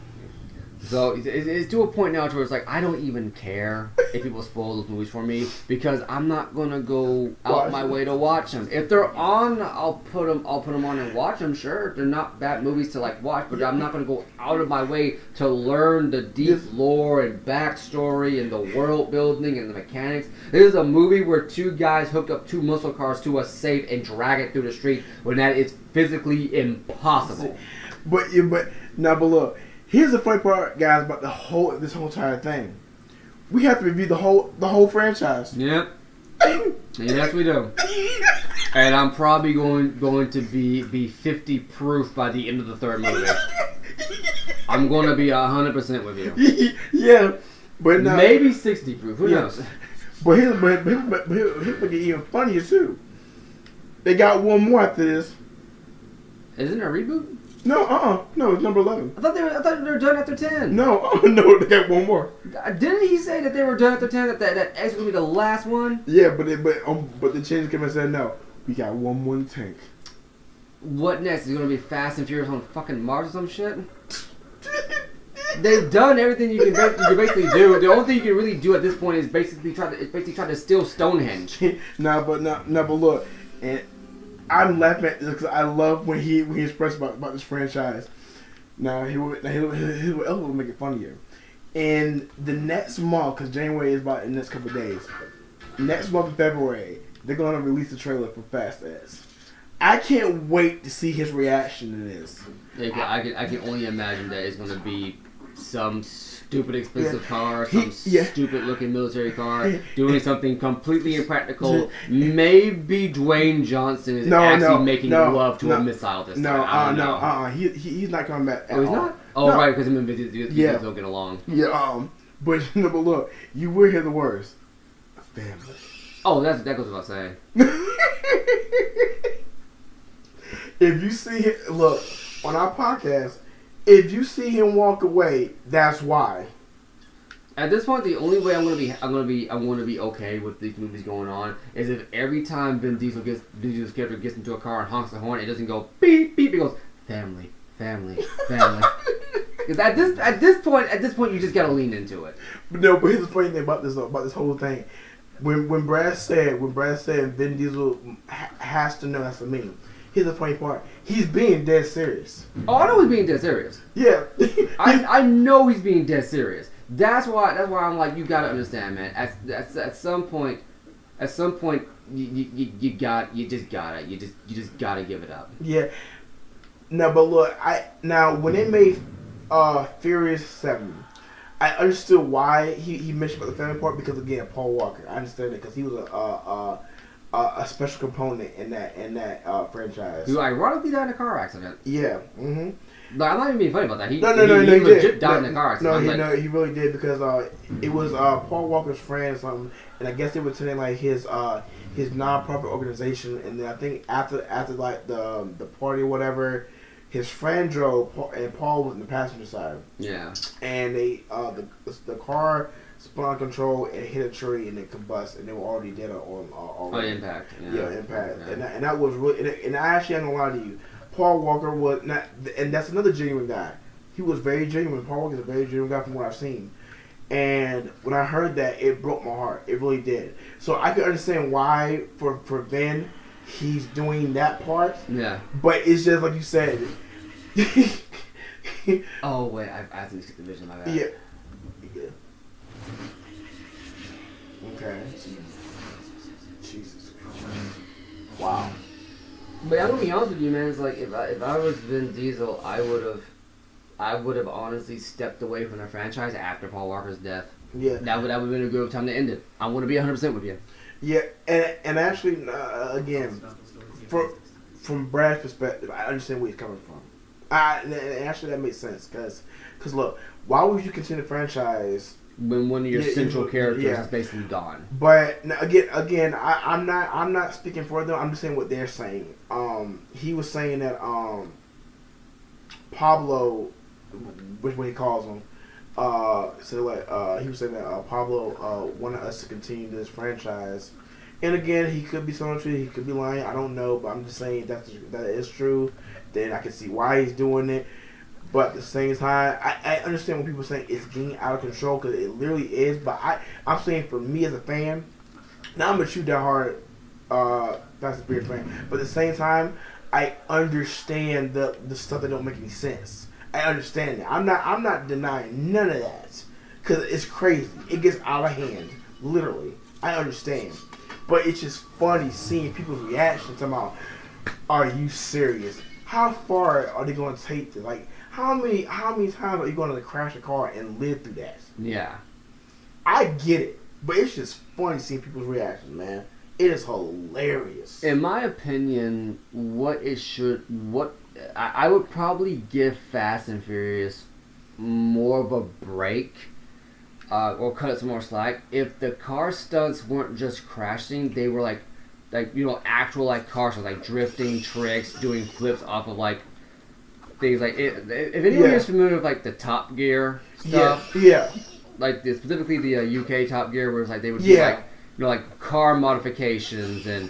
So it's to a point now to where it's like I don't even care if people spoil those movies for me because I'm not gonna go out my way to watch them. If they're on, I'll put them on and watch them. Sure, they're not bad movies to like watch, but I'm not gonna go out of my way to learn the deep lore and backstory and the world building and the mechanics. This is a movie where two guys hook up two muscle cars to a safe and drag it through the street when that is physically impossible. But look. Here's the funny part, guys, about this whole entire thing. we have to review the whole franchise. Yep. Yes, we do. And I'm probably going to be 50 proof by the end of the third movie. I'm going to be 100% with you. Yeah, but no, maybe 60 proof. Who knows? But here's what get even funnier too. They got one more after this. Isn't it a reboot? No, no, it's number 11. I thought they were done after 10. No, no, they got one more. Didn't he say that they were done after 10? That X was gonna be the last one? Yeah, but the change came and said no. We got one more in the tank. What next? Is it gonna be Fast and Furious on fucking Mars or some shit? They've done everything you can basically do. The only thing you can really do at this point is basically try to steal Stonehenge. But look, and I'm laughing at this because I love when he expressed about this franchise. Now he will make it funnier. In the next month, because January is about in the next couple of days. Next month in February, they're gonna release a trailer for Fast X. I can't wait to see his reaction to this. I can only imagine that it's gonna be some stupid expensive car, some stupid looking military car, doing something completely impractical. Maybe Dwayne Johnson is making love to a missile this time. He's not coming back at he's all. not? Oh, no. Right, because him and Vinny don't get along. Yeah, but look, you will hear the words. Family. Oh, that goes without saying. If you see him, look, on our podcast, if you see him walk away, that's why. At this point, the only way I'm gonna be okay with these movies going on is if every time Vin Diesel's character gets into a car and honks the horn, it doesn't go beep beep. It goes family, family, family. Because at this point, you just gotta lean into it. But here's the funny thing about this whole thing. When Brad said Vin Diesel has to know that's what I mean. Here's the funny part. He's being dead serious. Oh, I know he's being dead serious. Yeah. I know he's being dead serious. That's why I'm like, you gotta understand, man. At some point, you just gotta give it up. Yeah. No, but look, when they made Furious 7, I understood why he mentioned about the family part because again, Paul Walker. I understand it because he was a special component in that franchise. Who ironically died in a car accident. Yeah. Mm-hmm. No, I'm not even being funny about that. He legit legit died in a car accident. No, he really did because it was Paul Walker's friend or something, and I guess they were telling like his non-profit organization, and then I think after like the party or whatever, his friend drove and Paul was in the passenger side. Yeah. And they the car spun out of control and hit a tree and it combusted and they were already dead on impact. Yeah, impact. Yeah. And that was really and I actually ain't gonna lie to you. Paul Walker was not, and that's another genuine guy. He was very genuine. Paul Walker is a very genuine guy from what I've seen. And when I heard that, it broke my heart. It really did. So I can understand why for Vin, he's doing that part. Yeah. But it's just like you said. Oh wait, I have to skip the vision. My bad. Yeah. Okay. Jesus Christ. Wow. But I'm gonna be honest with you, man. It's like if I was Vin Diesel, I would have honestly stepped away from the franchise after Paul Walker's death. Yeah. That would have been a good time to end it. I want to be 100% with you. Yeah, and actually, again, from Brad's perspective, I understand where he's coming from. And actually, that makes sense because look, why would you continue the franchise when one of your central characters is basically gone? But again, I'm not speaking for them. I'm just saying what they're saying. He was saying that Pablo, which way he calls him, he was saying that Pablo wanted us to continue this franchise. And again, he could be telling the truth, he could be lying. I don't know, but I'm just saying that is true. Then I can see why he's doing it. But at the same time, I understand when people are saying it's getting out of control because it literally is. But I'm saying for me as a fan, now I'm a true diehard Fast and Furious fan. But at the same time, I understand the stuff that don't make any sense. I understand that. I'm not denying none of that because it's crazy. It gets out of hand, literally. I understand, but it's just funny seeing people's reaction to about, "Are you serious? How far are they going to take this? Like, how many times are you going to crash a car and live through that?" Yeah. I get it, but it's just funny seeing people's reactions, man. It is hilarious. In my opinion, I would probably give Fast and Furious more of a break, or cut it some more slack if the car stunts weren't just crashing; they were like actual like car stunts, like drifting tricks, doing flips off of like things like it. If anyone is familiar with like the Top Gear stuff, yeah. like specifically the UK Top Gear, where it's like they would do like like car modifications and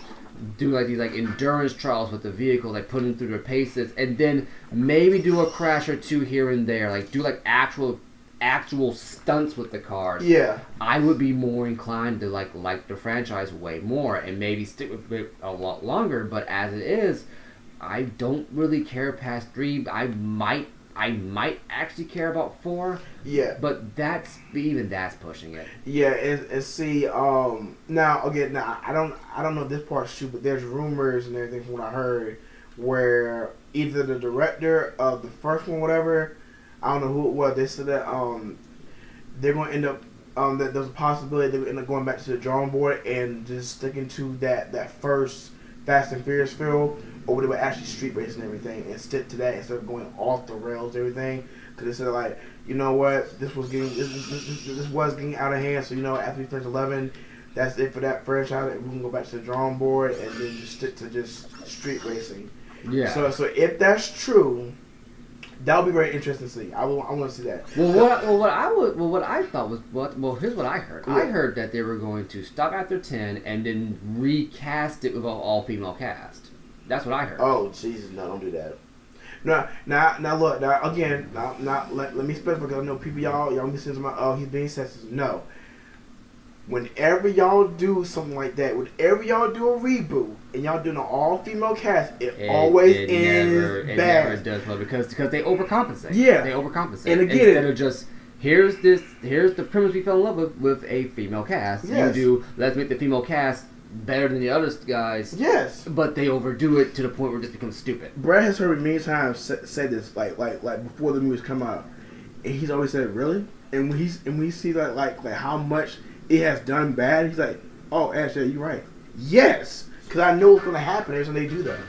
do like these like endurance trials with the vehicle, like put them through their paces, and then maybe do a crash or two here and there, like do like actual stunts with the cars. Yeah, I would be more inclined to like the franchise way more and maybe stick with it a lot longer. But as it is, I don't really care past 3. I might actually care about 4. Yeah. But that's pushing it. Yeah, and see, now I don't know if this part's true, but there's rumors and everything from what I heard where either the director of the first one, whatever, I don't know who it was, they said that they're going to end up that there's a possibility they would end up going back to the drawing board and just sticking to that first Fast and Furious film, or they would actually street race and everything and stick to that instead of going off the rails and everything. Because they said like, you know what, this was getting out of hand. So you know, after we finish 11, that's it for that franchise. We can go back to the drawing board and then just stick to just street racing. Yeah. So if that's true, that would be very interesting to see. I want to see that. Here's what I heard. Yeah. I heard that they were going to stop after 10 and then recast it with an all-female cast. That's what I heard. Oh Jesus, no! Don't do that. Now look. Let me specify because I know people y'all listen to my he's being sensitive. No. Whenever y'all do something like that, whenever y'all do a reboot and y'all doing an all-female cast, it always ends bad. It never does well because they overcompensate. Yeah, they overcompensate. And again, instead of just here's the premise we fell in love with a female cast. Yes. Let's make the female cast better than the other guys. Yes, but they overdo it to the point where it just becomes stupid. Brad has heard me many times say this like before the movies come out, and he's always said really. And when we see like how much it has done bad, he's like, oh, Ashley, you're right. Yes, because I know what's gonna happen every time they do that.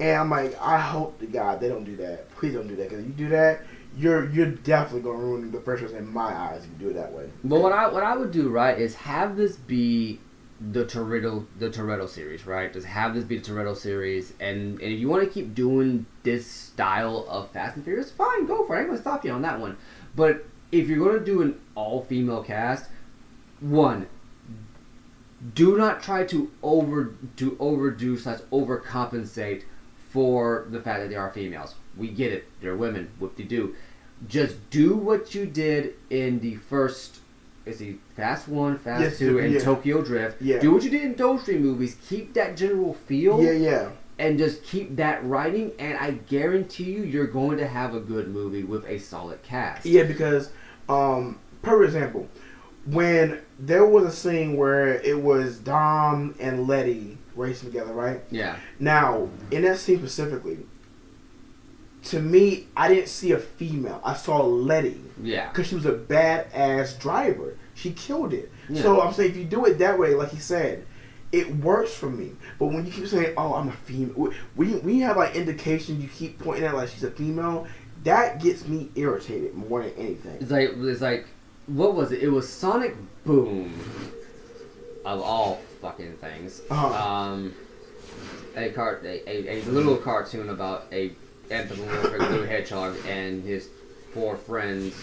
And I'm like, I hope to God they don't do that. Please don't do that, because if you do that, you're definitely gonna ruin the franchise in my eyes if you do it that way. But what I would do right is have this be the Toretto series, right? Just have this be the Toretto series, and if you want to keep doing this style of Fast and Furious, fine, go for it. I ain't gonna stop you on that one. But if you're gonna do an all-female cast, one, do not try to overdo / overcompensate for the fact that they are females. We get it. They're women. Whoop-de-doo. Just do what you did in the first, Fast 1, Fast 2, and Tokyo Drift. Yeah. Do what you did in those 3 movies. Keep that general feel. Yeah. And just keep that writing, and I guarantee you're going to have a good movie with a solid cast. Yeah, because, per example, when there was a scene where it was Dom and Letty racing together, right? Yeah. Now, in that scene specifically, to me, I didn't see a female. I saw Letty. Yeah. Because she was a badass driver. She killed it. Yeah. So I'm saying if you do it that way, like he said, it works for me. But when you keep saying, oh, I'm a female, when you have like indications, you keep pointing at like she's a female, that gets me irritated more than anything. It's like what was it? It was Sonic Boom, of all fucking things. Uh-huh. A little cartoon about a blue hedgehog and his 4 friends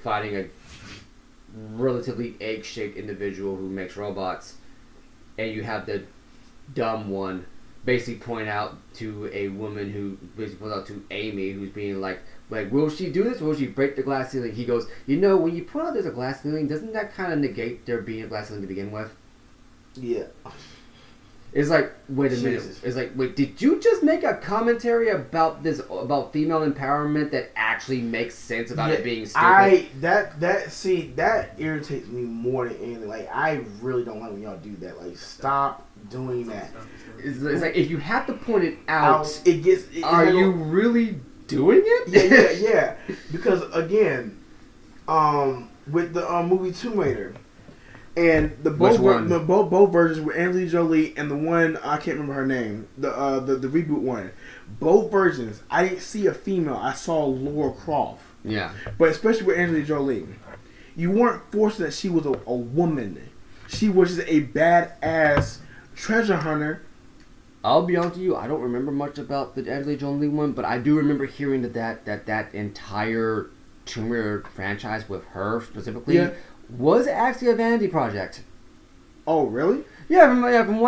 fighting a relatively egg-shaped individual who makes robots, and you have the dumb one basically point out to a woman who basically points out to Amy, who's being like, will she do this or will she break the glass ceiling? He goes, when you point out there's a glass ceiling, doesn't that kind of negate there being a glass ceiling to begin with? Yeah. It's like, wait a minute. It's like, wait, did you just make a commentary about female empowerment that actually makes sense about it being stupid? That irritates me more than anything. Like, I really don't like when y'all do that. Like, stop doing that. It's like, if you have to point it out, are you really doing it? Yeah. Because again, with the movie Tomb Raider. And Which one? Both versions were Angelina Jolie and the one I can't remember her name. The reboot one. Both versions, I didn't see a female. I saw Laura Croft. Yeah. But especially with Angelina Jolie, you weren't forcing that she was a woman. She was just a badass treasure hunter. I'll be honest with you, I don't remember much about the Angelina Jolie one, but I do remember hearing that entire Tomb Raider franchise with her specifically was actually a vanity project. Oh, really? Yeah, from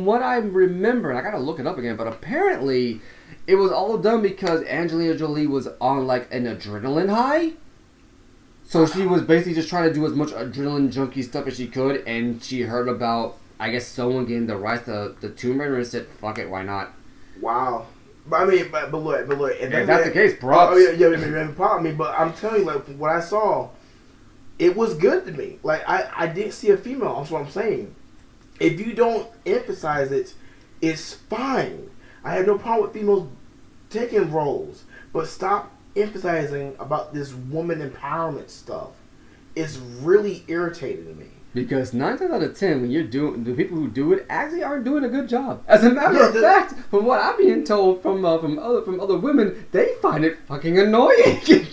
what I remember, and I gotta look it up again, but apparently it was all done because Angelina Jolie was on like an adrenaline high. So she was basically just trying to do as much adrenaline junkie stuff as she could, and she heard about, I guess, someone getting the rights to the Tomb Raider and said, fuck it, why not? Wow. But I mean, but look. If that's the case, props. Oh, yeah, probably. But I'm telling you, like, from what I saw, it was good to me. Like, I didn't see a female. That's what I'm saying. If you don't emphasize it, it's fine. I have no problem with females taking roles. But stop emphasizing about this woman empowerment stuff. It's really irritating me. Because 9 times out of 10, when you're doing, the people who do it actually aren't doing a good job. As a matter of fact, from what I'm being told from other women, they find it fucking annoying.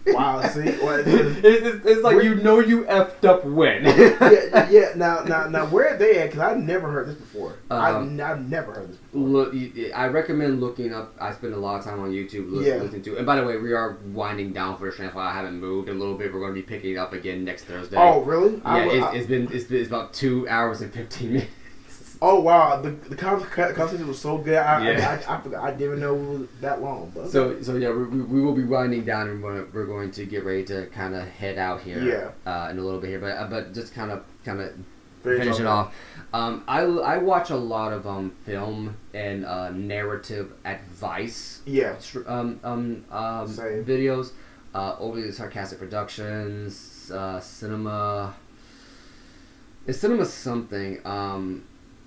Wow, see, it's like you effed up when. yeah. Now, where are they at? Because I've never heard this before. I've never heard this before. Look, I recommend looking up. I spend a lot of time on YouTube listening to. And by the way, we are winding down for the channel. I haven't moved a little bit. We're going to be picking it up again next Thursday. Oh, really? Yeah, it's about 2 hours and 15 minutes. Oh wow, the conversation was so good. I forgot. I didn't even know it was that long. But okay. So yeah, we will be winding down, and we're going to get ready to kind of head out here. In a little bit here, but just kind of finish it off. I watch a lot of film and narrative advice. Yeah. Videos, overly sarcastic productions, cinema. It's cinema something.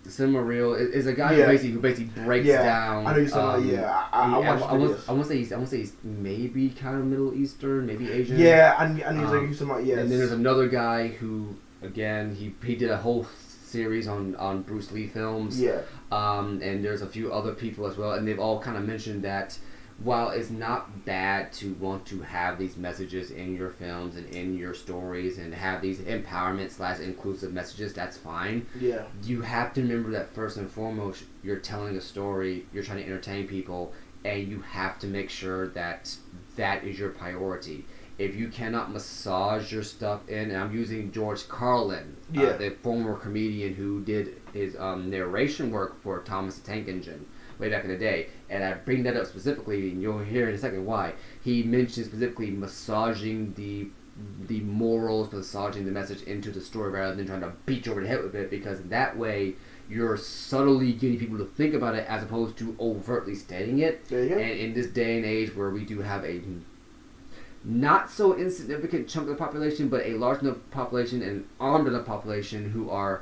Cinema Real is a guy who basically breaks down. I know you're talking about. I want to say he's maybe kind of Middle Eastern, maybe Asian. Yeah, I know you're talking about. Yes. And then there's another guy who, again, he did a whole series on Bruce Lee films. Yeah. And there's a few other people as well, and they've all kind of mentioned that while it's not bad to want to have these messages in your films and in your stories and have these empowerment/inclusive messages, that's fine. Yeah. You have to remember that first and foremost, you're telling a story, you're trying to entertain people, and you have to make sure that that is your priority. If you cannot massage your stuff in, and I'm using George Carlin, the former comedian who did his narration work for Thomas the Tank Engine way back in the day, and I bring that up specifically, and you'll hear in a second why. He mentioned specifically massaging the morals, massaging the message into the story rather than trying to beat you over the head with it, because that way you're subtly getting people to think about it as opposed to overtly stating it. And in this day and age where we do have a not so insignificant chunk of the population, but a large enough population and armed enough population who are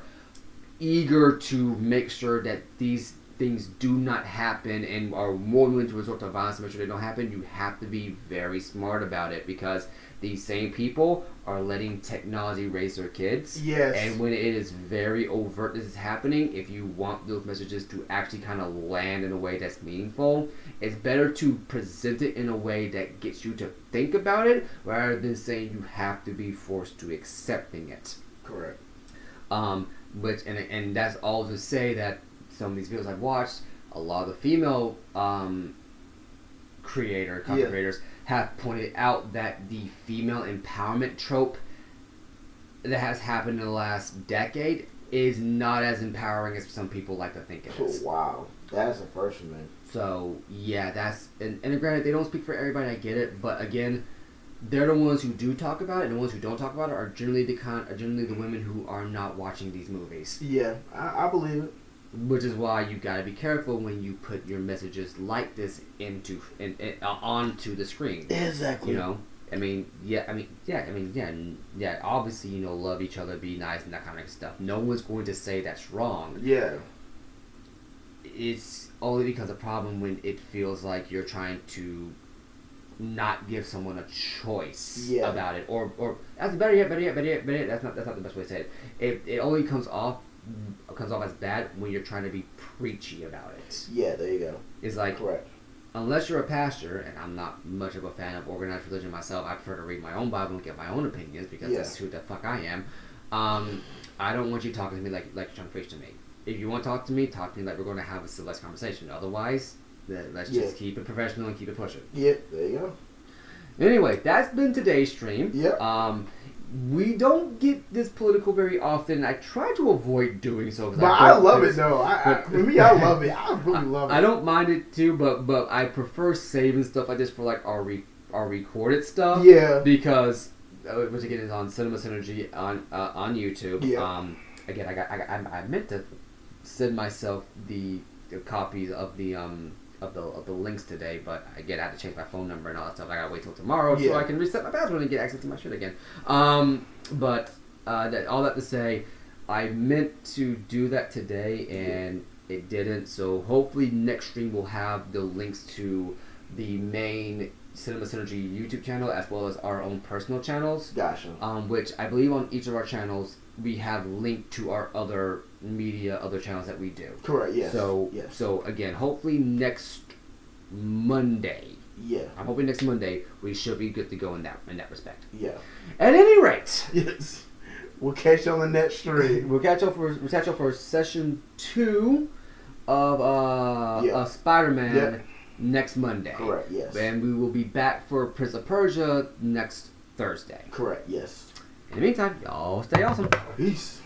eager to make sure that these things do not happen and are more willing to resort to violence to make sure they don't happen, you have to be very smart about it, because these same people are letting technology raise their kids. Yes. And when it is very overt this is happening, if you want those messages to actually kind of land in a way that's meaningful, it's better to present it in a way that gets you to think about it rather than saying you have to be forced to accepting it. Correct. Which and that's all to say that some of these videos I've watched, a lot of the female content creators have pointed out that the female empowerment trope that has happened in the last decade is not as empowering as some people like to think it is. Oh, wow. That's the first one, man. So, yeah, that's... And granted, they don't speak for everybody, I get it, but again, they're the ones who do talk about it, and the ones who don't talk about it are generally the women who are not watching these movies. Yeah, I believe it. Which is why you gotta be careful when you put your messages like this onto the screen. Exactly. You know, obviously, you know, love each other, be nice, and that kind of stuff. No one's going to say that's wrong. Yeah. It's only because of the problem when it feels like you're trying to not give someone a choice Yeah. about it, or that's better yet. That's not the best way to say it. It only comes off as bad when you're trying to be preachy about it. Yeah, there you go. It's like, Correct. unless you're a pastor, and I'm not much of a fan of organized religion myself, I prefer to read my own Bible and get my own opinions because Yeah. that's who the fuck I am. I don't want you talking to me like you're trying to preach to me. If you want to talk to me like we're going to have a civilized conversation. Otherwise, let's Yeah. just keep it professional and keep it pushing. Yeah, there you go. Anyway, that's been today's stream. Yep. We don't get this political very often. I try to avoid doing so. But I love it though. For me, I love it. I really love it. I don't mind it too, but I prefer saving stuff like this for like our recorded stuff. Yeah. Because which again is on Cinema Synergy on YouTube. Yeah. Again, I meant to send myself the copies of the links today, but again I had to change my phone number and all that stuff. I gotta wait till tomorrow so I can reset my password and get access to my shit again. But all that to say, I meant to do that today and it didn't. So hopefully next stream will have the links to the main Cinema Synergy YouTube channel as well as our own personal channels. Gotcha. Which I believe on each of our channels we have linked to our other channels that we do. Correct. Yes. So again, hopefully next Monday. Yeah. I'm hoping next Monday we should be good to go in that respect. Yeah. At any rate, Yes. We'll catch you on the next stream. we'll catch up for session 2 of Spider-Man Yep. next Monday. Correct. Yes. And we will be back for Prince of Persia next Thursday. Correct. Yes. In the meantime, y'all stay awesome. Peace.